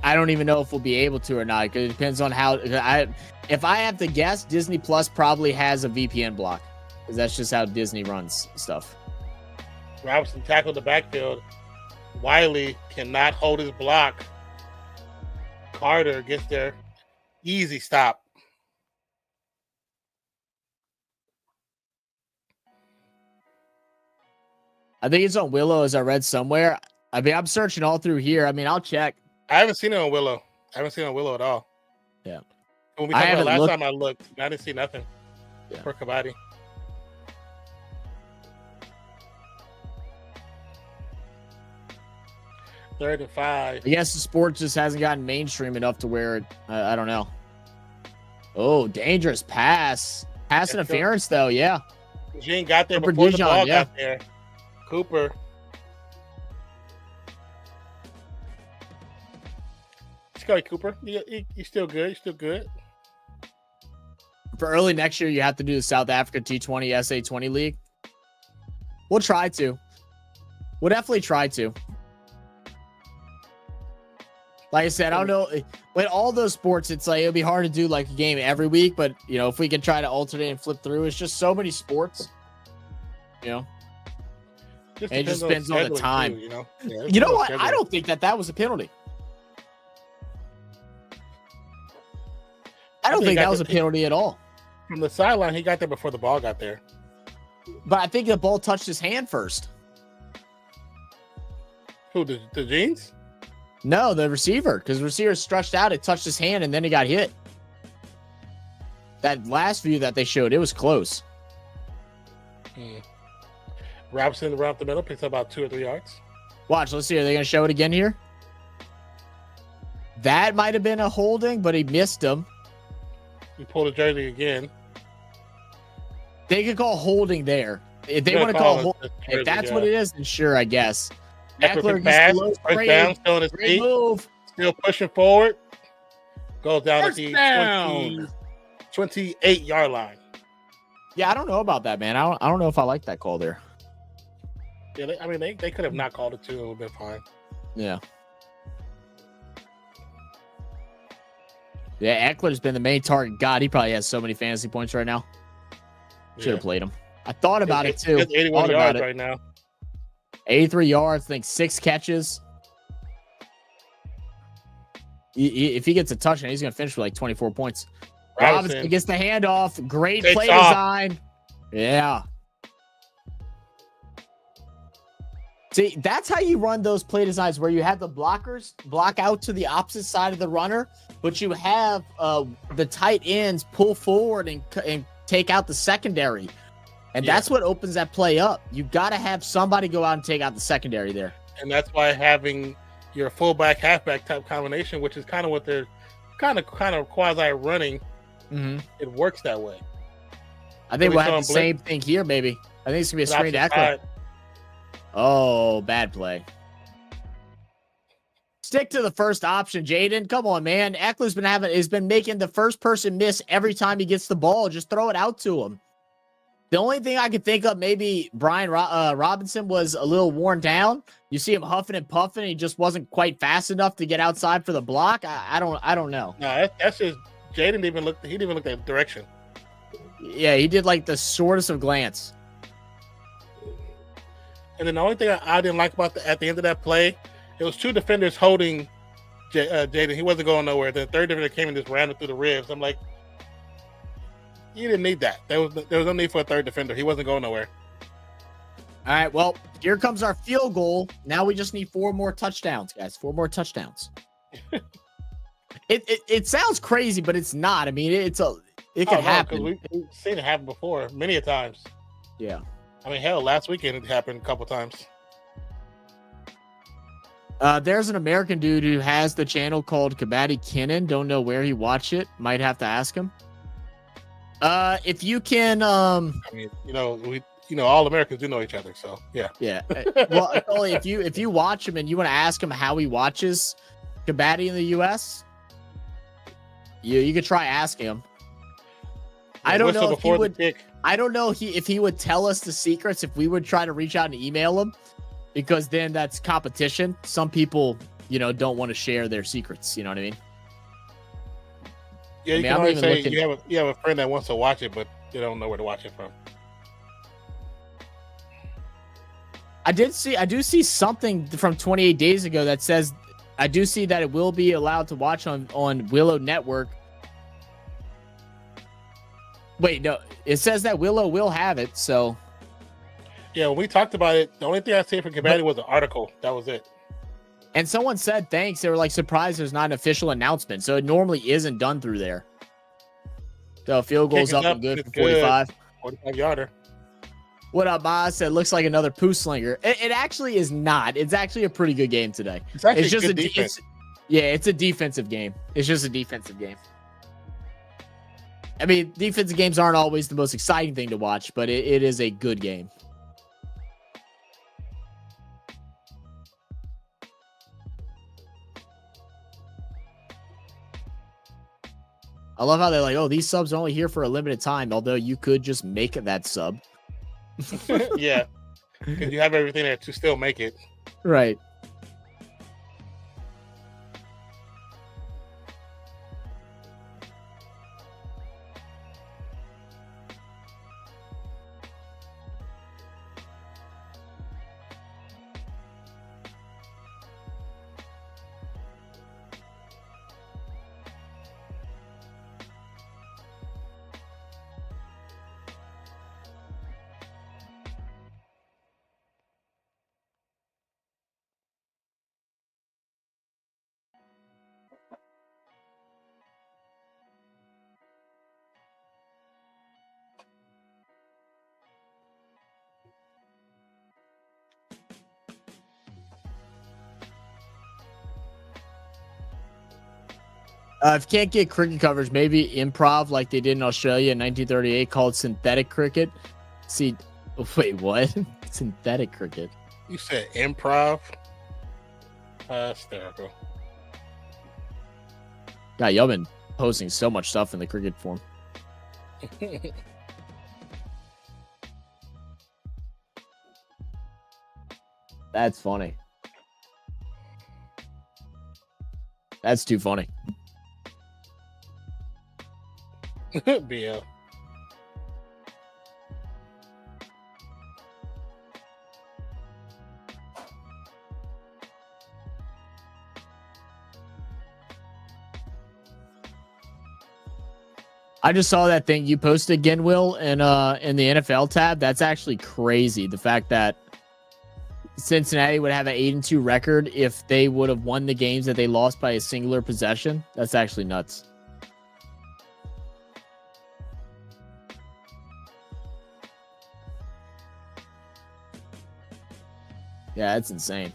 I don't even know if we'll be able to or not. Because it depends on how if I have to guess, Disney Plus probably has a VPN block because that's just how Disney runs stuff. Robinson tackled the backfield. Wiley cannot hold his block. Carter gets there. Easy stop. I think it's on Willow, as I read somewhere. I mean, I'm searching all through here. I mean, I'll check. I haven't seen it on Willow. I haven't seen it on Willow at all. Yeah. When we talked about last time I looked, I didn't see nothing for Kabaddi. Third and 5. I guess the sport just hasn't gotten mainstream enough to where it, I don't know. Oh, dangerous pass. Pass interference, though, yeah. Gene got there Cooper before Dijon, the ball got there. Cooper. Scotty Cooper, you're still good. You're still good. For early next year, you have to do the South Africa T20 SA20 League. We'll try to. We'll definitely try to. Like I said, I don't know. With all those sports, it's like it'll be hard to do like a game every week. But you know, if we can try to alternate and flip through, it's just so many sports. You know, it just depends on the time. Too, you know what? I don't think that was a penalty. I don't think that was a penalty at all. From the sideline, he got there before the ball got there. But I think the ball touched his hand first. Who, the Jeans? No, the receiver. Because the receiver stretched out, it touched his hand, and then he got hit. That last view that they showed, it was close. Robinson around the middle, picks up about 2 or 3 yards. Watch, let's see. Are they going to show it again here? That might have been a holding, but he missed him. He pulled a jersey again. They could call holding there. If they want to call holding, if that's what it is, then sure, I guess. Eckler pass, first down, still on his feet. Still pushing forward. Goes down at the 28-yard line. Yeah, I don't know about that, man. I don't know if I like that call there. Yeah, they could have not called it too. It would have been fine. Yeah. Yeah, Eckler's been the main target. God, he probably has so many fantasy points right now. Should have played him. I thought about it too. 81 yards right now. 83 yards, I think 6 catches. If he gets a touchdown, he's going to finish with like 24 points. Robinson gets the handoff. Great play design. Yeah. See, that's how you run those play designs where you have the blockers block out to the opposite side of the runner, but you have the tight ends pull forward and take out the secondary. And that's what opens that play up. You got to have somebody go out and take out the secondary there. And that's why having your fullback, halfback type combination, which is kind of what they're kind of quasi running, it works that way. I think we'll have the same thing here, maybe. I think it's going to be a screen to Eckler. Oh, bad play. Stick to the first option, Jayden. Come on, man. Eckler's been making the first person miss every time he gets the ball. Just throw it out to him. The only thing I could think of, maybe Brian Robinson was a little worn down. You see him huffing and puffing. He just wasn't quite fast enough to get outside for the block. I don't know. No, that's just Jayden didn't even look. He didn't even look that direction. Yeah, he did like the shortest of glance. And then the only thing I didn't like about at the end of that play, it was 2 defenders holding Jayden. He wasn't going nowhere. The third defender came and just ran him through the ribs. I'm like, you didn't need that. There was no need for a third defender. He wasn't going nowhere. All right, well, here comes our field goal. Now we just need 4 more touchdowns, guys. 4 more touchdowns. It sounds crazy, but it's not. I mean, it can happen. We've seen it happen before, many a times. Yeah. I mean, hell, last weekend it happened a couple times. There's an American dude who has the channel called Kabaddi Kinnan. Don't know where he watched it. Might have to ask him. If you can, I mean, all Americans do know each other, so yeah. Yeah. Well, only if you watch him and you want to ask him how he watches Kabaddi in the U.S., you could try asking him. I don't know if he would. I don't know if he would tell us the secrets if we would try to reach out and email him, because then that's competition. Some people, don't want to share their secrets. You know what I mean? Yeah, you can always say you have a friend that wants to watch it, but they don't know where to watch it from. I do see something from 28 days ago that says I do see that it will be allowed to watch on Willow Network. Wait, no, it says that Willow will have it, so. Yeah, when we talked about it, the only thing I see for Kabaddi was an article. That was it. And someone said thanks. They were like surprised there's not an official announcement, so it normally isn't done through there. So field goal's up and good for 45. 45-yarder. What up, Boz? Said looks like another poo slinger. It actually is not. It's actually a pretty good game today. It's just a defense. It's a defensive game. It's just a defensive game. I mean, defensive games aren't always the most exciting thing to watch, but it is a good game. I love how they're like, oh, these subs are only here for a limited time, although you could just make that sub. Yeah, because you have everything there to still make it. Right. If you can't get cricket coverage, maybe improv like they did in Australia in 1938 called synthetic cricket. See, wait, what? Synthetic cricket. You said improv? Hysterical. God, y'all been posting so much stuff in the cricket form. That's funny. That's too funny. BL. I just saw that thing you posted again, Will, in the NFL tab. That's actually crazy. The fact that Cincinnati would have an 8-2 record if they would have won the games that they lost by a singular possession. That's actually nuts. Yeah, it's insane.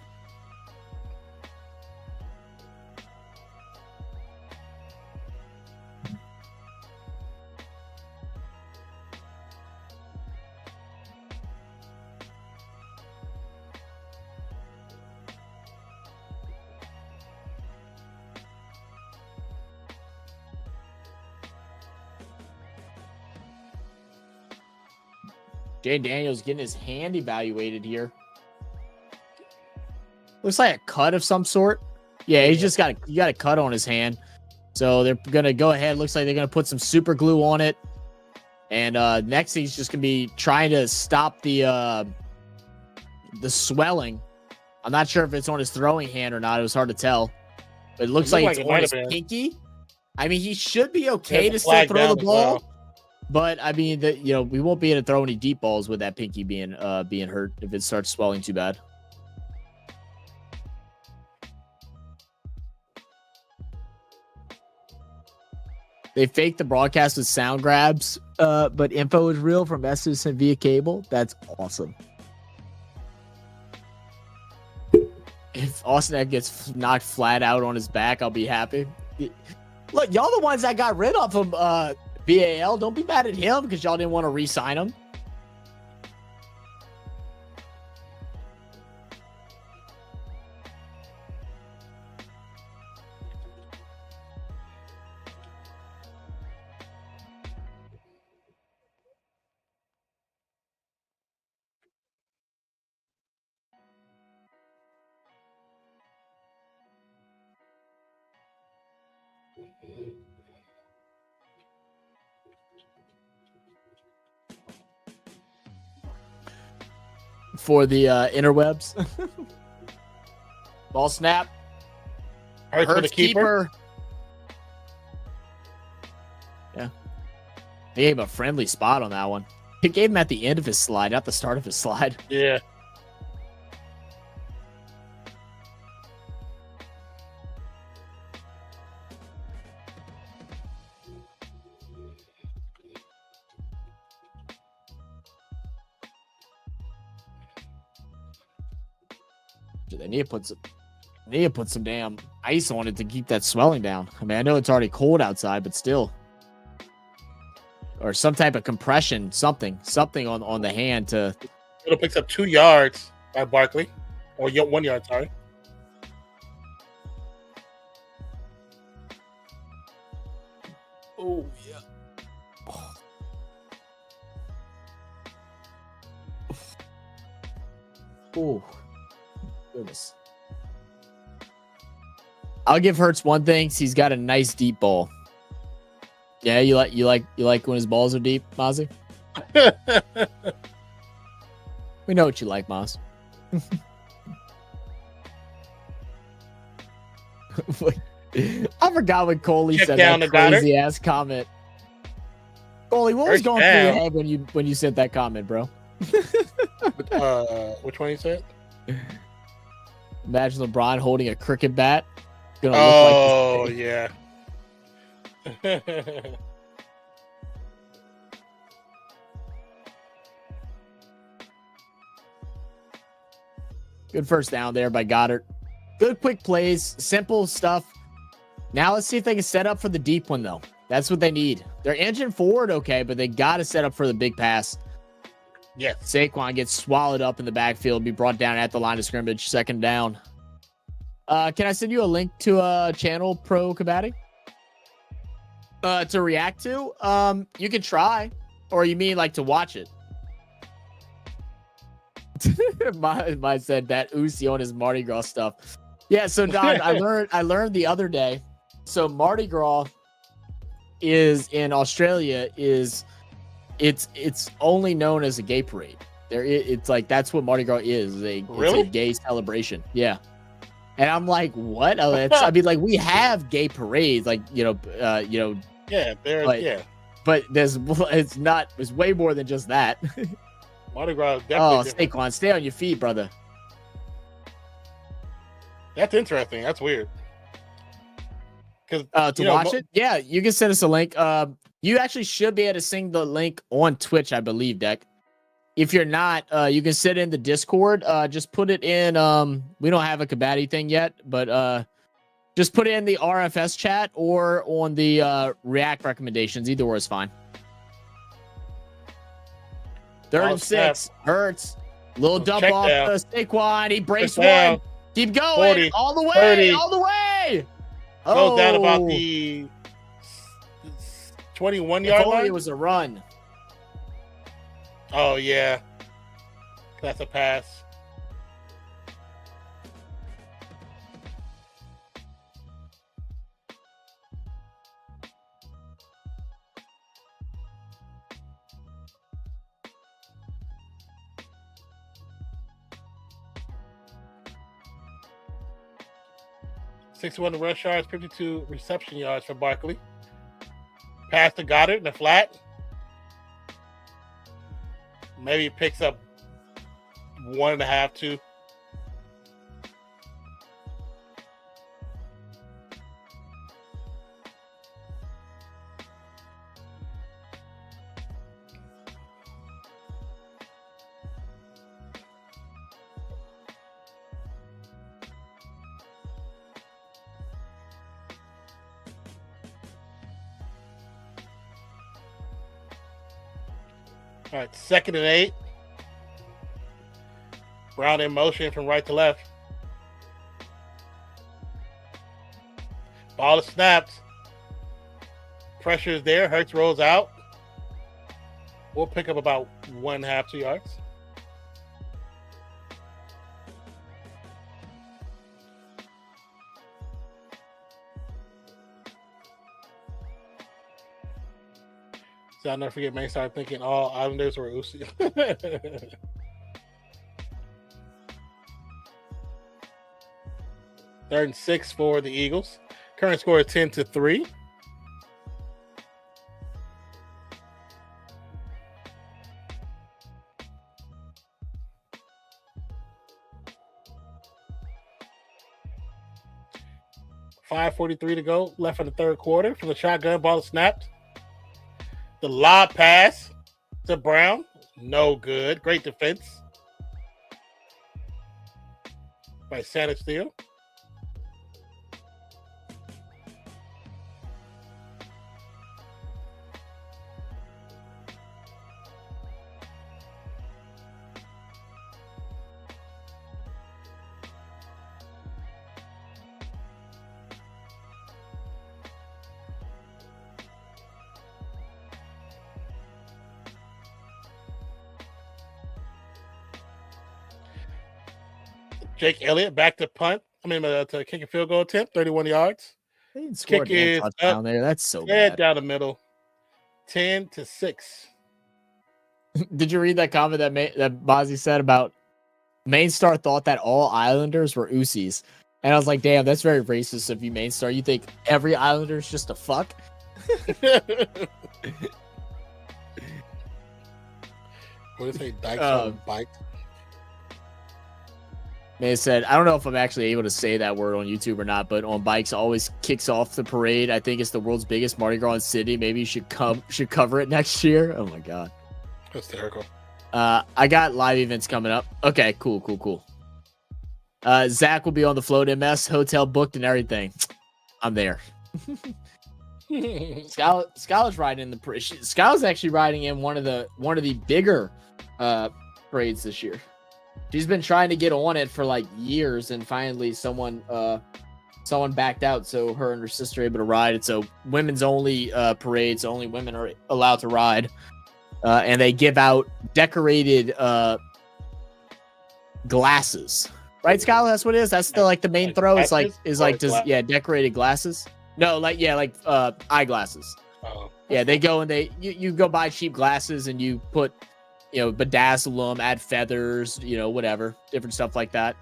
Jay Daniels getting his hand evaluated here. Looks like a cut of some sort. Yeah, he's just got a cut on his hand. So they're gonna go ahead. Looks like they're gonna put some super glue on it. And next he's just gonna be trying to stop the swelling. I'm not sure if it's on his throwing hand or not. It was hard to tell. But it looks like it's on his pinky. I mean, he should be okay to still throw the ball. But I mean, we won't be able to throw any deep balls with that pinky being hurt if it starts swelling too bad. They faked the broadcast with sound grabs, but info is real from Estes and via cable. That's awesome. If Austin Eck gets knocked flat out on his back, I'll be happy. Look, y'all the ones that got rid of him, BAL. Don't be mad at him because y'all didn't want to re-sign him. For the interwebs. Ball snap. Hurts for the keeper. Yeah. He gave him a friendly spot on that one. He gave him at the end of his slide, not the start of his slide. Yeah. They need to put some damn ice on it to keep that swelling down. I mean, I know it's already cold outside, but still. Or some type of compression, something on the hand to. It picks up 2 yards by Barkley, or 1 yard, sorry. Oh yeah. Oh. Goodness. I'll give Hurts one thing. He's got a nice deep ball. Yeah, you like when his balls are deep, Mozzie? We know what you like, Moz. I forgot when Coley said that crazy ass comment. Coley, what was going through your head when you said that comment, bro? Which one you said? Imagine LeBron holding a cricket bat. Gonna look like yeah. Good first down there by Goddard. Good quick plays, simple stuff. Now let's see if they can set up for the deep one, though. That's what they need. They're engine forward, okay, but they got to set up for the big pass. Yes. Saquon gets swallowed up in the backfield, be brought down at the line of scrimmage, second down. Can I send you a link to a channel, Pro Kabaddi? To react to? You can try. Or you mean like to watch it? Mine said that Uzi on his Mardi Gras stuff. Yeah, so Don, I learned the other day. So Mardi Gras is in Australia it's only known as a gay parade. It's like that's what Mardi Gras is. It's a gay celebration. Yeah. And I'm like, what? I mean, like we have gay parades, like Yeah, but it's way more than just that. Mardi Gras is Oh, definitely different. Saquon, stay on your feet, brother. That's interesting. That's weird. Because To watch it, yeah, you can send us a link. You actually should be able to sing the link on Twitch, I believe, Deck. If you're not, you can sit in the Discord. Just put it in. We don't have a Kabaddi thing yet, but just put it in the RFS chat or on the React recommendations. Either or is fine. 3rd and 6. Hurts. Little dump check off down. Saquon. He breaks Check down. one. Keep going. 40, all the way. 30. All the way. Goes down about the 21-yard If only line. it was a run. Oh, yeah. That's a pass. $61 rush yards, 52 reception yards for Barkley. Pass to Goddard in the flat. Maybe picks up 1.5, 2. All right, 2nd and 8. Brown in motion from right to left. Ball is snapped. Pressure is there. Hurts rolls out. We'll pick up about 1.5, 2 yards. So I'll never forget, man, started thinking all Islanders were Uzi. 3rd and 6 for the Eagles. Current score is 10-3. $5:43 to go left in the 3rd quarter. From the shotgun, ball is snapped. The lob pass to Brown. No good. Great defense by Santa Steele. Jake Elliott back to punt. To kick a field goal attempt, 31 yards. They didn't score a Kick damn is touchdown up. there. That's so Head bad. down the middle. 10-6. Did you read that comment that Bozzy said about Main Star thought that all Islanders were Usis? And I was like, damn, that's very racist of you, Main Star. You think every Islander is just a fuck? What did it say? Dykes on bike. They said, I don't know if I'm actually able to say that word on YouTube or not, but on bikes always kicks off the parade. I think it's the world's biggest Mardi Gras in Sydney. Maybe you should cover it next year. Oh my god. Hysterical. I got live events coming up. Okay, cool. Zach will be on the Float MS, hotel booked and everything. I'm there. Skylar's riding in the parade. Skylar's actually riding in one of the bigger parades this year. She's been trying to get on it for like years, and finally someone backed out, so her and her sister are able to ride. It's a women's only parade, so only women are allowed to ride. And they give out decorated glasses, right, Skylar? That's what it is. That's the main throw. It's decorated glasses. No, eyeglasses. Oh. Yeah, they go and you go buy cheap glasses and you put, bedazzle them, add feathers, whatever, different stuff like that.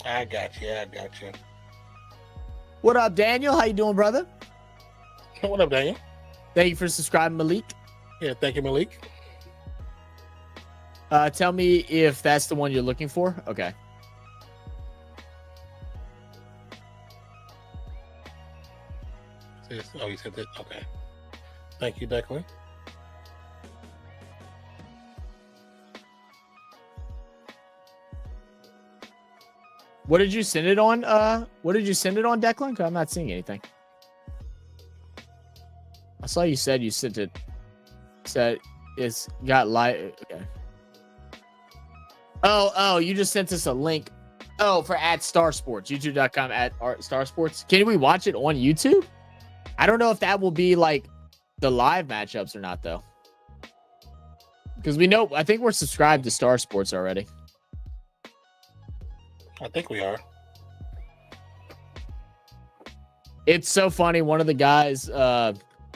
I got you. What up, Daniel? How you doing, brother? What up, Daniel? Thank you for subscribing, Malik. Yeah, thank you, Malik. Tell me if that's the one you're looking for. Okay. Oh, you said that. Okay. Thank you, Declan. What did you send it on? What did you send it on, Declan? 'Cause I'm not seeing anything. I saw you said you sent it. Said it's got live. Okay. Oh, you just sent us a link. Oh, for @Star Sports, youtube.com @Star Sports. Can we watch it on YouTube? I don't know if that will be like the live matchups or not, though. Because I think we're subscribed to Star Sports already. I think we are. It's so funny. One of the guys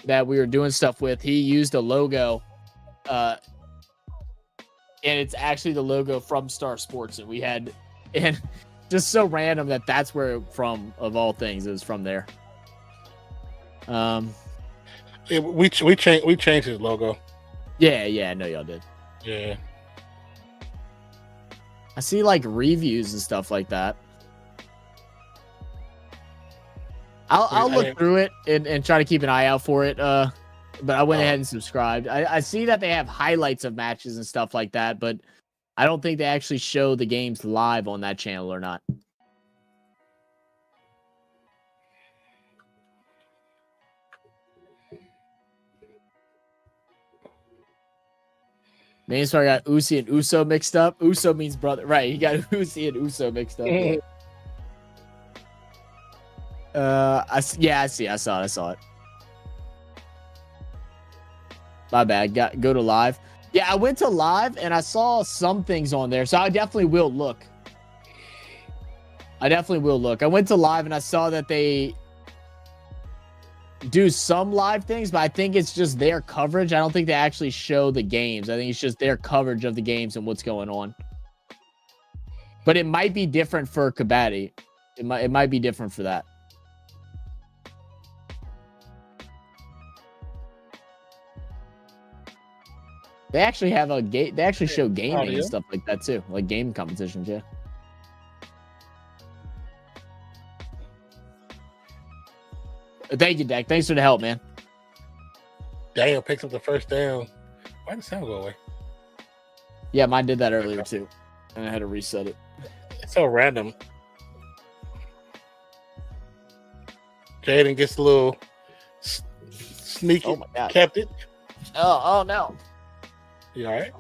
that we were doing stuff with, he used a logo, and it's actually the logo from Star Sports, and just so random that's where from, of all things, it was from there. We changed his logo. Yeah, I know y'all did. Yeah. I see like reviews and stuff like that. I'll look through it and try to keep an eye out for it. But I went ahead and subscribed. I see that they have highlights of matches and stuff like that, but I don't think they actually show the games live on that channel or not. Main star got Uzi and Uso mixed up. Uso means brother. Right, he got Uzi and Uso mixed up. I see. I saw it. My bad. Go to live. Yeah, I went to live and I saw some things on there, so I definitely will look. I went to live and I saw that they do some live things, but I think it's just their coverage. I don't think they actually show the games. I think it's just their coverage of the games and what's going on. But it might be different for Kabaddi. It might be different for that. They actually have a game. They actually show gaming and stuff like that too, like game competitions. Yeah. Thank you, Dak. Thanks for the help, man. Daniel picks up the first down. Why did the sound go away? Yeah, mine did that earlier too, and I had to reset it. It's so random. Jayden gets a little sneaky. Oh my God. Kept it. Oh no. You all right?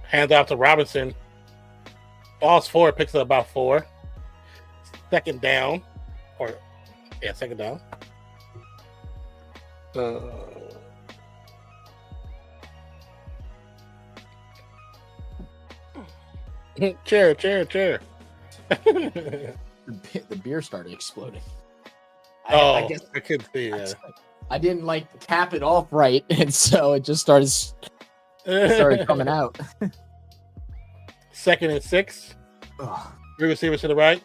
Hands off to Robinson. Ball's forward, picks up about 4. Second down. Second down. Chair. The beer started exploding. I guess I couldn't see that. I didn't cap it off right, and so it just started coming out. 2nd and 6. Ugh. 3 receivers to the right.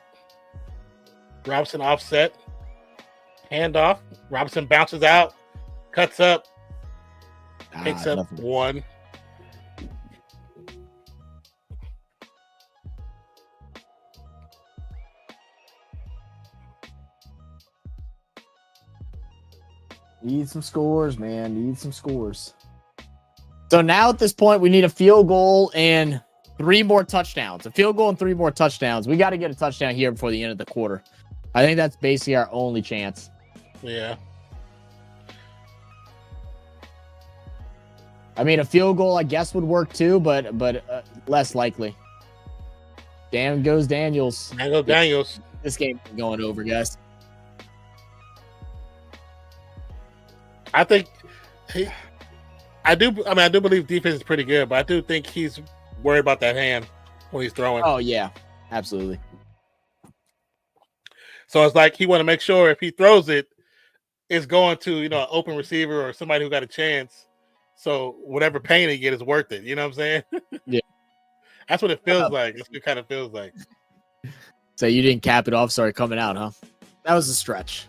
Robinson offset. Handoff. Robinson bounces out. Cuts up. Picks up nothing. 1. Need some scores, man. Need some scores. So now at this point, we need a field goal and 3 more touchdowns. A field goal and 3 more touchdowns. We got to get a touchdown here before the end of the quarter. I think that's basically our only chance. Yeah. I mean, a field goal, I guess, would work too, but less likely. Damn goes Daniels. Daniels. This game is going over, guys. I think I do believe defense is pretty good, but I do think he's worried about that hand when he's throwing. Oh yeah, absolutely. So it's like he want to make sure if he throws it, it's going to an open receiver or somebody who got a chance. So whatever pain he get is worth it. You know what I'm saying? Yeah, that's what it feels like. That's what it kind of feels like. So you didn't cap it off. Sorry, coming out, huh? That was a stretch.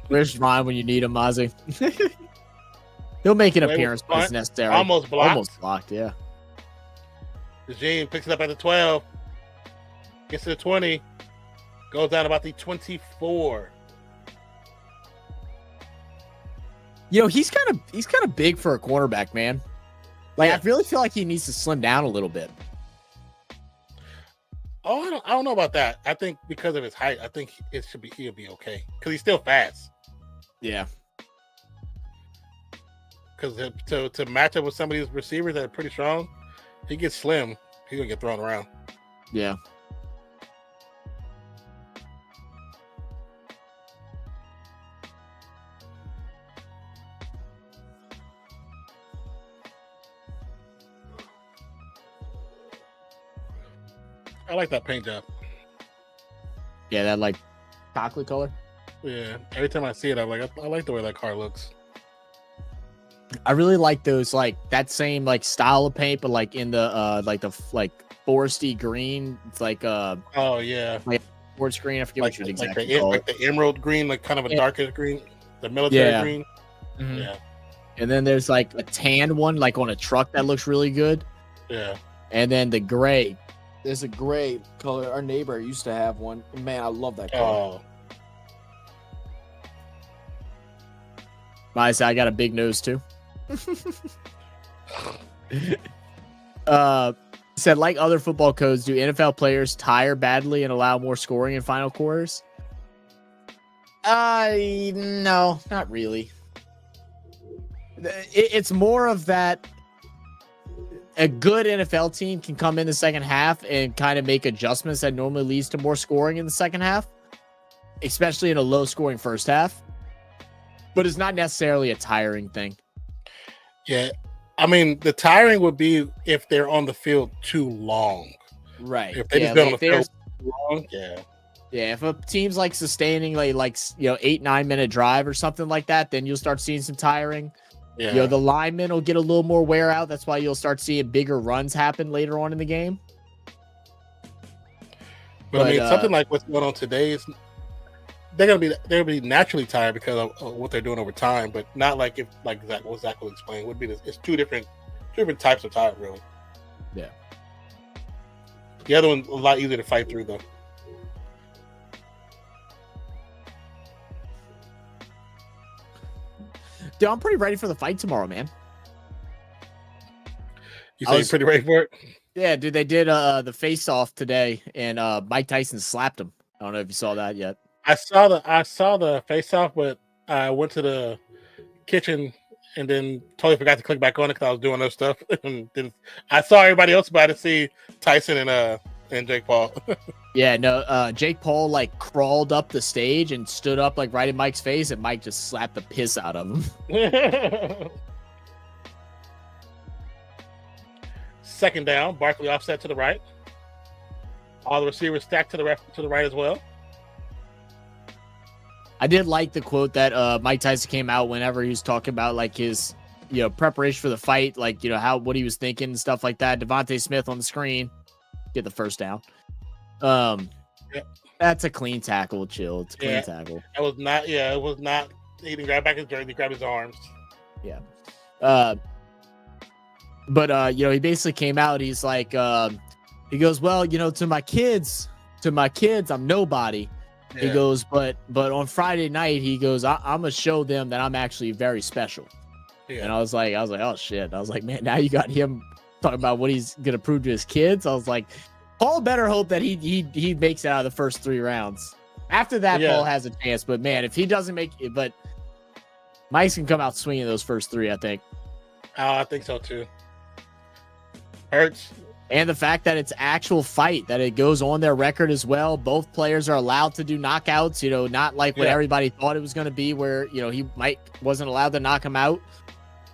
Where's Ryan when you need him, Mozzie? He'll make an appearance when it's necessary. Almost blocked, yeah. Regime picks it up at the 12. Gets to the 20. Goes down about the 24. He's kind of big for a cornerback, man. Like, I really feel like he needs to slim down a little bit. Oh, I don't know about that. I think because of his height, I think he'll be okay because he's still fast. Yeah. Because to match up with some of these receivers that are pretty strong, he gets slim, he's gonna get thrown around. Yeah. I like that paint job. Yeah, that like chocolate color. Yeah, every time I see it, I'm like, I like the way that car looks. I really like those, like that same like style of paint, but like in the foresty green. It's like oh yeah, like forest green. I forget like, what you like exactly call like it. the emerald green, like kind of a darker green, the military green. Mm-hmm. Yeah. And then there's like a tan one, like on a truck that looks really good. Yeah. And then the gray. There's a gray color. Our neighbor used to have one. Man, I love that color. Oh. I got a big nose too. Said, like other football codes, do NFL players tire badly and allow more scoring in final quarters? No, not really. It's more of that. A good NFL team can come in the second half and kind of make adjustments that normally leads to more scoring in the second half, especially in a low scoring first half. But it's not necessarily a tiring thing. Yeah. I mean, the tiring would be if they're on the field too long. Right. If they just been on the field too long, yeah. Yeah, if a team's like sustaining like 8-9 minute drive or something like that, then you'll start seeing some tiring. Yeah. The linemen will get a little more wear out. That's why you'll start seeing bigger runs happen later on in the game. But I mean, something like what's going on today is they're gonna be naturally tired because of what they're doing over time, but not like what Zach will explain would be this. It's two different types of tired, really. Yeah. The other one's a lot easier to fight through, though. Dude, I'm pretty ready for the fight tomorrow, man. You say you're pretty ready for it? Yeah, dude, they did the face-off today, and Mike Tyson slapped him. I don't know if you saw that yet. I saw the face-off, but I went to the kitchen and then totally forgot to click back on it because I was doing other stuff. And then I saw everybody else about to see Tyson and Jake Paul. Yeah, no, Jake Paul like crawled up the stage and stood up like right in Mike's face, and Mike just slapped the piss out of him. Second down, Barkley offset to the right. All the receivers stacked to the right as well. I did like the quote that Mike Tyson came out whenever he was talking about like his preparation for the fight, like what he was thinking and stuff like that. Devontae Smith on the screen, get the first down. That's a clean tackle. Chill. It's a clean tackle. It was not. Yeah, it was not. He didn't grab back his jersey. He grabbed his arms. Yeah. But he basically came out. He's like, he goes, well, to my kids, I'm nobody. Yeah. He goes, but on Friday night, he goes, I'm gonna show them that I'm actually very special. Yeah. And I was like, oh shit. I was like, man, now you got him talking about what he's gonna prove to his kids. I was like, Paul better hope that he makes it out of the first 3 rounds. After that, Paul has a chance. But man, if he doesn't make it, but Mike's can come out swinging those first 3, I think. Oh, I think so too. Hurts. And the fact that it's actual fight, that it goes on their record as well. Both players are allowed to do knockouts, not like what everybody thought it was going to be where, Mike wasn't allowed to knock him out.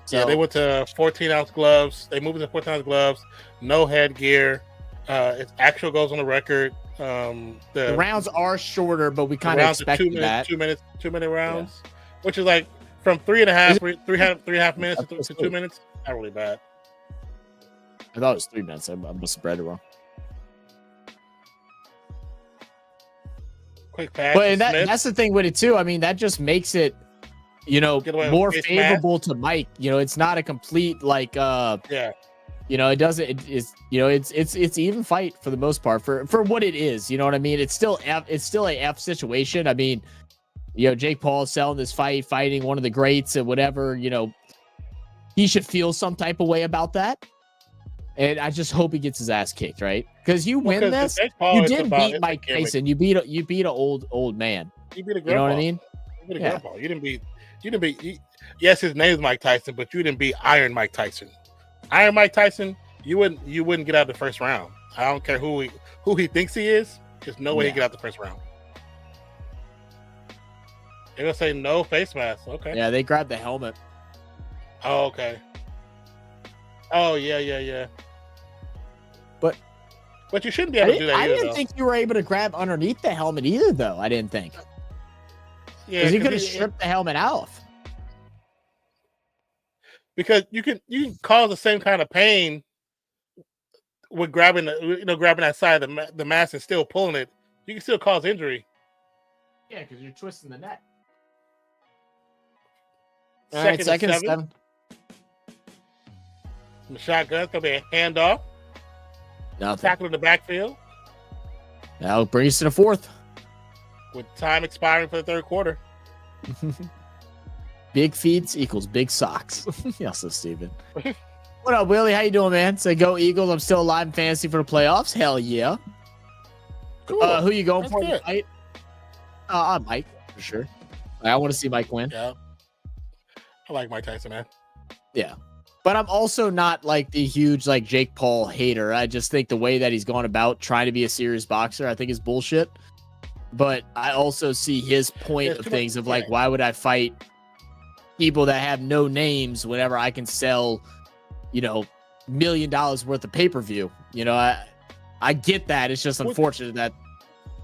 So, yeah, they went to 14-ounce gloves. They moved to 14-ounce gloves, no headgear. It's actual goes on the record. The rounds are shorter, but we kind of expected that. 2-minute rounds, which is like from 3.5 minutes to 2 minutes. Not really bad. I thought it was 3 minutes. I must have read it wrong. Quick pass. But to Smith. that's the thing with it too. I mean, that just makes it, more favorable to Mike. It's not a complete Yeah. It doesn't. It's even fight for the most part for what it is. You know what I mean? It's still a F situation. I mean, Jake Paul selling this fighting one of the greats and whatever. He should feel some type of way about that. And I just hope he gets his ass kicked, right? Because you win this, you didn't beat Mike Tyson. You beat an old man. You beat a grandpa. You know what I mean? You beat a grandpa. You didn't beat. Yes, his name is Mike Tyson, but you didn't beat Iron Mike Tyson. Iron Mike Tyson, you wouldn't get out of the first round. I don't care who he thinks he is. There's no way he get out the first round. They're gonna say no face mask. Okay. Yeah, they grabbed the helmet. Oh, okay. Oh yeah. But you shouldn't be able to do that. I didn't think you were able to grab underneath the helmet either, though. I didn't think. Yeah, because you could have stripped the helmet off. Because you can cause the same kind of pain with grabbing that side of the mask and still pulling it. You can still cause injury. Yeah, because you're twisting the neck. Second and 7. The shotgun's gonna be a handoff. Nothing. Tackle in the backfield. That'll bring us to the fourth. With time expiring for the third quarter. Big feet equals big socks. Yes, so Steven. What up, Willie? How you doing, man? Say go Eagles. I'm still alive in fantasy for the playoffs. Hell yeah. Cool. Who you going for? Mike? Mike, for sure. I want to see Mike win. Yeah. I like Mike Tyson, man. Yeah. But I'm also not like the huge Jake Paul hater. I just think the way that he's gone about trying to be a serious boxer, I think is bullshit. But I also see his point of things of why would I fight people that have no names whenever I can sell, $1 million worth of pay-per-view. I get that. It's just unfortunate that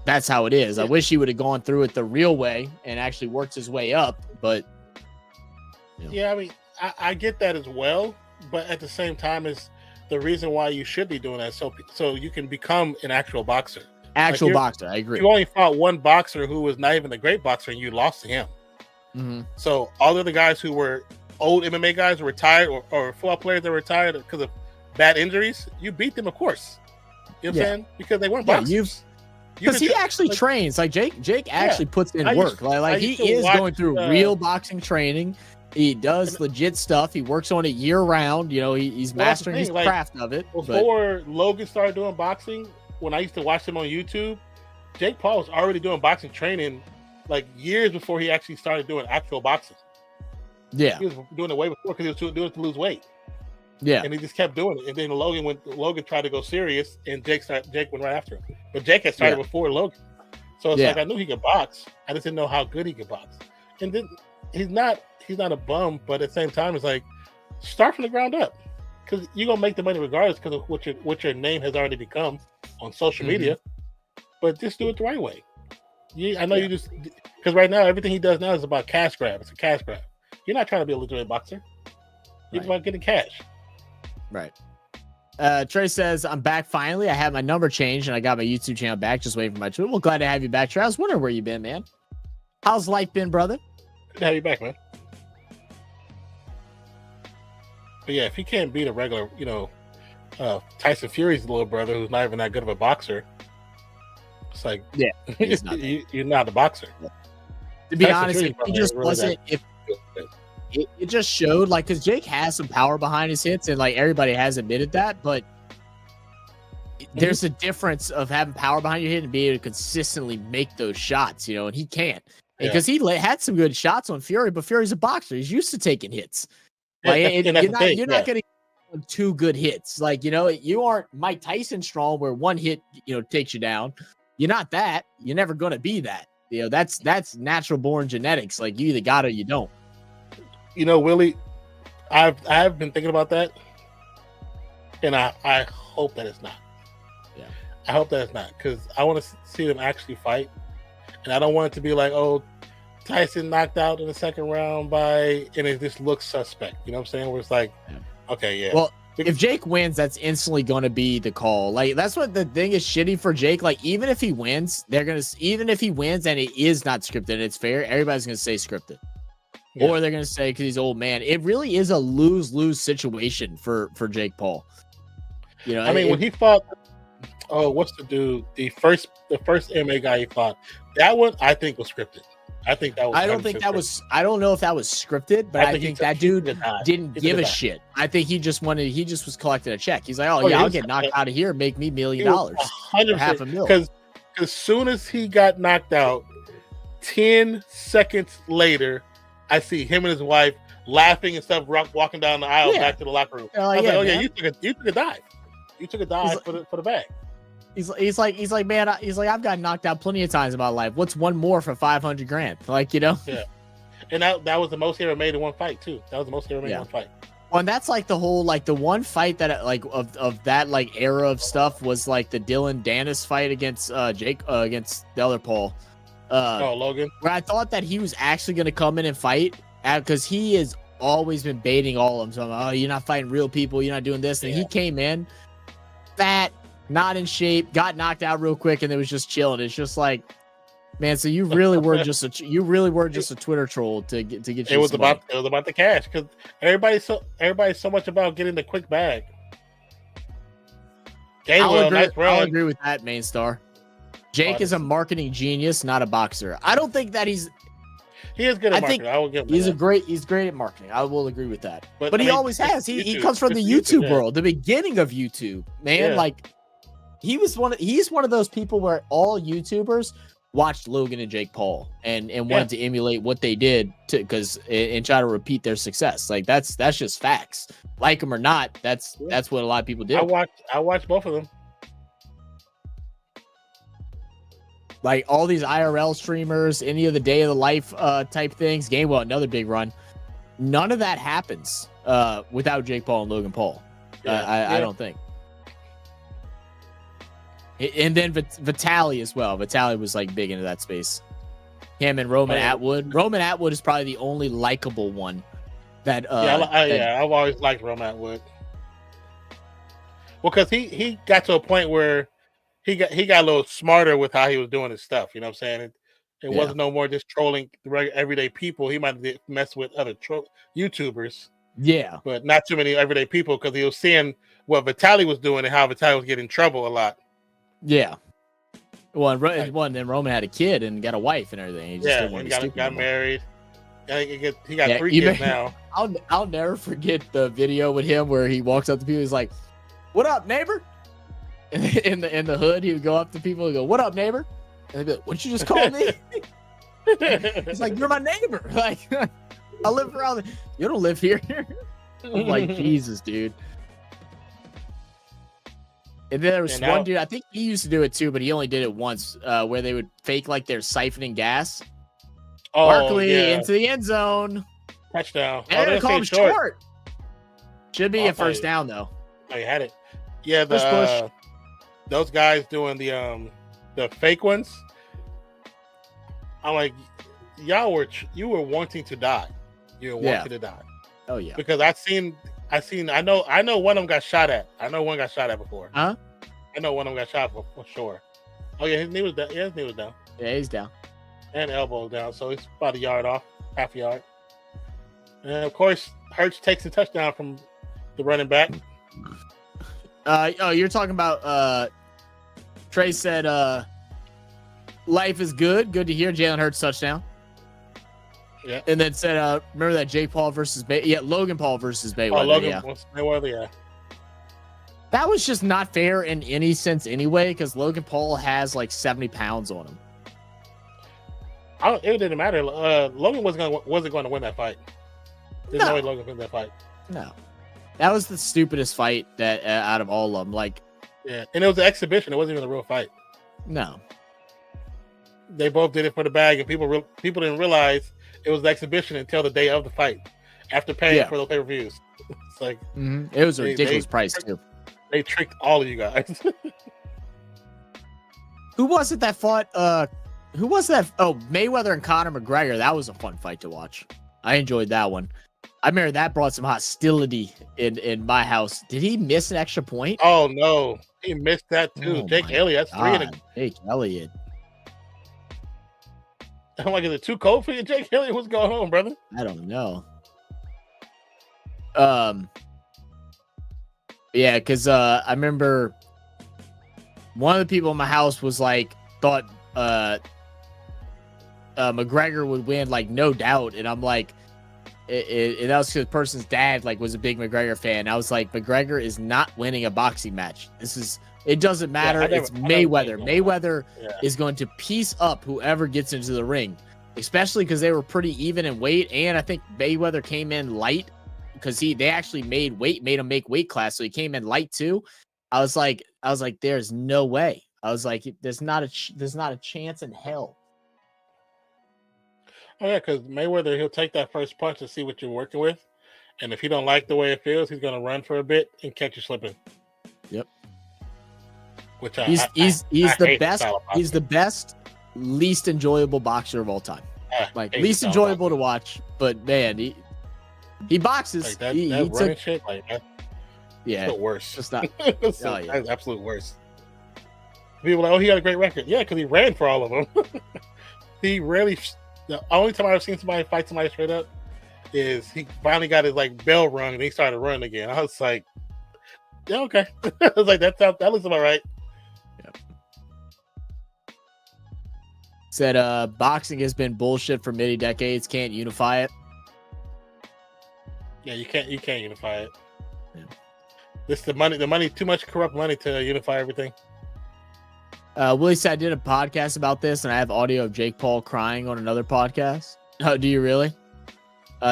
that's how it is. I wish he would have gone through it the real way and actually worked his way up. But yeah, I mean, I get that as well, but at the same time, is the reason why you should be doing that so you can become an actual boxer. Boxer, I agree. You only fought one boxer who was not even a great boxer, and you lost to him. Mm-hmm. So all of the guys who were old MMA guys who retired or football players that retired because of bad injuries, you beat them, of course. You know what I'm saying? Because they weren't boxers. Because he actually trains. Jake actually puts in work. He is going through real boxing training. He does legit stuff. He works on it year round. He's mastering his craft of it. Before Logan started doing boxing, when I used to watch him on YouTube, Jake Paul was already doing boxing training years before he actually started doing actual boxing. Yeah. He was doing it way before because he was doing it to lose weight. Yeah. And he just kept doing it. And then Logan tried to go serious, and Jake went right after him. But Jake had started before Logan. So it's I knew he could box. I just didn't know how good he could box. And then he's not a bum, but at the same time, it's start from the ground up, because you're gonna make the money regardless because of what your name has already become on social media. But just do it the right way. I know you just because right now everything he does now is about cash grab. It's a cash grab. You're not trying to be a legitimate boxer. You're about getting cash. Right. Trey says, I'm back finally. I had my number changed and I got my YouTube channel back. Just waiting for my tweet. Well, glad to have you back, Trey. I was wondering where you been, man. How's life been, brother? Good to have you back, man. But yeah, if he can't beat a regular, Tyson Fury's little brother who's not even that good of a boxer, it's he's not you're not a boxer. To be honest, he just wasn't. It just showed because Jake has some power behind his hits, and everybody has admitted that, but there's a difference of having power behind your hit and being able to consistently make those shots, and he can't. Because he had some good shots on Fury, but Fury's a boxer. He's used to taking hits. You're not going to get 2 good hits. You aren't Mike Tyson strong where 1 hit, takes you down. You're not that. You're never going to be that. That's natural born genetics. You either got it or you don't. Willie, I've been thinking about that, and I hope that it's not. Yeah, I hope that it's not, because I want to see them actually fight, and I don't want it to be Tyson knocked out in the second round and it just looks suspect. You know what I'm saying? Where it's okay, yeah. Well, if Jake wins, that's instantly going to be the call. Like, that's what the thing is shitty for Jake. Like, even if he wins, even if he wins and it is not scripted, it's fair, everybody's going to say scripted. Yeah. Or they're going to say, because he's old man. It really is a lose-lose situation for Jake Paul. You know, I mean, when he fought, what's the dude? The first MMA guy he fought, that one I think was scripted. I think that was. I don't think that was. I don't know if that was scripted, but I think that dude didn't give a shit. I think he just was collecting a check. He's like, oh yeah, I'll get knocked out of here, make me $1 million, $500,000. Because as soon as he got knocked out, 10 seconds later, I see him and his wife laughing and stuff, walking down the aisle back to the locker room. I was like, oh yeah, you took a dive. You took a dive for the bag. He's like, man, I've got knocked out plenty of times in my life. What's one more for $500,000? Like, you know? Yeah. And that was the most he ever made in one fight too. That was the most he ever made in one fight. Well, and that's like the whole, like the one fight that like of that like era of stuff was like the Dylan Dennis fight against against the other Paul. Logan. Where I thought that he was actually going to come in and fight because he has always been baiting all of them. So I'm like, oh, you're not fighting real people. You're not doing this. And he came in fat, not in shape, got knocked out real quick, and it was just chilling. It's just like, man, so you really were just a Twitter troll to get you. It was about the cash because everybody's so much about getting the quick bag. I'll agree with that, main star. Jake is a marketing genius, not a boxer. I don't think that he is good at marketing. I will give him he's great at marketing. I will agree with that. But he always has. He comes from the YouTube world, the beginning of YouTube, man. Yeah. Like he's one of those people where all YouTubers watched Logan and Jake Paul and wanted to emulate what they did and try to repeat their success. Like that's just facts. Like them or not, that's what a lot of people did. I watched both of them. Like all these IRL streamers, any of the day of the life type things, Gamewell, another big run. None of that happens without Jake Paul and Logan Paul. I don't think. And then Vitaly as well. Vitaly was like big into that space. Him and Roman Atwood. Roman Atwood is probably the only likable one that. I've always liked Roman Atwood. Well, because he got to a point where he got a little smarter with how he was doing his stuff. You know what I'm saying? It wasn't no more just trolling the everyday people. He might mess with other YouTubers. Yeah. But not too many everyday people because he was seeing what Vitaly was doing and how Vitaly was getting in trouble a lot. Yeah. Well, and then Roman had a kid and got a wife and everything. He just got married. He got 3 kids now. I'll never forget the video with him where he walks up to people. He's like, "What up, neighbor?" In the hood, he would go up to people and go, "What up, neighbor?" And they'd be like, "What'd you just call me?" He's like, "You're my neighbor. Like, I live around. You don't live here." I'm like, Jesus, dude. And then there was one dude, I think he used to do it too, but he only did it once, where they would fake like they're siphoning gas. Barkley into the end zone. Touchdown. And they call him short. Should be a first down though. Oh, you had it. Yeah, those guys doing the fake ones. I'm like, you were wanting to die. You were wanting to die. Oh yeah. Because I know one of them got shot at. I know one got shot at before. Huh? I know one of them got shot for sure. Oh yeah, his knee was down. Yeah, his knee was down. Yeah, he's down. And elbow down, so he's about a yard off, half a yard. And of course, Hurts takes a touchdown from the running back. You're talking about Trey said life is good. Good to hear. Jalen Hurts touchdown. Yeah. And then said remember that Jake Paul versus Logan Paul versus Mayweather. Mayweather, yeah. That was just not fair in any sense anyway, because Logan Paul has like 70 pounds on him. It didn't matter. Logan wasn't going to win that fight. There's no way Logan win that fight. No. That was the stupidest fight that out of all of them. Like, yeah, and it was an exhibition. It wasn't even a real fight. No. They both did it for the bag, and people didn't realize it was the exhibition until the day of the fight, after paying for the pay-per-views. It's like it was a ridiculous price too. They tricked all of you guys. Who was it that fought? Who was that? Oh, Mayweather and Conor McGregor. That was a fun fight to watch. I enjoyed that one. I remember that brought some hostility in my house. Did he miss an extra point? Oh no, he missed that too. Oh Jake my Elliott, that's three. God, Jake Elliott. I'm like, is it too cold for you, Jake Elliott? What's going on, brother? I don't know. Yeah, because I remember one of the people in my house was like thought McGregor would win, like no doubt, and I'm like, and that was because the person's dad like was a big McGregor fan. I was like, McGregor is not winning a boxing match. It doesn't matter. It's Mayweather. Mayweather is going to piece up whoever gets into the ring, especially because they were pretty even in weight, and I think Mayweather came in light because they actually made him make weight class, so he came in light too. I was like, there's no way. I was like, there's not a chance in hell. Oh yeah, because Mayweather, he'll take that first punch to see what you're working with, and if he don't like the way it feels, he's gonna run for a bit and catch you slipping. Yep. Which he's the best. He's the best, least enjoyable boxer of all time. Like least enjoyable to watch, but man, he boxes. Like that he running shit, like that. Yeah, the worst. It's not. That's the absolute worst. People are like, oh, he had a great record. Yeah, because he ran for all of them. He rarely. The only time I've seen somebody fight somebody straight up is he finally got his like bell rung and he started running again. I was like, yeah, okay. I was like, that looks about right. Yep. Said boxing has been bullshit for many decades. Can't unify it. Yeah, you can't unify it. Yeah. This the money, too much corrupt money to unify everything. Willie said I did a podcast about this, and I have audio of Jake Paul crying on another podcast. Oh, do you really?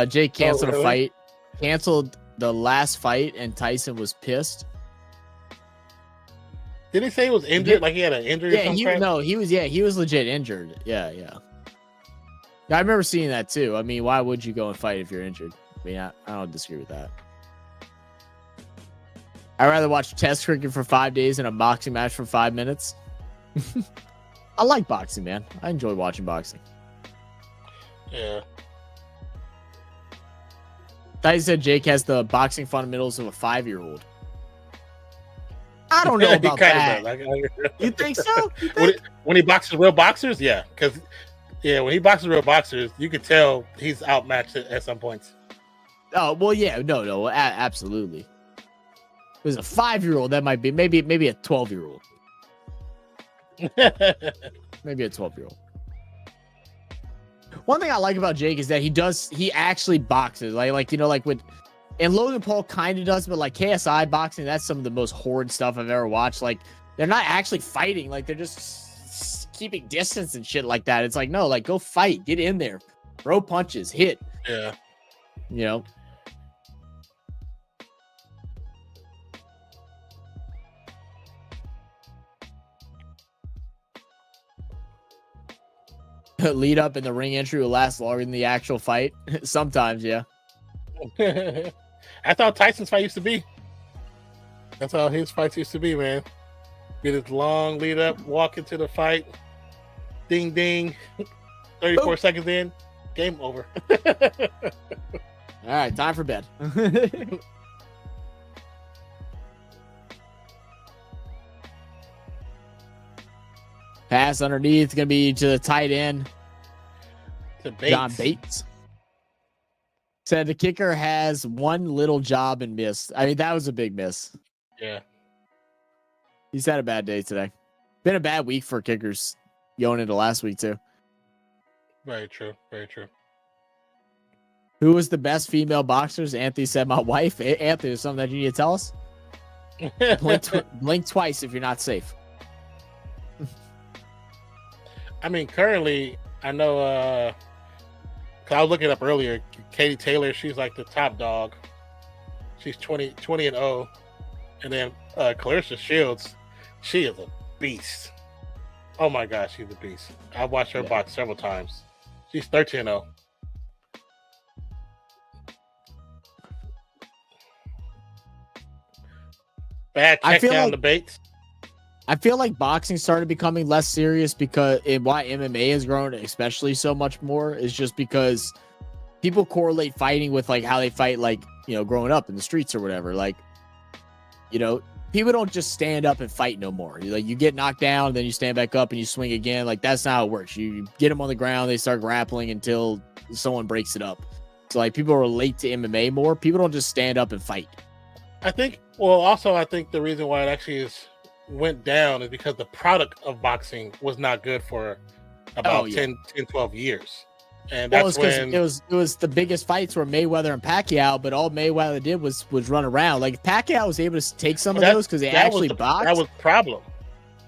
Jake canceled a fight, canceled the last fight, and Tyson was pissed. Did he say he was injured? Like he had an injury? Yeah, he was legit injured. Yeah. I remember seeing that too. I mean, why would you go and fight if you're injured? I mean, I don't disagree with that. I'd rather watch Test cricket for 5 days than a boxing match for 5 minutes. I like boxing, man. I enjoy watching boxing. Yeah. Tyson said Jake has the boxing fundamentals of a 5-year-old. I don't know about that. You think so? When he boxes real boxers, yeah. Because when he boxes real boxers, you could tell he's outmatched at some points. Oh well, yeah, no, absolutely. If it was a 5-year-old, that might be maybe a 12-year-old. Maybe a 12-year-old. One thing I like about Jake is that he actually boxes. Like when, and Logan Paul kind of does, but like KSI boxing, that's some of the most horrid stuff I've ever watched. Like they're not actually fighting, like they're just keeping distance and shit like that. It's like, no, like go fight, get in there, throw punches, hit. Yeah. You know. Lead up in the ring entry will last longer than the actual fight. Sometimes, yeah. That's how Tyson's fight used to be. That's how his fights used to be, man. Get his long lead up, walk into the fight. Ding, ding. 34 seconds in, game over. All right, time for bed. Pass underneath, going to be to the tight end. John Bates. Said the kicker has one little job and missed. I mean, that was a big miss. Yeah. He's had a bad day today. Been a bad week for kickers going into last week, too. Very true. Very true. Who was the best female boxers? Anthony said, my wife. Anthony, is something that you need to tell us? Blink twice if you're not safe. I mean, currently, I know, cause I was looking up earlier, Katie Taylor, she's like the top dog. She's 20-0. And then Clarissa Shields, she is a beast. Oh my gosh, she's a beast. I've watched her box several times. She's 13-0. Bad check down debates. I feel like boxing started becoming less serious because why MMA has grown especially so much more is just because people correlate fighting with like how they fight, like, you know, growing up in the streets or whatever. Like, you know, people don't just stand up and fight no more. Like, you get knocked down, then you stand back up and you swing again. Like, that's not how it works. You get them on the ground, they start grappling until someone breaks it up. So like, people relate to MMA more. People don't just stand up and fight. I think, well, also, I think the reason why it actually went down is because the product of boxing was not good for about 10, 12 years. And that's when it was the biggest fights were Mayweather and Pacquiao, but all Mayweather did was run around. Like, Pacquiao was able to take some of those because they actually boxed. That was the problem.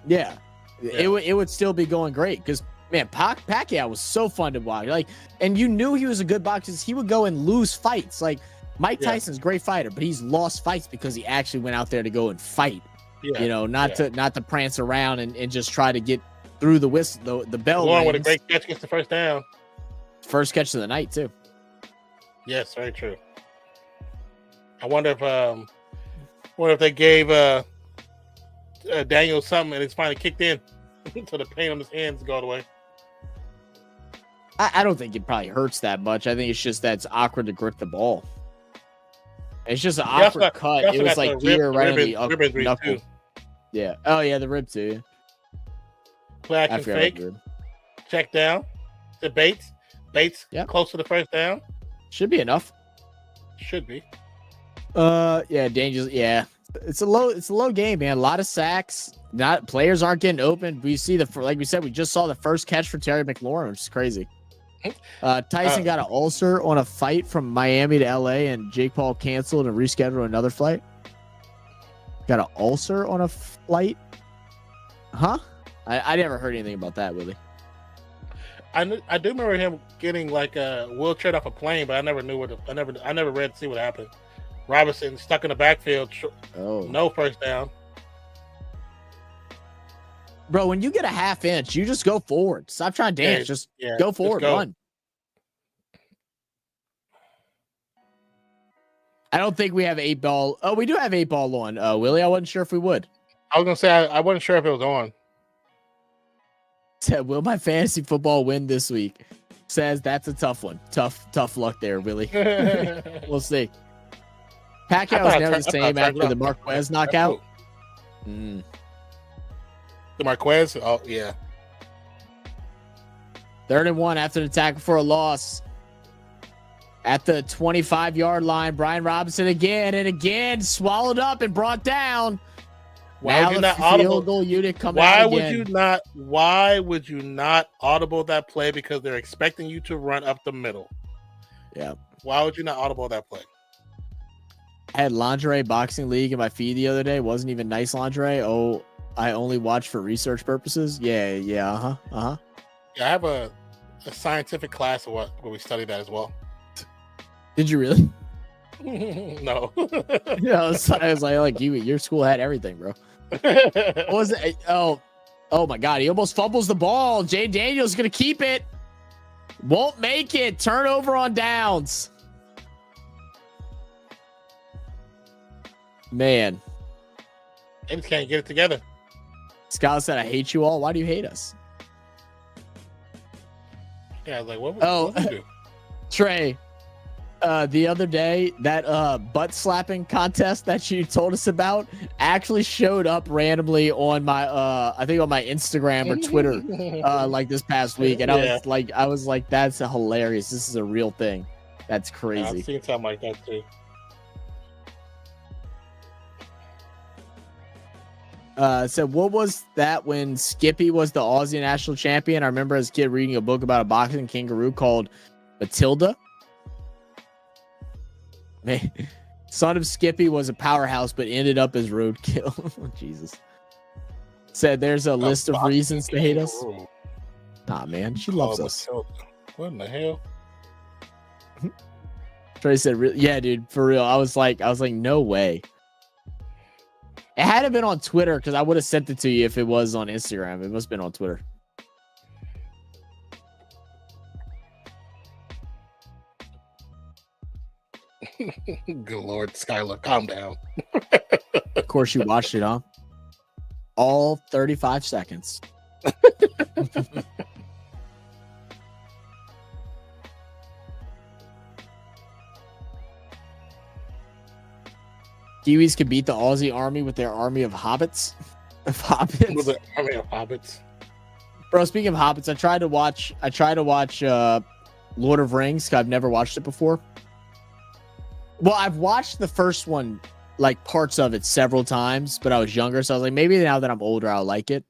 Yeah. It would still be going great because, man, Pacquiao was so fun to watch. Like, and you knew he was a good boxer. He would go and lose fights. Like, Mike Tyson's a great fighter, but he's lost fights because he actually went out there to go and fight. Yeah. You know, not to prance around and just try to get through the whistle, the bell. Along with a great catch gets the first down. First catch of the night too. Yes, very true. I wonder if they gave Daniel something and it's finally kicked in, so the pain on his hands go away. I don't think it probably hurts that much. I think it's just that it's awkward to grip the ball. It's just an awkward cut. It was like gear right on the knuckle. Yeah. Oh yeah, the rib too. Play action fake. Check down. The Bates. Close to the first down. Should be enough. Should be. Yeah, dangerous. Yeah. It's a low game, man. A lot of sacks. Players aren't getting open. We see like we said, we just saw the first catch for Terry McLaurin, which is crazy. Tyson got an ulcer on a flight from Miami to LA, and Jake Paul canceled and rescheduled another flight. Got an ulcer on a flight? Huh? I never heard anything about that, Willie. I do remember him getting like a wheelchair off a plane, but I never knew I never read to see what happened. Robinson stuck in the backfield. No first down. Bro, when you get a half inch, you just go forward. Stop trying to dance. Just go forward. Run. I don't think we have 8-ball. Oh, we do have 8-ball on, Willie. I wasn't sure if we would. I was going to say, I wasn't sure if it was on. Said, will my fantasy football win this week? Says that's a tough one. Tough luck there, Willie. We'll see. Pacquiao was never the same after the Marquez knockout. The Marquez? Oh, yeah. 3rd and 1 after the tackle for a loss. At the 25-yard line, Brian Robinson again swallowed up and brought down. Why would you not audible? Unit come why out would again. you not? Why would you not audible that play? Because they're expecting you to run up the middle. Yeah. Why would you not audible that play? I had lingerie boxing league in my feed the other day. Wasn't even nice lingerie. Oh, I only watched for research purposes. Yeah. Yeah, I have a scientific class where we study that as well. Did you really? No. Yeah, I was like your school had everything, bro. What was it? Oh my God. He almost fumbles the ball. JAYDEN Daniels going to keep it. Won't make it. Turnover on downs. Man. They just can't get it together. Scott said, I hate you all. Why do you hate us? Yeah, I was like, what would we do? Trey, the other day, that butt slapping contest that you told us about actually showed up randomly on my I think on my Instagram or Twitter like this past week, and I was like that's hilarious. This is a real thing. That's crazy. I've seen something like that too. So what was that when Skippy was the Aussie national champion? I remember as a kid reading a book about a boxing kangaroo called Matilda. Man, son of Skippy was a powerhouse, but ended up as roadkill. Jesus. Said there's a list of reasons to hate us. Nah, man, she loves us. What in the hell? Trey said, yeah, dude, for real. I was like, no way. It had to have been on Twitter because I would have sent it to you if it was on Instagram. It must have been on Twitter. Good Lord, Skylar, calm down. Of course, you watched it, huh? All 35 seconds. Kiwis could beat the Aussie army with their army of hobbits. Of hobbits. With the army of hobbits. Bro, speaking of hobbits, I tried to watch Lord of Rings, 'cause I've never watched it before. Well, I've watched the first one, like parts of it several times, but I was younger, so I was like, maybe now that I'm older, I'll like it.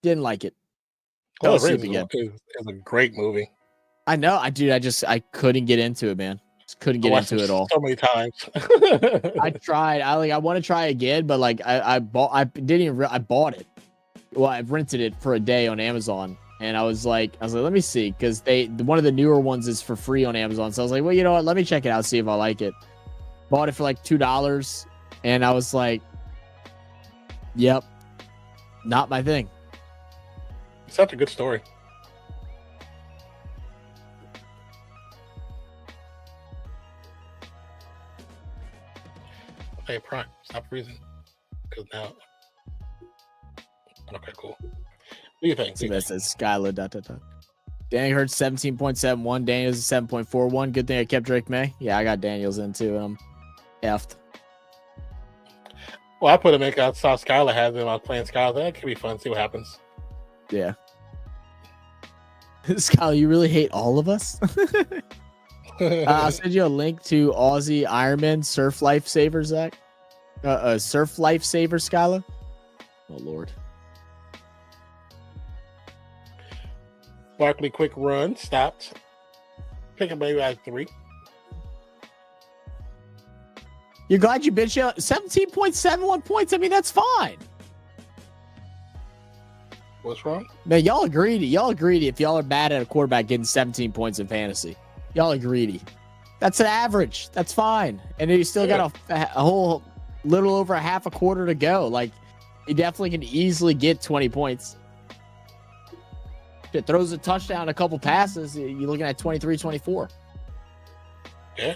Didn't like it. Oh, Fell asleep again. It's a great movie. I know, I couldn't get into it, man. Just couldn't get into it all. So many times. I tried. I want to try again, but like I bought it. Well, I rented it for a day on Amazon, and I was like, let me see, because one of the newer ones is for free on Amazon. So I was like, well, you know what? Let me check it out, see if I like it. Bought it for like $2, and I was like, yep, not my thing. Such a good story. Hey, Prime, stop freezing. Because now. Okay, cool. What do you think? So that says Skylar. Daniel Hurts 17.71. Daniels is 7.41. Good thing I kept Drake May. Yeah, I got Daniels in too, and I'm effed. Well, I put him in. I saw Skylar has him. I was playing Skylar. That could be fun. See what happens. Yeah. Skylar, you really hate all of us? I'll send you a link to Aussie Ironman Surf Lifesaver, Zach. Surf Lifesaver, Skylar. Oh, Lord. Barkley quick run stopped. Picking baby at 3. You're glad you bitch out 17.71 points. I mean, that's fine. What's wrong? Man, y'all are greedy. Y'all are greedy if y'all are bad at a quarterback getting 17 points in fantasy. Y'all are greedy. That's an average. That's fine. And then you still got a whole little over a half a quarter to go. Like, you definitely can easily get 20 points. If it throws a touchdown, a couple passes, you're looking at 23, 24. Yeah.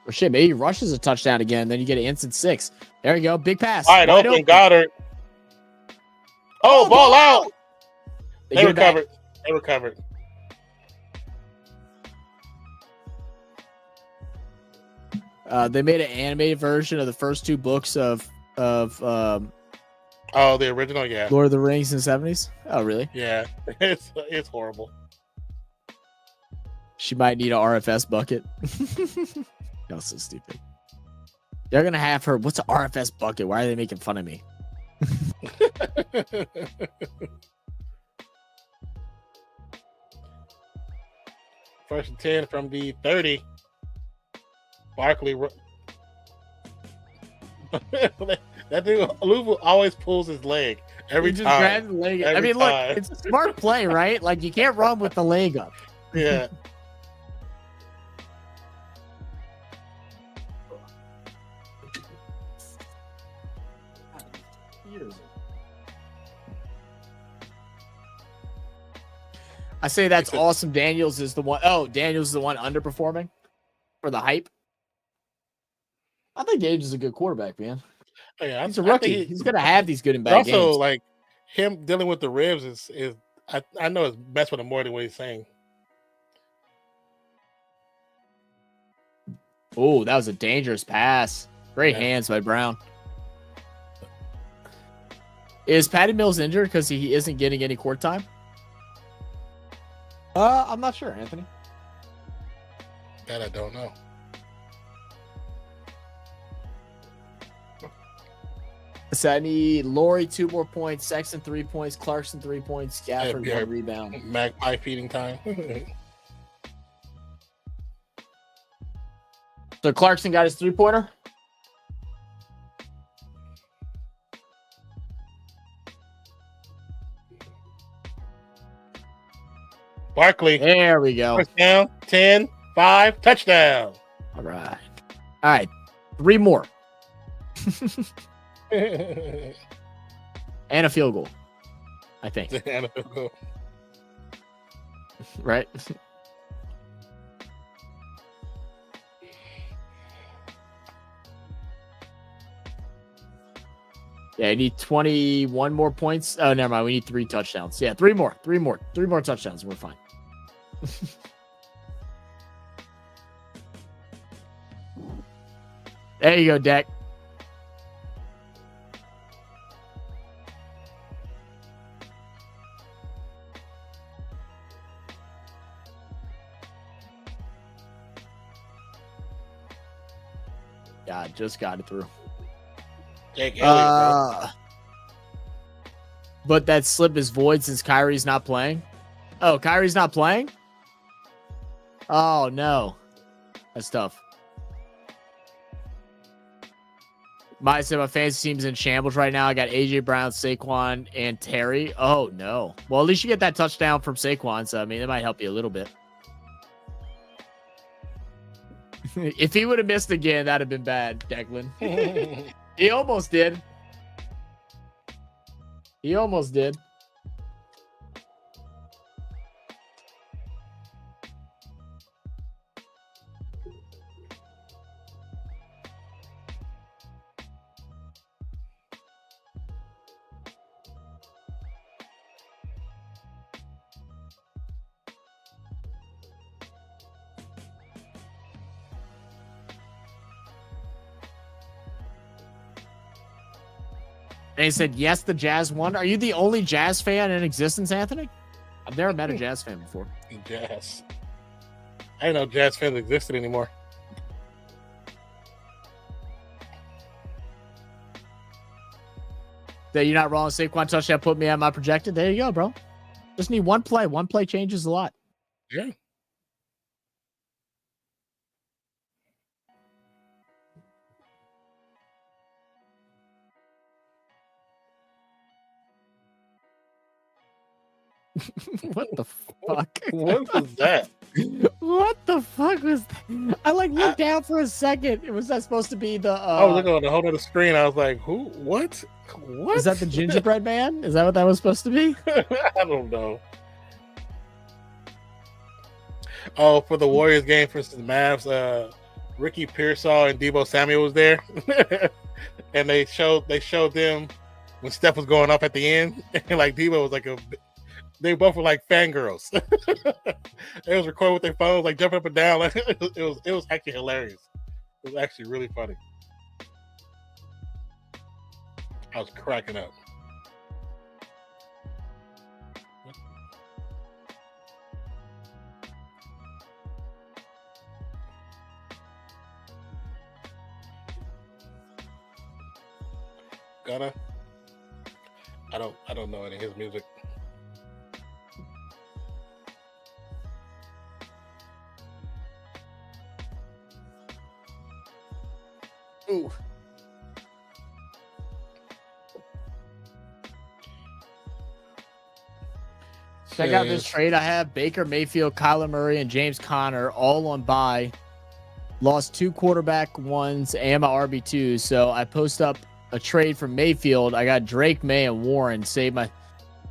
Or shit, maybe he rushes a touchdown again, then you get an instant 6. There you go. Big pass. All right, open. Goddard. Oh, ball out. They recovered. They recovered. They made an animated version of the first 2 books of the original, yeah. Lord of the Rings in the 70s. Oh, really? Yeah, it's horrible. She might need a RFS bucket. That was so stupid. They're gonna have her. What's an RFS bucket? Why are they making fun of me? First and 10 from the 30. Barkley. That dude, Luvu always pulls his leg every He just time. grabs the leg. I mean, look, it's a smart play, right? Like, you can't run with the leg up. Yeah. I say that's awesome. Daniels is the one. Oh, Daniels is the one underperforming for the hype. I think Daniels is a good quarterback, man. Oh, yeah, he's a rookie. He's gonna have these good and bad games. Also, like him dealing with the ribs is I know it's messed with him more than what he's saying. Oh, that was a dangerous pass. Great hands by Brown. Is Patty Mills injured because he isn't getting any court time? I'm not sure, Anthony. That I don't know. So I need Laurie 2 more points, Sexton 3 points, Clarkson 3 points, Gafford 1 rebound. Magpie feeding time. So Clarkson got his 3-pointer. Barkley. There we go. First down, 10, 5, touchdown. All right. 3 more. And a field goal, I think. And a field goal. Right? Yeah, I need 21 more points. Oh, never mind. We need 3 touchdowns. Yeah, 3 more. 3 more touchdowns, and we're fine. There you go, Deck. Yeah, just got it through. Jake Elliott, bro. But that slip is void since Kyrie's not playing. Oh, Kyrie's not playing? Oh, no. That's tough. My fantasy team's in shambles right now. I got AJ Brown, Saquon, and Terry. Oh, no. Well, at least you get that touchdown from Saquon, so, I mean, it might help you a little bit. If he would have missed again, that'd have been bad, Declan. He almost did. He almost did. And he said, yes, the Jazz won. Are you the only Jazz fan in existence, Anthony? I've never met a Jazz fan before. Jazz. I didn't know Jazz fans existed anymore. That you're not wrong. Saquon touchdown put me on my projected. There you go, bro. Just need one play. One play changes a lot. Yeah. What the fuck? What was that? What the fuck was that? I looked down for a second. Was that supposed to be the I was looking on the whole other screen. I was like, who? What? What? Is that the gingerbread man? Is that what that was supposed to be? I don't know. Oh, for the Warriors game versus the Mavs, Ricky Pearsall and Deebo Samuel was there. And they showed them when Steph was going up at the end. And like Deebo was like they both were like fangirls. They was recording with their phones, like jumping up and down. Like, it was actually hilarious. It was actually really funny. I was cracking up. Gunna? I don't know any of his music. Ooh. Check out this trade I have. Baker Mayfield, Kyler Murray, and James Conner all on bye. Lost 2 quarterback ones and my RB2. So I post up a trade for Mayfield. I got Drake May and Warren. Save my.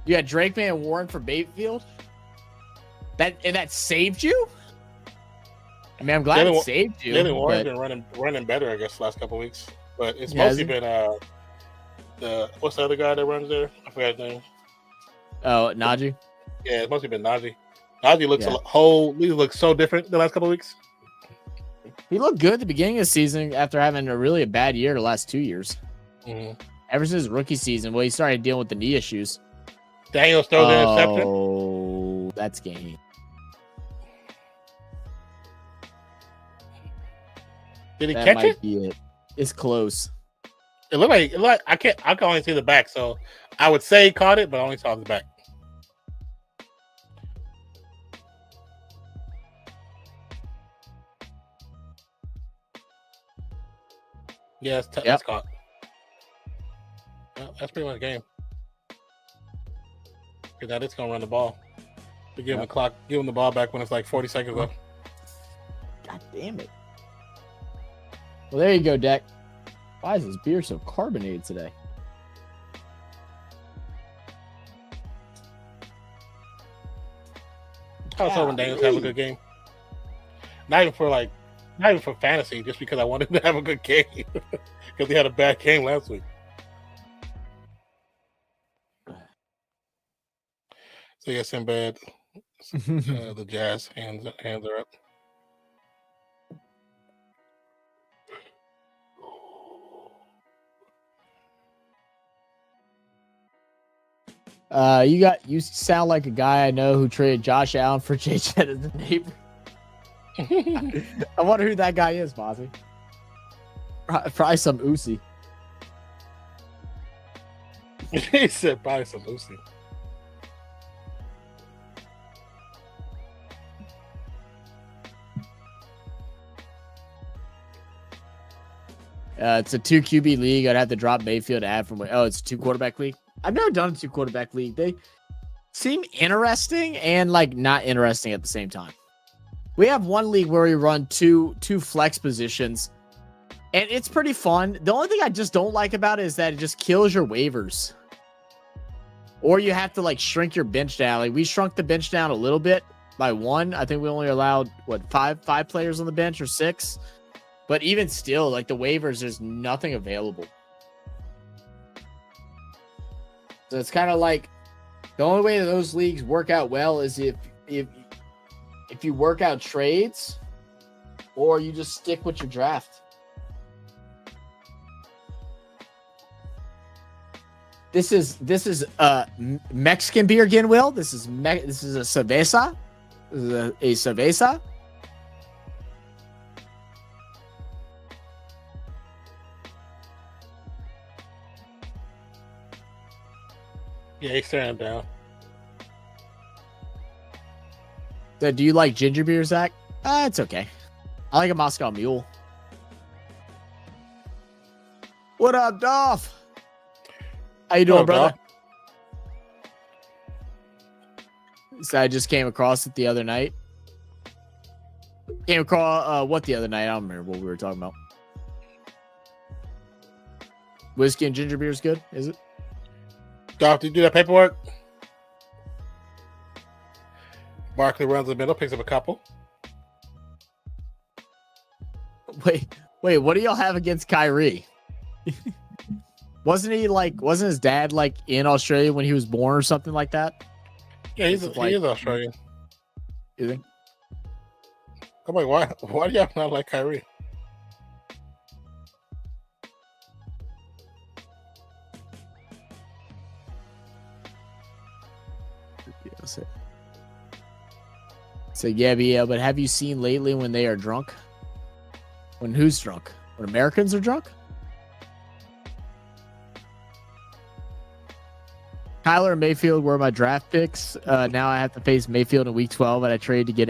You got Drake May and Warren for Mayfield? That saved you? I mean, I'm glad it saved you. Jalen Warren's been running better, I guess, the last couple of weeks. But it's mostly been what's the other guy that runs there? I forgot his name. Oh, Najee? Yeah, it's mostly been Najee. Najee looks he looks so different the last couple of weeks. He looked good at the beginning of the season after having a bad year the last 2 years. Mm-hmm. Ever since his rookie season, he started dealing with the knee issues. Daniels throws the interception. Oh, that's game. Did he That catch might it? be it. It's close. It looked like I can only see the back, so I would say he caught it, but I only saw the back. Yeah, it's caught. Well, that's pretty much the game. Because now it's gonna run the ball. To give him the clock, give him the ball back when it's like 40 seconds left. God damn it. Well, there you go, Deck. Why is this beer so carbonated today? I was hoping Daniels have a good game. Not even for fantasy, just because I wanted him to have a good game. Because he had a bad game last week. So yes, in bed, the Jazz hands are up. You sound like a guy I know who traded Josh Allen for JJ as a neighbor. I wonder who that guy is, Mozzie. Probably some Uzi. He said probably some Uzi. It's a 2 QB league. I'd have to drop Mayfield to add from. Oh, it's a 2 quarterback league. I've never done a 2 quarterback league. They seem interesting and like not interesting at the same time. We have one league where we run two flex positions, and it's pretty fun. The only thing I just don't like about it is that it just kills your waivers, or you have to like shrink your bench down. Like we shrunk the bench down a little bit by 1. I think we only allowed five players on the bench or 6. But even still, like the waivers, there's nothing available. So it's kind of like the only way that those leagues work out well is if you work out trades or you just stick with your draft. This is Mexican beer again, Will. This is a cerveza. This is a cerveza. Yeah, he's staring him down. So do you like ginger beer, Zach? It's okay. I like a Moscow Mule. What up, Dolph? How you doing, brother? So I just came across it the other night. Came across what the other night? I don't remember what we were talking about. Whiskey and ginger beer is good, is it? Dolph, did you do that paperwork? Barkley runs the middle, picks up a couple. Wait, what do y'all have against Kyrie? Wasn't his dad like in Australia when he was born or something like that? Yeah, he is Australian. You think? I'm like, why do y'all not like Kyrie? So yeah, but have you seen lately when they are drunk? When who's drunk? When Americans are drunk? Kyler and Mayfield were my draft picks. Now I have to face Mayfield in week 12, and I trade to get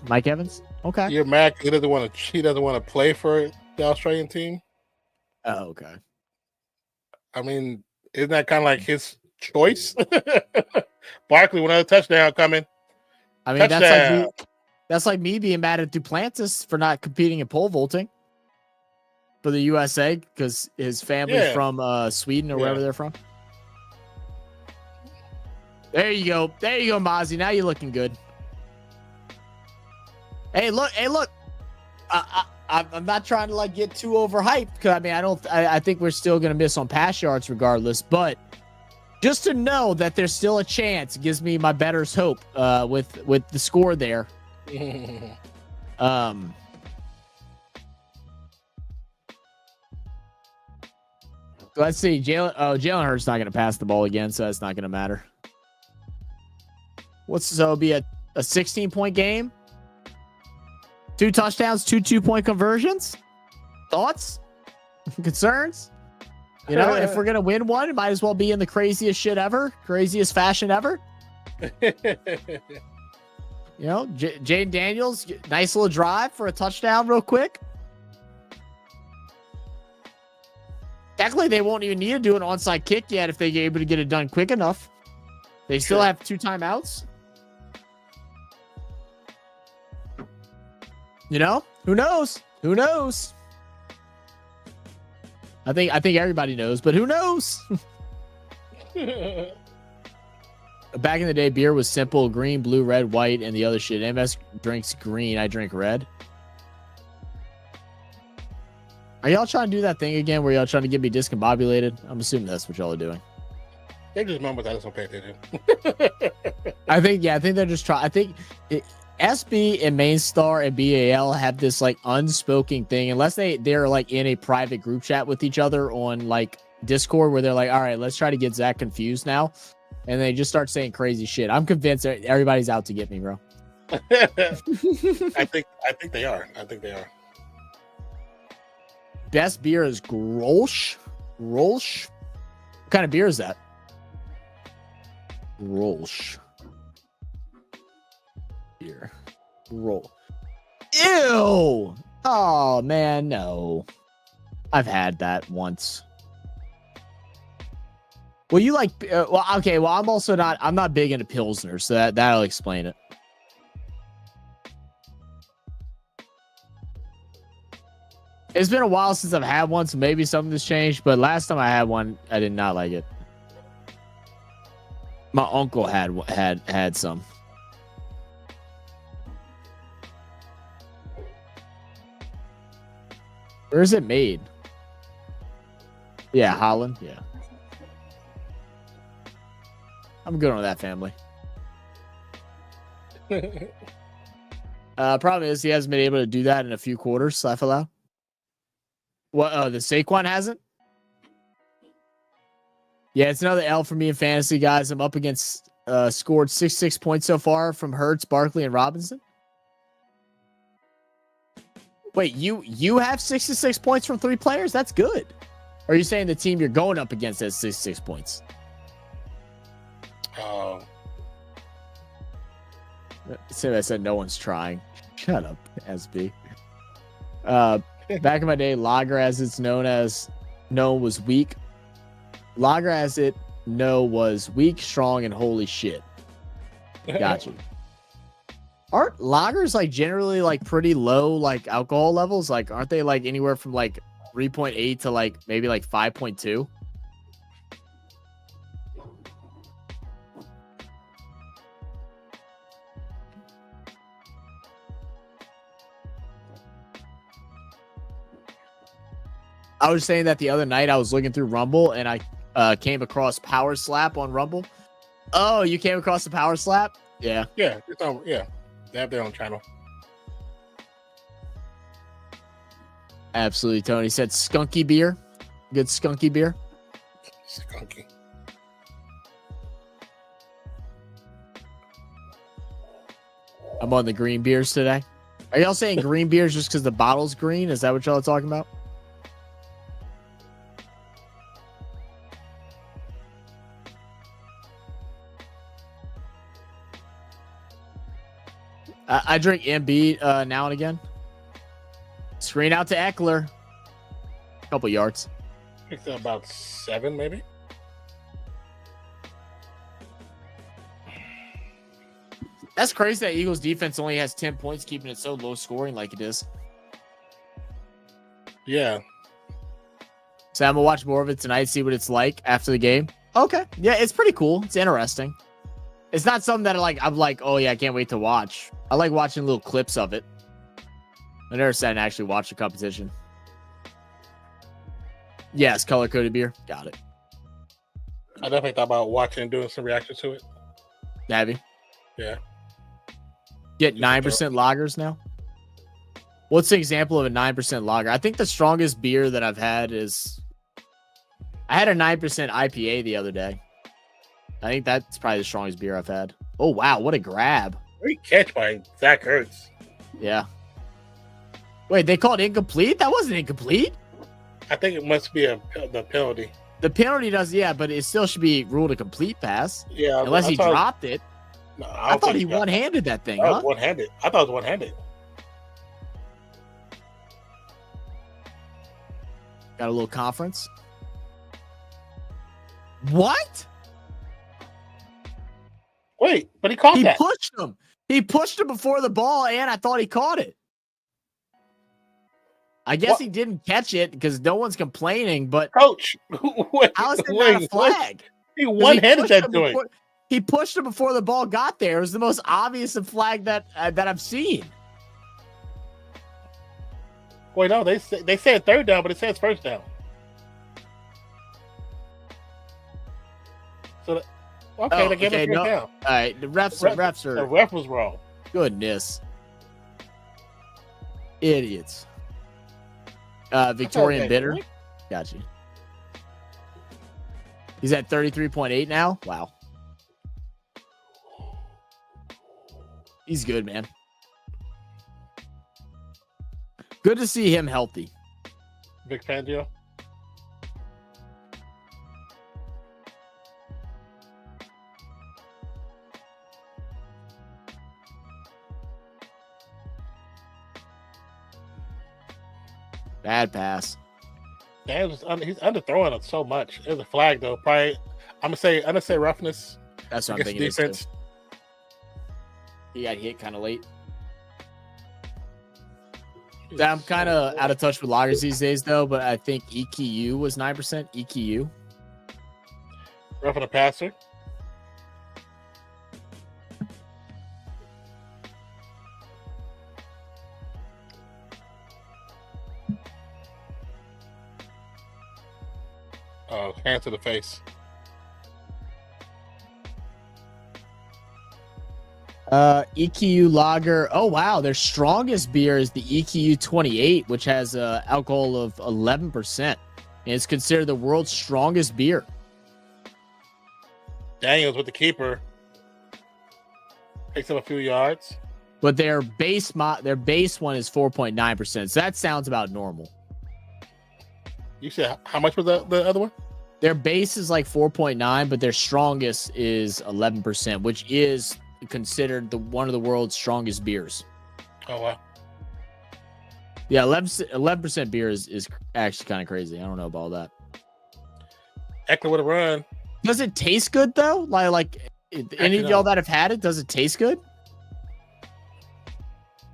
Mike Evans. Okay. You're mad he doesn't want to play for the Australian team. Oh, okay. I mean, isn't that kind of like his choice? Barkley, another touchdown coming. I mean, that's like me being mad at Duplantis for not competing in pole vaulting for the USA because his family's from Sweden or wherever they're from. There you go, Mozzie. Now you're looking good. Hey, look. I'm not trying to like get too overhyped because I mean I think we're still gonna miss on pass yards regardless, but just to know that there's still a chance gives me my better's hope with the score there. Let's see. Jalen Hurts not going to pass the ball again, so that's not going to matter. It'll be a 16-point game? 2 touchdowns, 2 2-point conversions? Thoughts? Concerns? You know, if we're going to win one, it might as well be in the craziest fashion ever. You know, JAYDEN Daniels, nice little drive for a touchdown real quick. Technically, they won't even need to do an onside kick yet if they're able to get it done quick enough. They still have 2 timeouts. You know, who knows? I think everybody knows, but who knows? Back in the day, beer was simple: green, blue, red, white, and the other shit. MS drinks green. I drink red. Are y'all trying to do that thing again where y'all trying to get me discombobulated? I'm assuming that's what y'all are doing. They just remember that. I just don't pay attention. I think they're just trying. I think SB and Mainstar and BAL have this like unspoken thing, unless they're like in a private group chat with each other on like Discord where they're like, all right, let's try to get Zach confused now. and they just start saying crazy shit. I'm convinced everybody's out to get me, bro. I think they are. I think they are. Best beer is Grolsch. Grolsch? What kind of beer is that? Grolsch. Beer. Roll. Ew! Oh, man, no. I've had that once. Well, you like... okay, well, I'm not big into Pilsner, so that'll explain it. It's been a while since I've had one, so maybe something's changed. But last time I had one, I did not like it. My uncle had some. Where is it made? Yeah, Holland. Yeah, I'm good on that family. Problem is he hasn't been able to do that in a few quarters. So I feel out. What? The Saquon hasn't? Yeah, it's another L for me in fantasy, guys. I'm up against scored 66 points so far from Hurts, Barkley, and Robinson. Wait, you have 66 points from 3 players? That's good. Or are you saying the team you're going up against has 66 points? Oh. I said no one's trying. Shut up, SB. Back in my day, lager, as it's known, was weak. Lager, as it was weak, strong, and holy shit. Got you. Aren't lagers like generally like pretty low like alcohol levels? Like, aren't they like anywhere from like 3.8 to like maybe like 5.2? I was saying that the other night I was looking through Rumble and I came across Power Slap on Rumble. Oh, you came across the Power Slap? Yeah. Yeah, it's on. Yeah, they have their own channel. Absolutely, Tony said skunky beer. Good skunky beer. Skunky. I'm on the green beers today. Are y'all saying green beers just because the bottle's green? Is that what y'all are talking about? I drink MB now and again. Screen out to Eckler. A couple yards. Picked up about 7, maybe. That's crazy that Eagles defense only has 10 points, keeping it so low scoring like it is. Yeah. So I'm going to watch more of it tonight, see what it's like after the game. Okay. Yeah, it's pretty cool. It's interesting. It's not something that I'm like, oh yeah, I can't wait to watch. I like watching little clips of it. I never sat and actually watched the competition. Yes, color-coded beer. Got it. I definitely thought about watching and doing some reactions to it. Have you? Yeah. Get 9% lagers now? What's an example of a 9% lager? I think the strongest beer that I've had is... I had a 9% IPA the other day. I think that's probably the strongest beer I've had. Oh, wow. What a grab. Great catch by Zach Ertz. Yeah. Wait, they called incomplete? That wasn't incomplete. I think it must be the penalty. The penalty does, yeah, but it still should be ruled a complete pass. Yeah. Unless he dropped it. No, I thought he one-handed that thing, huh? One-handed. I thought it was one-handed. Got a little conference. What? Wait, but he caught that. He pushed him. He pushed him before the ball, and I thought he caught it. I guess he didn't catch it because no one's complaining, but... Coach, how is it not a flag? He one-handed that joint. He pushed him before the ball got there. It was the most obvious flag that I've seen. Wait, no, they said third down, but it says first down. So, they gave it first down. All right, the refs are. The ref was wrong. Goodness, idiots. Victorian Bitter, got you. He's at 33.8 now. Wow. He's good, man. Good to see him healthy. Vic Fangio. Bad pass. He's underthrowing it so much. There's a flag though. Probably, I'm gonna say roughness. That's what I'm thinking. Defense. He got hit kind of late. I'm kind of out of touch with loggers these days, though. But I think EQU was 9%. EQU. Roughing a passer. Oh, hand to the face. EQU lager. Oh wow, their strongest beer is the EQU 28, which has alcohol of 11%, and it's considered the world's strongest beer. Daniels with the keeper. Picks up a few yards. But their base one is 4.9%. So that sounds about normal. You said how much was the other one? Their base is like 4.9, but their strongest is 11%, which is considered one of the world's strongest beers. Oh wow. Yeah, 11% beer is actually kind of crazy. I don't know about all that. Eckler with a run. Does it taste good though? Like any of y'all that have had it, does it taste good?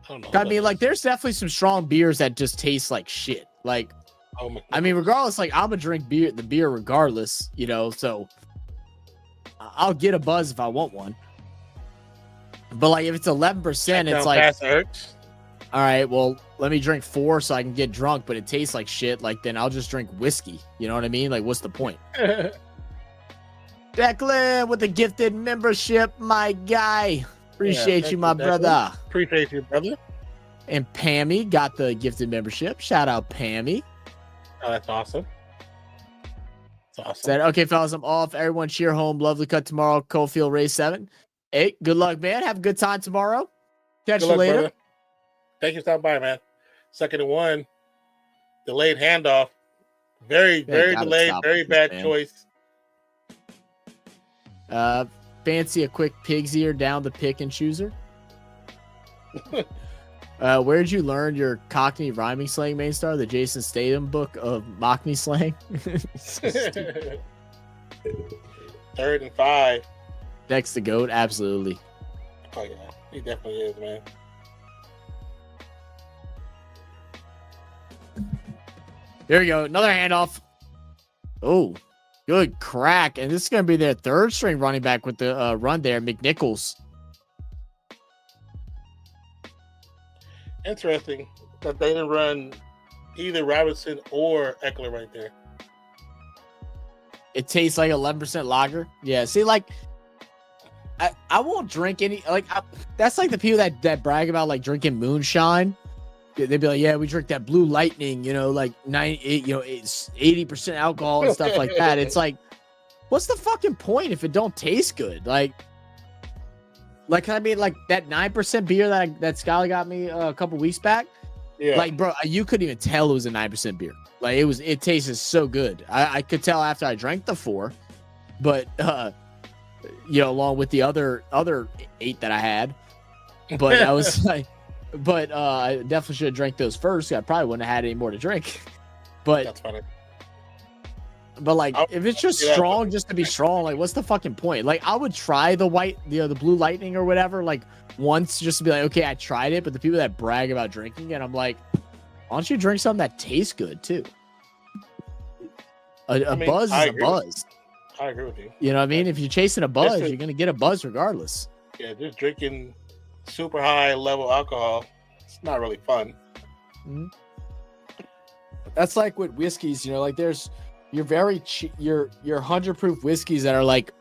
I don't know. I mean, like there's definitely some strong beers that just taste like shit. Like, I mean, regardless, like I'm gonna drink the beer regardless, you know. So I'll get a buzz if I want one. But like if it's 11%, it's like, all right, well, let me drink 4 so I can get drunk, but it tastes like shit. Like then I'll just drink whiskey. You know what I mean? Like what's the point? Declan with the gifted membership, my guy. Appreciate you, my brother. Appreciate you, brother. And Pammy got the gifted membership. Shout out, Pammy. Oh, that's awesome. That's awesome. Said, okay, fellas, I'm off. Everyone cheer home. Lovely cut tomorrow. Cofield race 7. Hey, good luck, man. Have a good time tomorrow. Catch you later. Brother. Thank you for stopping by, man. 2nd and 1. Delayed handoff. Very delayed. Very bad choice. Fancy a quick pig's ear down the pick and chooser. Where'd you learn your Cockney rhyming slang, main star? The Jason Statham book of Mockney slang. 3rd and 5. Dex the GOAT, absolutely. Oh yeah, he definitely is, man. There we go. Another handoff. Oh, good crack. And this is going to be their 3rd string running back with the run there, McNichols. Interesting that they didn't run either Robinson or Eckler right there. It tastes like 11% lager. Yeah, see, like, I won't drink any, like, that's like the people that brag about, like, drinking moonshine. They'd be like, yeah, we drink that Blue Lightning, you know, like, 98, you know, it's 80% alcohol and stuff like that. It's like, what's the fucking point if it don't taste good? Like, I mean, like, that 9% beer that Skylar got me a couple weeks back. Yeah. Like, bro, you couldn't even tell it was a 9% beer. Like, it tasted so good. I could tell after I drank the 4, but, you know, along with the other 8 that I had, but I was like, I definitely should have drank those first. I probably wouldn't have had any more to drink, but that's funny. But like, if it's just strong, just to be strong, like, what's the fucking point? Like, I would try the Blue Lightning or whatever, like once, just to be like, okay, I tried it. But the people that brag about drinking it, I'm like, why don't you drink something that tastes good too? A buzz is a buzz. I agree with you. You know what I mean? If you're chasing a buzz, you're gonna get a buzz regardless. Yeah, just drinking super high level alcohol, it's not really fun. Mm-hmm. That's like with whiskeys, you know, like there's your 100 proof whiskeys that are like,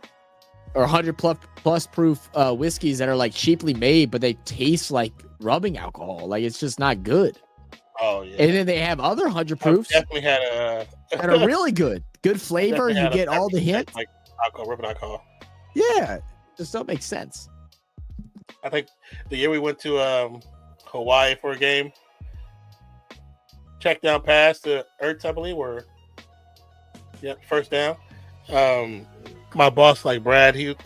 or 100 plus proof whiskeys that are like cheaply made, but they taste like rubbing alcohol. Like, it's just not good. Oh yeah. And then they have other 100 proofs definitely had that are really good flavor. You get all the hints, like alcohol, rubbing alcohol. Yeah, just don't make sense. I think the year we went to Hawaii for a game, check down pass to Ertz, I believe, or first down. My boss, like Brad, he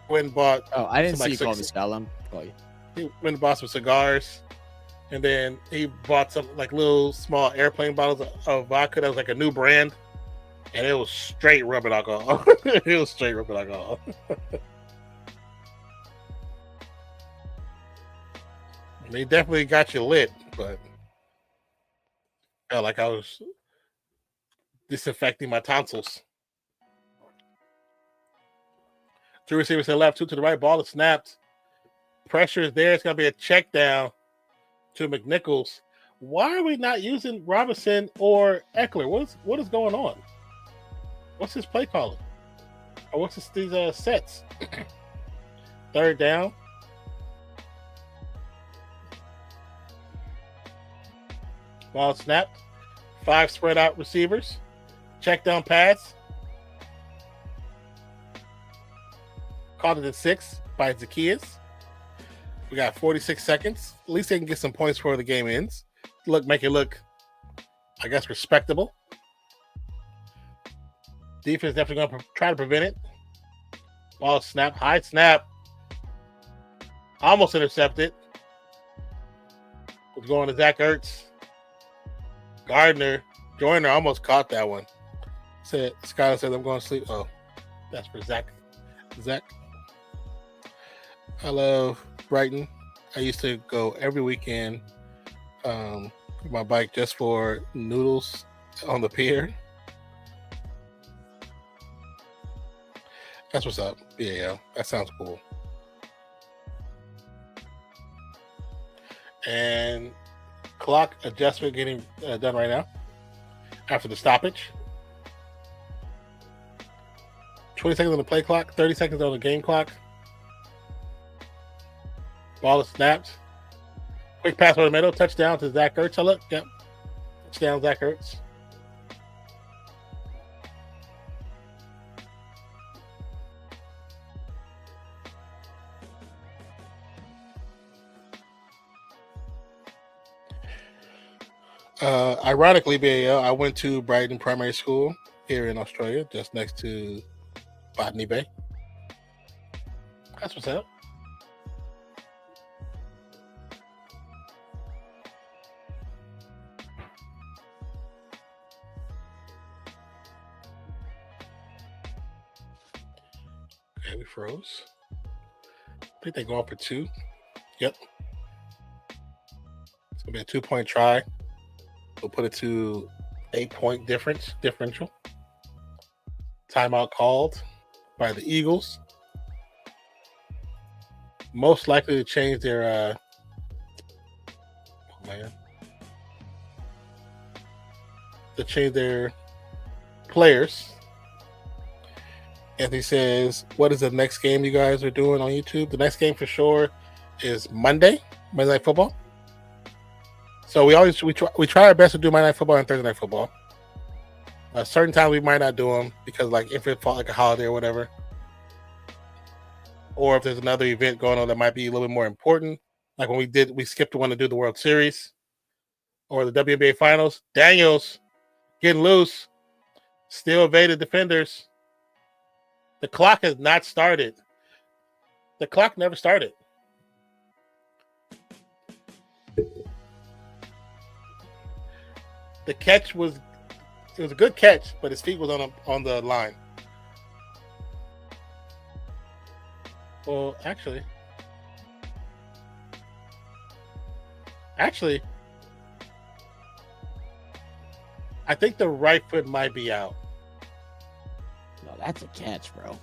went and bought. Oh, I didn't some, see like, you call me Sal. He went and bought some cigars, and then he bought some like little small airplane bottles of vodka that was like a new brand, and it was straight rubbing alcohol. It was straight rubbing alcohol. They definitely got you lit, but I felt like I was disinfecting my tonsils. 2 receivers to the left, 2 to the right. Ball is snapped. Pressure is there. It's going to be a check down to McNichols. Why are we not using Robinson or Eckler? What is going on? What's his play calling? Or what's these sets? Third down. Ball snapped. 5 spread out receivers. Check down pass. Called it at 6 by Zacchaeus. We got 46 seconds. At least they can get some points before the game ends. Make it look, I guess, respectable. Defense definitely going to try to prevent it. Ball snap. High snap. Almost intercepted. Was going to Zach Ertz. Joyner almost caught that one. Skyler said, I'm going to sleep. Oh, that's for Zach. I love Brighton. I used to go every weekend with my bike just for noodles on the pier. That's what's up. Yeah, that sounds cool. And clock adjustment getting done right now after the stoppage. 20 seconds on the play clock, 30 seconds on the game clock. Ball is snapped. Quick pass over the middle. Touchdown to Zach Ertz. Look. Yep. Touchdown, Zach Ertz. Ironically, BAL, I went to Brighton Primary School here in Australia, just next to Botany Bay. That's what's up. Okay, we froze. I think they go on for 2. Yep. It's gonna be a 2-point try. We'll put it to 8-point differential. Timeout called by the Eagles. Most likely to change their to change their players. Anthony says, what is the next game you guys are doing on YouTube? The next game for sure is Monday Night Football. So we try our best to do Monday Night Football and Thursday Night Football. Certain times we might not do them because, like, if it felt like a holiday or whatever, or if there's another event going on that might be a little bit more important, like when we skipped one to do the World Series or the WNBA Finals. Daniels getting loose, still evaded defenders. The clock has not started. The clock never started. The catch was a good catch, but his feet was on the line. Well, actually, I think the right foot might be out. No, that's a catch, bro.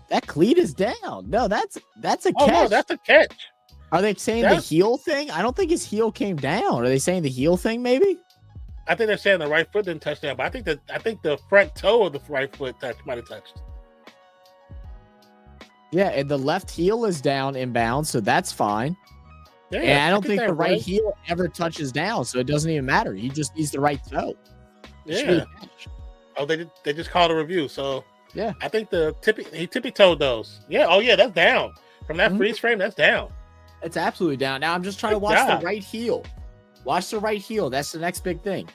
That cleat is down. No, that's a catch. No, that's a catch. Are they saying the heel thing? I don't think his heel came down. Are they saying the heel thing? Maybe. I think they're saying the right foot didn't touch down, but I think the front toe of the right foot might have touched. Yeah, and the left heel is down inbound, so that's fine. Yeah, and I don't think the right heel ever touches down, so it doesn't even matter. He just needs the right toe. Yeah. Oh, they just called a review, so Yeah. I think he tippy-toed those. Yeah. Oh yeah, that's down. From that freeze frame, that's down. It's absolutely down. Now I'm just trying to watch the right heel. Watch the right heel. That's the next big thing.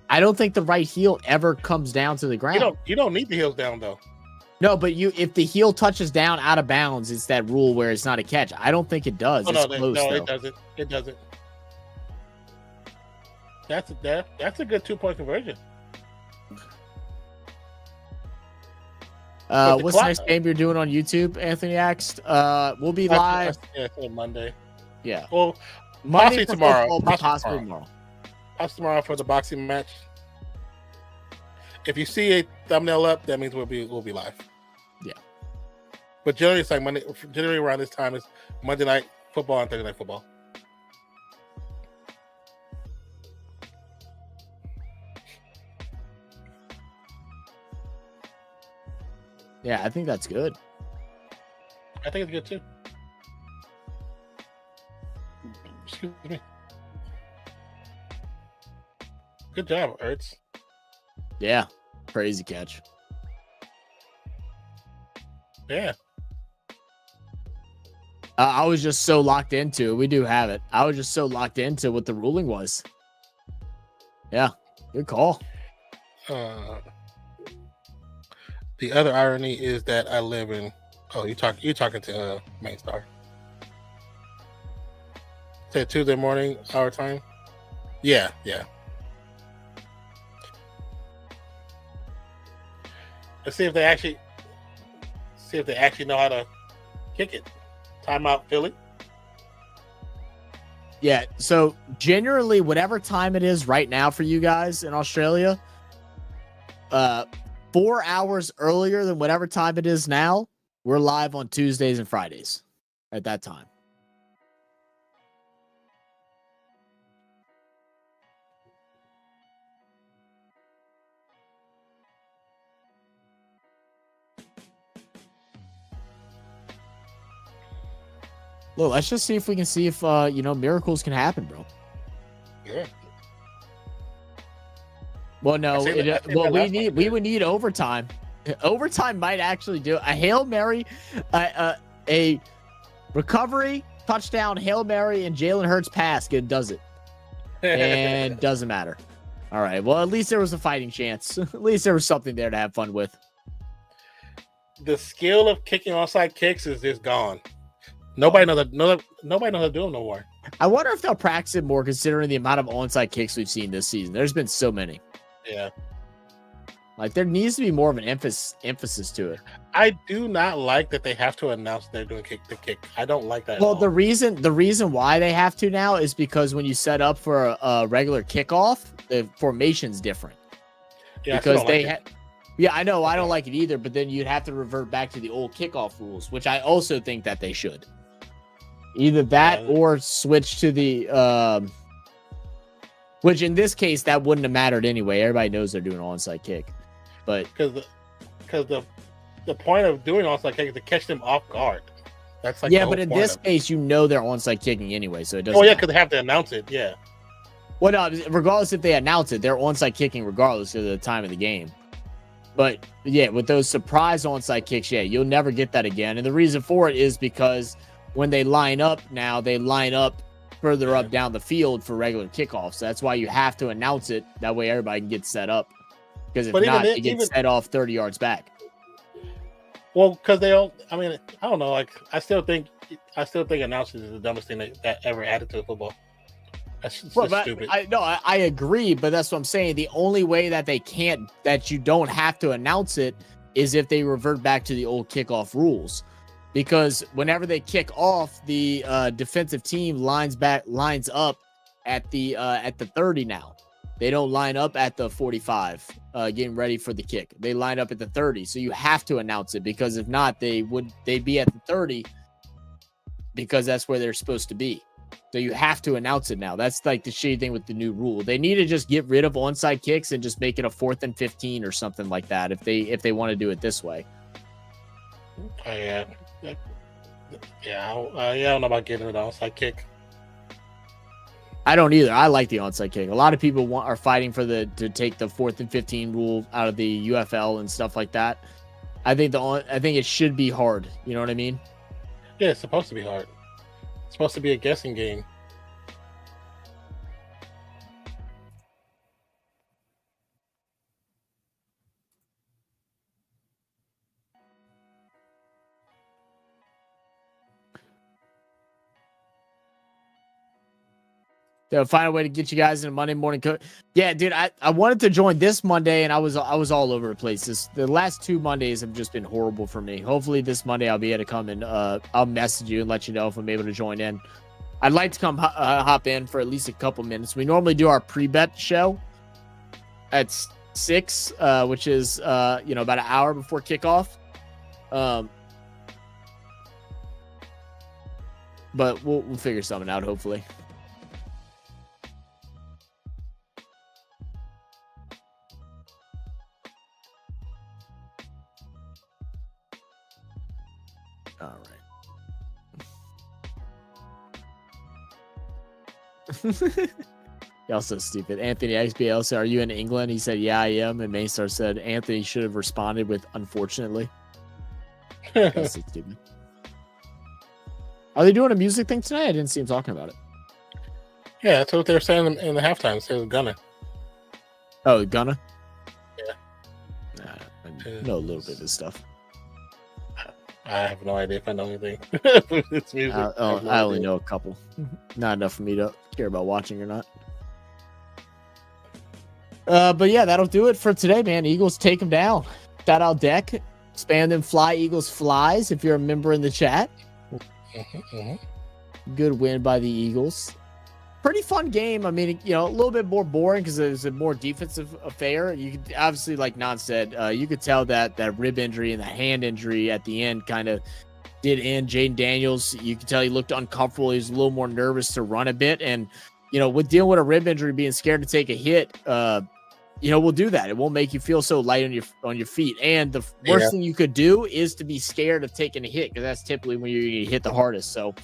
I don't think the right heel ever comes down to the ground. You don't need the heels down though. No, but if the heel touches down out of bounds, it's that rule where it's not a catch. I don't think it does. Oh, it's close, though. It doesn't. It doesn't. That's a good 2-point conversion. What's the next game you're doing on YouTube? Anthony asked. We'll be live. Yeah, Monday. Yeah. Well, Monday tomorrow. Possibly tomorrow. That's tomorrow for the boxing match. If you see a thumbnail up, that means we'll be live. Yeah. But generally, it's like Monday. Generally, around this time is Monday night football and Thursday night football. Yeah, I think that's good. I think it's good too. Excuse me. Good job, Ertz. Yeah, crazy catch. Yeah. I was just so locked into it. We do have it. I was just so locked into what the ruling was. Yeah, good call. The other irony is that I live in. Oh, you're talking to Main Star. Said Tuesday morning, our time. Yeah. Let's see if they actually know how to kick it. Timeout, Philly. Yeah, so generally, whatever time it is right now for you guys in Australia, 4 hours earlier than whatever time it is now, we're live on Tuesdays and Fridays at that time. Look, let's just see if we can see if miracles can happen, bro. Yeah. Well, no. We would need overtime. Overtime might actually do it. A Hail Mary, a recovery, touchdown, Hail Mary, and Jalen Hurts pass. It does it. And doesn't matter. All right. Well, at least there was a fighting chance. At least there was something there to have fun with. The skill of kicking onside kicks is just gone. Nobody knows how to do them no more. I wonder if they'll practice it more considering the amount of onside kicks we've seen this season. There's been so many. Yeah. Like, there needs to be more of an emphasis to it. I do not like that they have to announce they're doing the kick. I don't like that. Well, the reason why they have to now is because when you set up for a regular kickoff, the formation's different. Yeah, because yeah, I know. I don't like it either, but then you'd have to revert back to the old kickoff rules, which I also think that they should. Either that or switch to the which in this case that wouldn't have mattered anyway. Everybody knows they're doing an onside kick. But because the point of doing onside kick is to catch them off guard. That's like but in this case, they're onside kicking anyway, so it doesn't. Oh yeah, because they have to announce it. Yeah. Well, no, regardless if they announce it, they're onside kicking regardless of the time of the game. But yeah, with those surprise onside kicks, you'll never get that again. And the reason for it is because when they line up now, they line up further up down the field for regular kickoffs. That's why you have to announce it. That way everybody can get set up. Because if not, it gets set off 30 yards back. Well, because they don't. I mean, I don't know. Like, I still think announcing is the dumbest thing that ever added to football. That's just stupid. I agree, but that's what I'm saying. The only way that you don't have to announce it is if they revert back to the old kickoff rules. Because whenever they kick off, the defensive team lines up at the 30 now. They don't line up at the 45, getting ready for the kick. They line up at the 30. So you have to announce it, because if not, they'd be at the 30 because that's where they're supposed to be. So you have to announce it now. That's like the shitty thing with the new rule. They need to just get rid of onside kicks and just make it a 4th and 15 or something like that if they want to do it this way. I don't know about getting rid of onside kick. I don't either. I like the onside kick. A lot of people are fighting for to take the 4th and 15 rule out of the UFL and stuff like that. I think it should be hard. You know what I mean? Yeah, it's supposed to be hard. It's supposed to be a guessing game. So find a way to get you guys in a Monday morning cook. Yeah, dude, I wanted to join this Monday and I was all over the place. The last 2 Mondays have just been horrible for me. Hopefully this Monday I'll be able to come and I'll message you and let you know if I'm able to join in. I'd like to come hop in for at least a couple minutes. We normally do our pre-bet show at 6, which is about an hour before kickoff. But we'll figure something out hopefully. All right. Y'all so stupid. Anthony XBL said, "Are you in England?" He said, "Yeah, I am." And Maystar said, "Anthony should have responded with unfortunately." That's so stupid. Are they doing a music thing tonight? I didn't see him talking about it. Yeah, that's what they were saying in the halftime. They were gonna. Oh, gonna? Yeah. I know a little bit of this stuff. I have no idea if I know anything. It's music. I only know a couple. Not enough for me to care about watching or not. But yeah, that'll do it for today, man. Eagles take them down. Shout out Deck. Spam them fly Eagles flies if you're a member in the chat. Good win by the Eagles. Pretty fun game. I mean, a little bit more boring because it was a more defensive affair. You could obviously, like Nan said, you could tell that rib injury and the hand injury at the end kind of did end. JAYDEN Daniels, you could tell he looked uncomfortable. He was a little more nervous to run a bit. And, with dealing with a rib injury, being scared to take a hit, we'll do that. It won't make you feel so light on your feet. And the worst thing you could do is to be scared of taking a hit because that's typically when you're going to hit the hardest. So,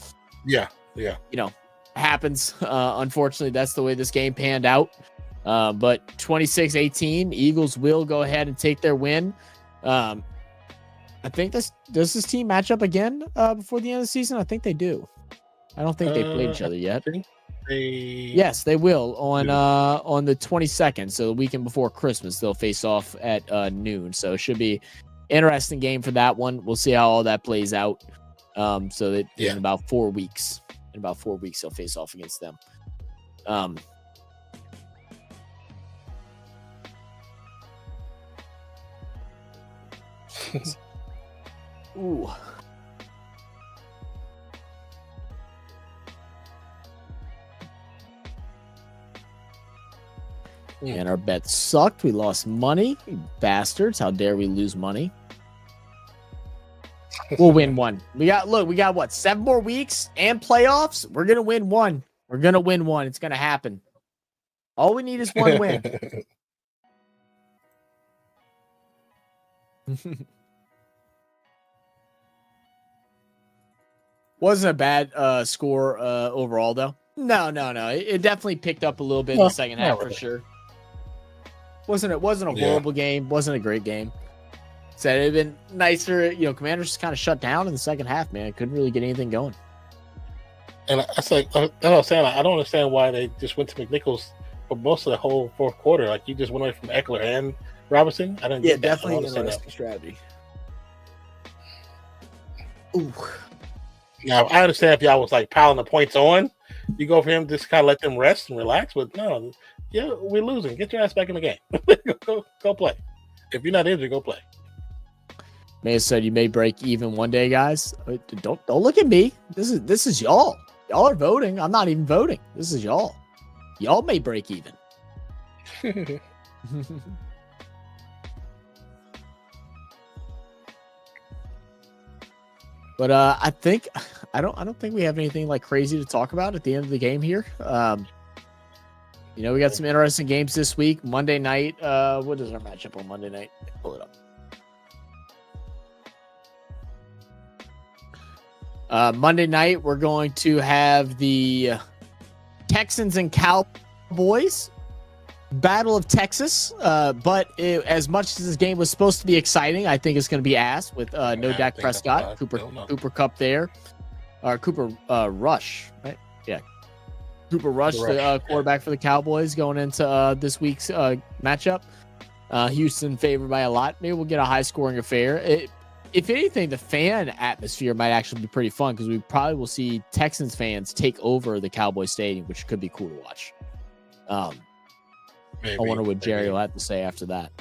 yeah. Happens. Unfortunately, that's the way this game panned out. But 26-18, Eagles will go ahead and take their win. I think does this team match up again before the end of the season? I think they do. I don't think they played each other yet. Yes, they will on the 22nd, so the weekend before Christmas. They'll face off at noon, so it should be interesting game for that one. We'll see how all that plays out. So that in about 4 weeks. In about 4 weeks, they'll face off against them. Ooh. And our bet sucked. We lost money. You bastards. How dare we lose money? We'll win one. We got what, 7 more weeks and playoffs? We're going to win one. We're going to win one. It's going to happen. All we need is one win. Wasn't a bad score overall, though. No. It definitely picked up a little bit in the second half for sure. Wasn't a horrible game. Wasn't a great game. Said it'd been nicer. Commanders just kind of shut down in the second half, man. Couldn't really get anything going. And that's like that's what I was saying. I don't understand why they just went to McNichols for most of the whole fourth quarter. Like, you just went away from Eckler and Robinson. I didn't get that. Definitely an interesting strategy. Ooh. Now, I understand if y'all was like piling the points on, you go for him, just kind of let them rest and relax. But no, we're losing. Get your ass back in the game. go play. If you're not injured, go play. May said you may break even one day, guys. Don't look at me. This is y'all. Y'all are voting. I'm not even voting. This is y'all. Y'all may break even. But I don't think we have anything like crazy to talk about at the end of the game here. We got some interesting games this week. Monday night. What is our matchup on Monday night? Pull it up. Monday night, we're going to have the Texans and Cowboys. Battle of Texas. But as much as this game was supposed to be exciting, I think it's going to be ass with no Dak Prescott, Cooper Kupp there. Or Cooper Rush, right? Yeah. Cooper Rush, the quarterback for the Cowboys going into this week's matchup. Houston favored by a lot. Maybe we'll get a high-scoring affair. If anything, the fan atmosphere might actually be pretty fun because we probably will see Texans fans take over the Cowboys Stadium, which could be cool to watch. I wonder what Jerry will have to say after that.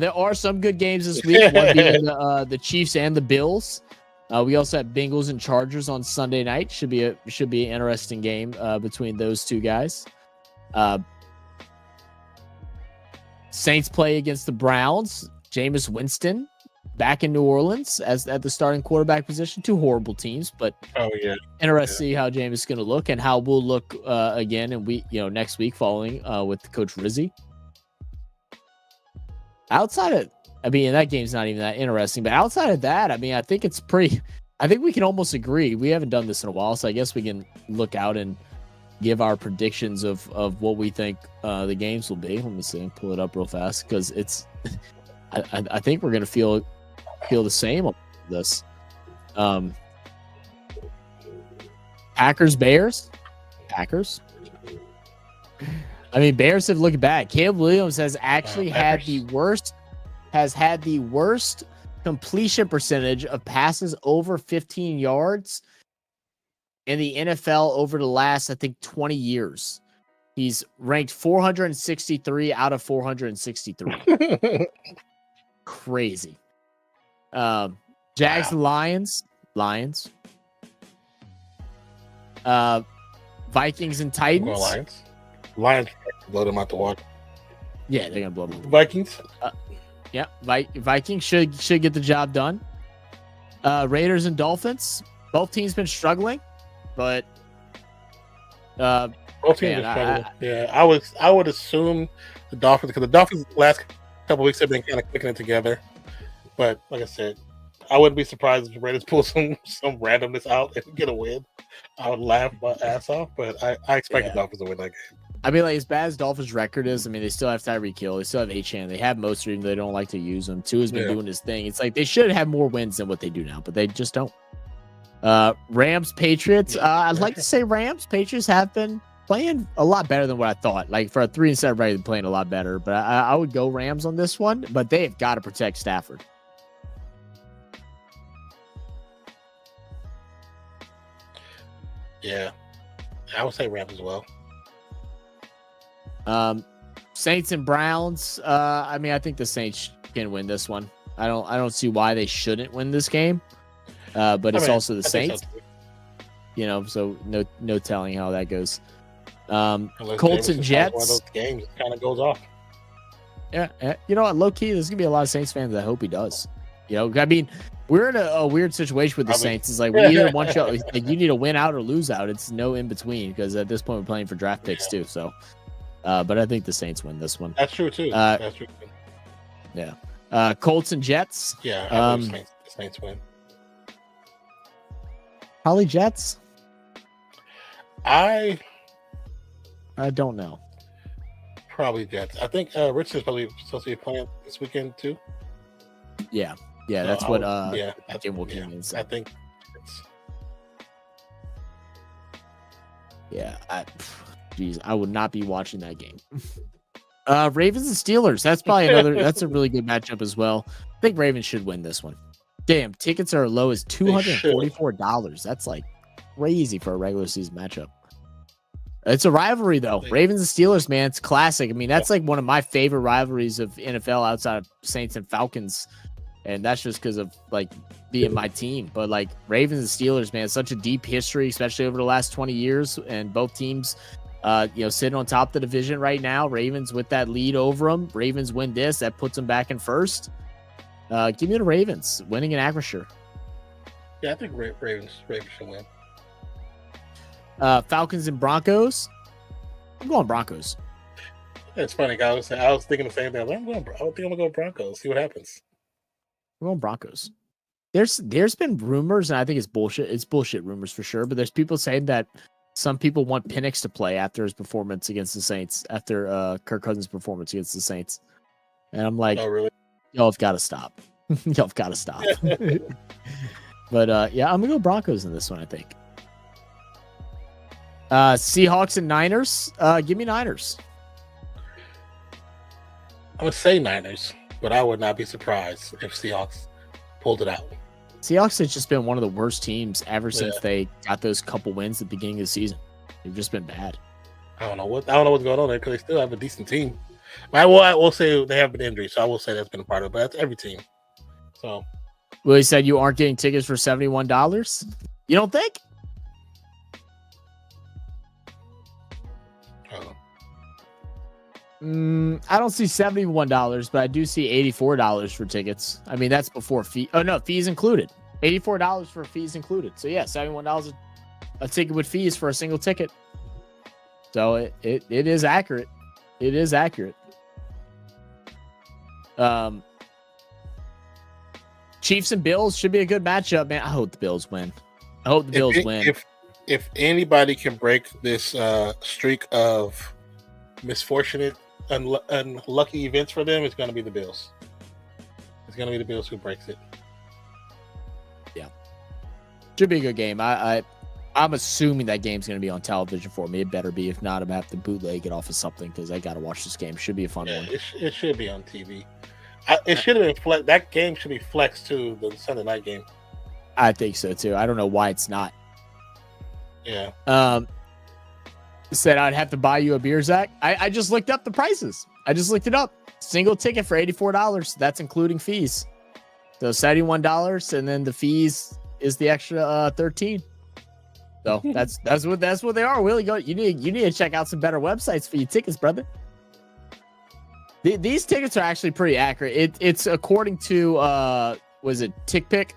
There are some good games this week. One being the Chiefs and the Bills. We also have Bengals and Chargers on Sunday night. Should be an interesting game between those two guys. Saints play against the Browns. Jameis Winston back in New Orleans at the starting quarterback position. Two horrible teams, but interesting to see how Jameis is going to look and how we'll look again and next week following with Coach Rizzi. Outside of, that game's not even that interesting, but outside of that, I think it's pretty. I think we can almost agree. We haven't done this in a while, so I guess we can look out and give our predictions of what we think the games will be. Let me see, pull it up real fast because it's. I think we're gonna feel the same on this. Packers. Bears. Bears have looked bad. Caleb Williams has actually had the worst completion percentage of passes over 15 yards in the NFL over the last, I think, 20 years. He's ranked 463 out of 463. Crazy. Jags, Lions. Vikings and Titans. Lions blow them out the water. Yeah, they're gonna blow them. Vikings. Yeah, Vikings should get the job done. Raiders and Dolphins. Both teams been struggling, but both teams are struggling. I would assume the Dolphins, because the Dolphins last couple weeks have been kind of clicking it together. But like I said, I wouldn't be surprised if the Raiders pull some randomness out and get a win. I would laugh my ass off, but I expect the Dolphins to win that game. As bad as Dolphins' record is, they still have Tyreek Hill. They still have Achane. They have most of them. They don't like to use them. Tua has been doing his thing. It's like they should have more wins than what they do now, but they just don't. Rams, Patriots. I'd like to say Rams. Patriots have been playing a lot better than what I thought. Like for a 3-7 record, playing a lot better. But I would go Rams on this one. But they have got to protect Stafford. Yeah, I would say Rams as well. Saints and Browns. I think the Saints can win this one. I don't see why they shouldn't win this game. But it's also the Saints. So no telling how that goes. Colts and Jets. One of those games kind of goes off. Yeah, low key, there's gonna be a lot of Saints fans that hope he does. We're in a weird situation with the Saints. It's like we either one shot, like you need to win out or lose out. It's no in between because at this point we're playing for draft picks too. So, but I think the Saints win this one. That's true too. That's true. Yeah. Colts and Jets. Yeah. The Saints win. Probably Jets. I don't know. Probably Jets. I think Richard's probably supposed to be playing this weekend too. Yeah. Yeah, that's what Jim Wilkin is. I think it's... Yeah, I would not be watching that game. Ravens and Steelers. That's probably that's a really good matchup as well. I think Ravens should win this one. Damn, tickets are as low as $244. That's like crazy for a regular season matchup. It's a rivalry though. Ravens and Steelers, man, it's classic. That's like one of my favorite rivalries of NFL outside of Saints and Falcons. And that's just because of like being my team. But like Ravens and Steelers, man, such a deep history, especially over the last 20 years. And both teams, sitting on top of the division right now. Ravens with that lead over them. Ravens win this. That puts them back in first. Give me the Ravens winning in Acrisure. Yeah, I think Ravens should win. Falcons and Broncos. I'm going Broncos. It's funny. I was thinking the same thing. I think I'm gonna go Broncos. See what happens. We're going Broncos. There's been rumors, and I think it's bullshit. It's bullshit rumors for sure. But there's people saying that some people want Penix to play after his performance against the Saints, after Kirk Cousins' performance against the Saints. And I'm like, Oh, really? y'all have got to stop. Y'all have got to stop. But yeah, I'm going to go Broncos in this one, I think. Seahawks and Niners. Give me Niners. I would say Niners, but I would not be surprised if Seahawks pulled it out. Seahawks has just been one of the worst teams ever since they got those couple wins at the beginning of the season. They've just been bad. I don't know what's going on there because they still have a decent team. I will say they have been injured, so I will say that's been a part of it. But that's every team. So, Willie said you aren't getting tickets for $71. You don't think? I don't see $71, but I do see $84 for tickets. I mean, that's before fee. Oh no, fees included. $84 for fees included. So yeah, $71 a ticket with fees for a single ticket. So it is accurate. It is accurate. Chiefs and Bills should be a good matchup, man. I hope the Bills win. I hope the Bills win. If anybody can break this streak of misfortunate, unlucky events for them, it's going to be the Bills. It's going to be the Bills who breaks it. Yeah, should be a good game. I'm assuming that game's going to be on television for me. It better be. If not, I'm going to have to bootleg it off of something because I got to watch this game. Should be a fun one. It should be on TV. It should have been that game should be flexed to the Sunday night game. I think so too. I don't know why it's not. Yeah. Said I'd have to buy you a beer, Zach. I just looked up the prices. I just looked it up. Single ticket for $84. That's including fees. So $71, and then the fees is the extra $13. So that's what they are. Willie, go. You need to check out some better websites for your tickets, brother. These tickets are actually pretty accurate. It's according to was it TickPick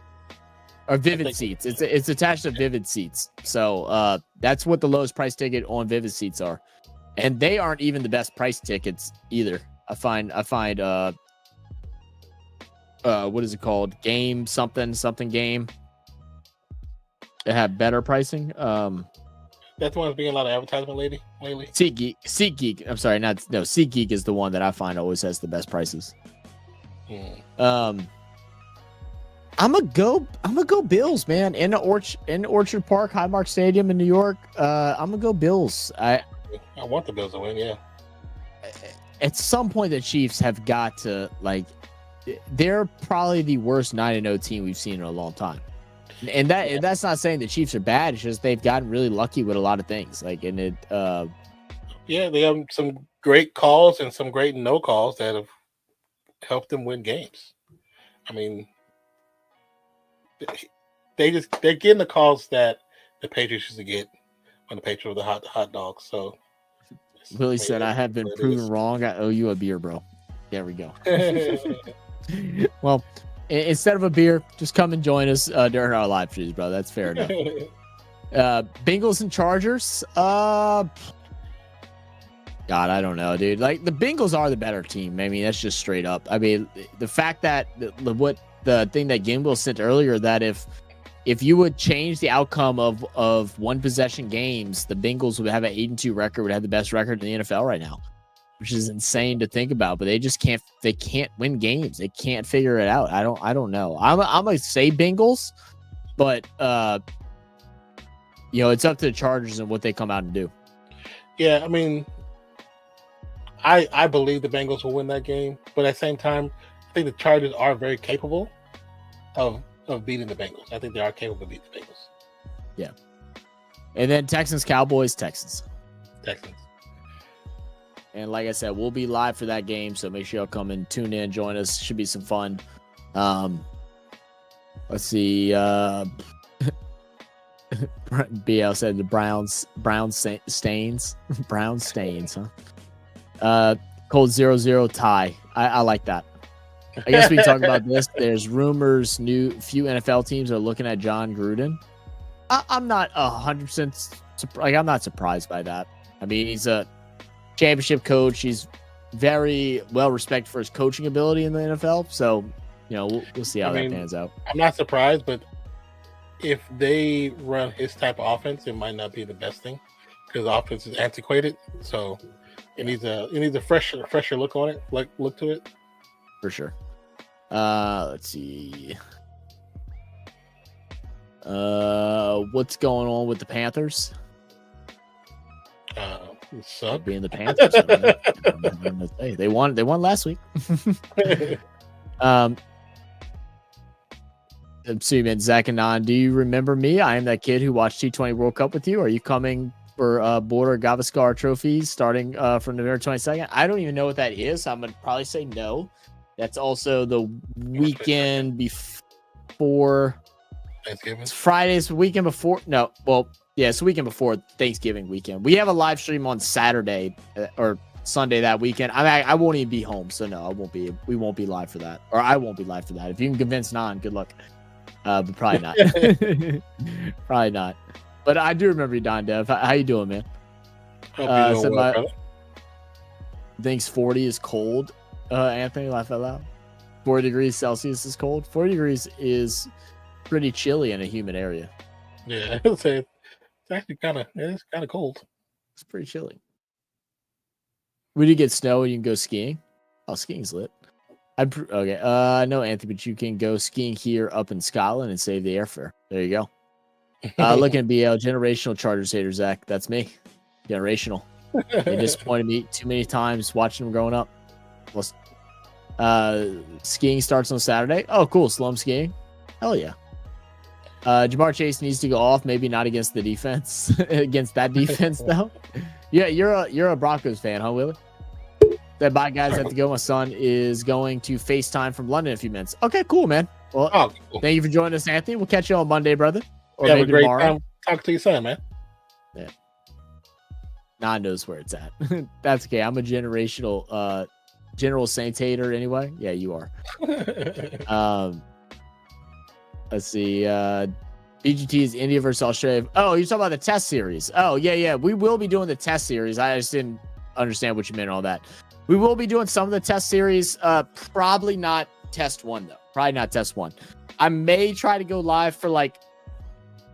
or Vivid Seats? It's attached to Vivid Seats. So that's what the lowest price ticket on Vivid Seats are, and they aren't even the best price tickets either. I find what is it called? Game something game. They have better pricing. That's the one that's being a lot of advertisement lately. SeatGeek. I'm sorry, SeatGeek is the one that I find always has the best prices. I'm gonna go Bills, man. In Orchard Park, Highmark Stadium in New York. I'm gonna go Bills. I want the Bills to win. Yeah. At some point, the Chiefs have got to they're probably the worst 9-0 team we've seen in a long time. And that's not saying the Chiefs are bad. It's just they've gotten really lucky with a lot of things. They have some great calls and some great no calls that have helped them win games. I mean, they're getting the calls that the Patriots used to get when the Patriots were the hot dogs. So Willie said, "I have been proven wrong. I owe you a beer, bro." There we go. Well, instead of a beer, just come and join us during our live streams, bro. That's fair enough. Bengals and Chargers. God, I don't know, dude. Like, the Bengals are the better team. I mean, that's just straight up. I mean, the fact that the thing that Gimbel sent earlier, that if you would change the outcome of one possession games, the Bengals would have an 8-2 record, would have the best record in the NFL right now, which is insane to think about. But they just can't. They can't win games. They can't figure it out. I don't know. I'm gonna say Bengals, but it's up to the Chargers and what they come out and do. Yeah, I mean, I believe the Bengals will win that game, but at the same time, I think the Chargers are very capable of beating the Bengals. I think they are capable of beating the Bengals. Yeah. And then Texans, Cowboys, Texans. And like I said, we'll be live for that game, so make sure y'all come and tune in, join us. Should be some fun. Let's see. BL said the brown stains, huh? Cold 0-0 tie. I like that. I guess we can talk about this. There's rumors, few NFL teams are looking at John Gruden. I'm not 100% I'm not surprised by that. I mean, he's a championship coach. He's very well respected for his coaching ability in the NFL. So, we'll see how that pans out. I'm not surprised, but if they run his type of offense, it might not be the best thing. because the offense is antiquated. So it needs a fresher look on it, look to it. For sure. Let's see. What's going on with the Panthers? Suck. Being the Panthers. Hey, they won last week. See, man, Zach and Nan, do you remember me? I am that kid who watched T20 World Cup with you. Are you coming for Border Gavaskar trophies starting from November 22nd? I don't even know what that is. I'm gonna probably say no. That's also the weekend before Thanksgiving. It's Friday's weekend before. No, well, yeah, it's the weekend before Thanksgiving weekend. We have a live stream on Saturday or Sunday that weekend. I won't even be home, so no, I won't be. We won't be live for that, or I won't be live for that. If you can convince Nan, good luck. But probably not. Probably not. But I do remember you, Don Dev. How you doing, man? Thinks 40 is cold. Anthony, laugh out loud. 40 degrees Celsius is cold. 40 degrees is pretty chilly in a humid area. Yeah, I would say it's actually kind of cold. It's pretty chilly. We did get snow and you can go skiing. Oh, skiing's lit. Okay. No, Anthony, but you can go skiing here up in Scotland and save the airfare. There you go. Looking at BL, generational Chargers hater, Zach. That's me. Generational. They disappointed me too many times watching them growing up. Plus, skiing starts on Saturday. Oh, cool. Slum skiing. Hell yeah. Jamar Chase needs to go off. Maybe not against the defense. Against that defense, though. Yeah, you're a Broncos fan, huh, Willie? That bye, guys. I have to go. My son is going to FaceTime from London in a few minutes. Okay, cool, man. Well, cool. Thank you for joining us, Anthony. We'll catch you on Monday, brother. Or have maybe a great tomorrow. time talking to your son, man. Yeah. Nan knows where it's at. That's okay. I'm a generational General Saints hater anyway. Yeah, you are. Let's see. BGT is India versus Australia. Oh, you're talking about the test series. Oh, yeah. We will be doing the test series. I just didn't understand what you meant and all that. We will be doing some of the test series. Probably not test one, though. Probably not test one. I may try to go live for like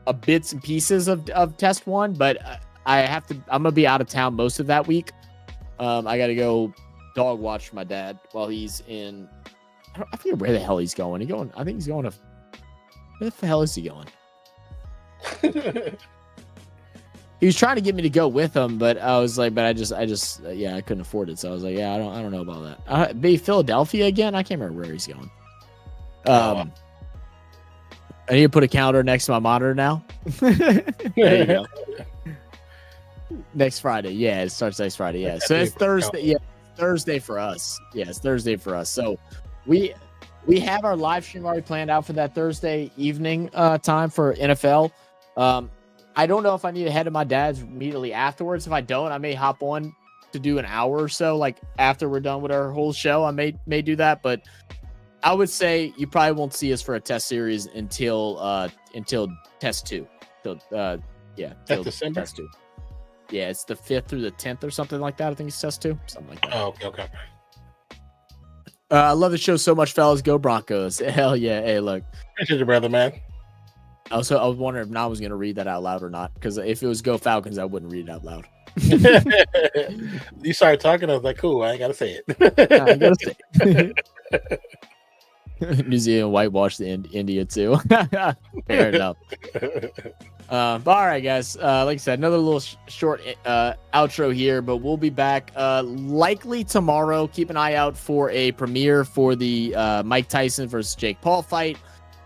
a bits and pieces of test one, but I'm gonna be out of town most of that week. I gotta go dog watch for my dad while he's in. I forget where the hell he's going. I think he's going to. Where the hell is he going? He was trying to get me to go with him, but I was like, I couldn't afford it. So I was like, yeah, I don't know about that. Be Philadelphia again? I can't remember where he's going. I need to put a counter next to my monitor now. There you go. Next Friday. Yeah, it starts next Friday. Yeah. So it's Thursday. Yeah, Thursday for us. Yeah, it's Thursday for us. So we have our live stream already planned out for that Thursday evening time for NFL. I don't know if I need to head to my dad's immediately afterwards. If I don't, I may hop on to do an hour or so, like after we're done with our whole show. I may do that, but I would say you probably won't see us for a test series until test 2. That's December. Test 2. Yeah, it's the 5th through the 10th or something like that. I think it's test 2, something like that. Oh, okay. I love the show so much, fellas. Go Broncos! Hell yeah! Hey, look, appreciate your brother, man. I was wondering if Nan was going to read that out loud or not, because if it was Go Falcons, I wouldn't read it out loud. You started talking, I was like, cool, I ain't got to say it. I ain't gotta say it. New Zealand whitewashed India too. Fair enough. But all right, guys. Like I said, another little short outro here, but we'll be back likely tomorrow. Keep an eye out for a premiere for the Mike Tyson versus Jake Paul fight.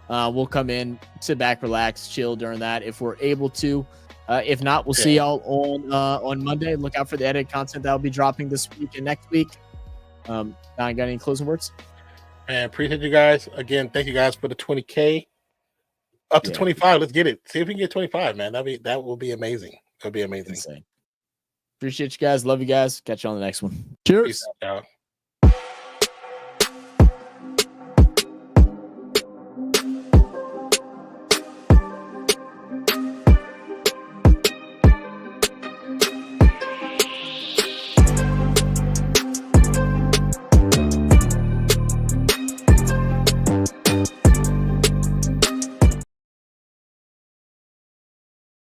We'll come in, sit back, relax, chill during that if we're able to. If not, we'll see y'all on Monday. Look out for the edited content that will be dropping this week and next week. Don, got any closing words? Man, appreciate you guys. Again, thank you guys for the 20K. Up to 25. Let's get it. See if we can get 25, man. That will be amazing. That'll be amazing. Insane. Appreciate you guys. Love you guys. Catch you on the next one. Cheers. Peace out, y'all.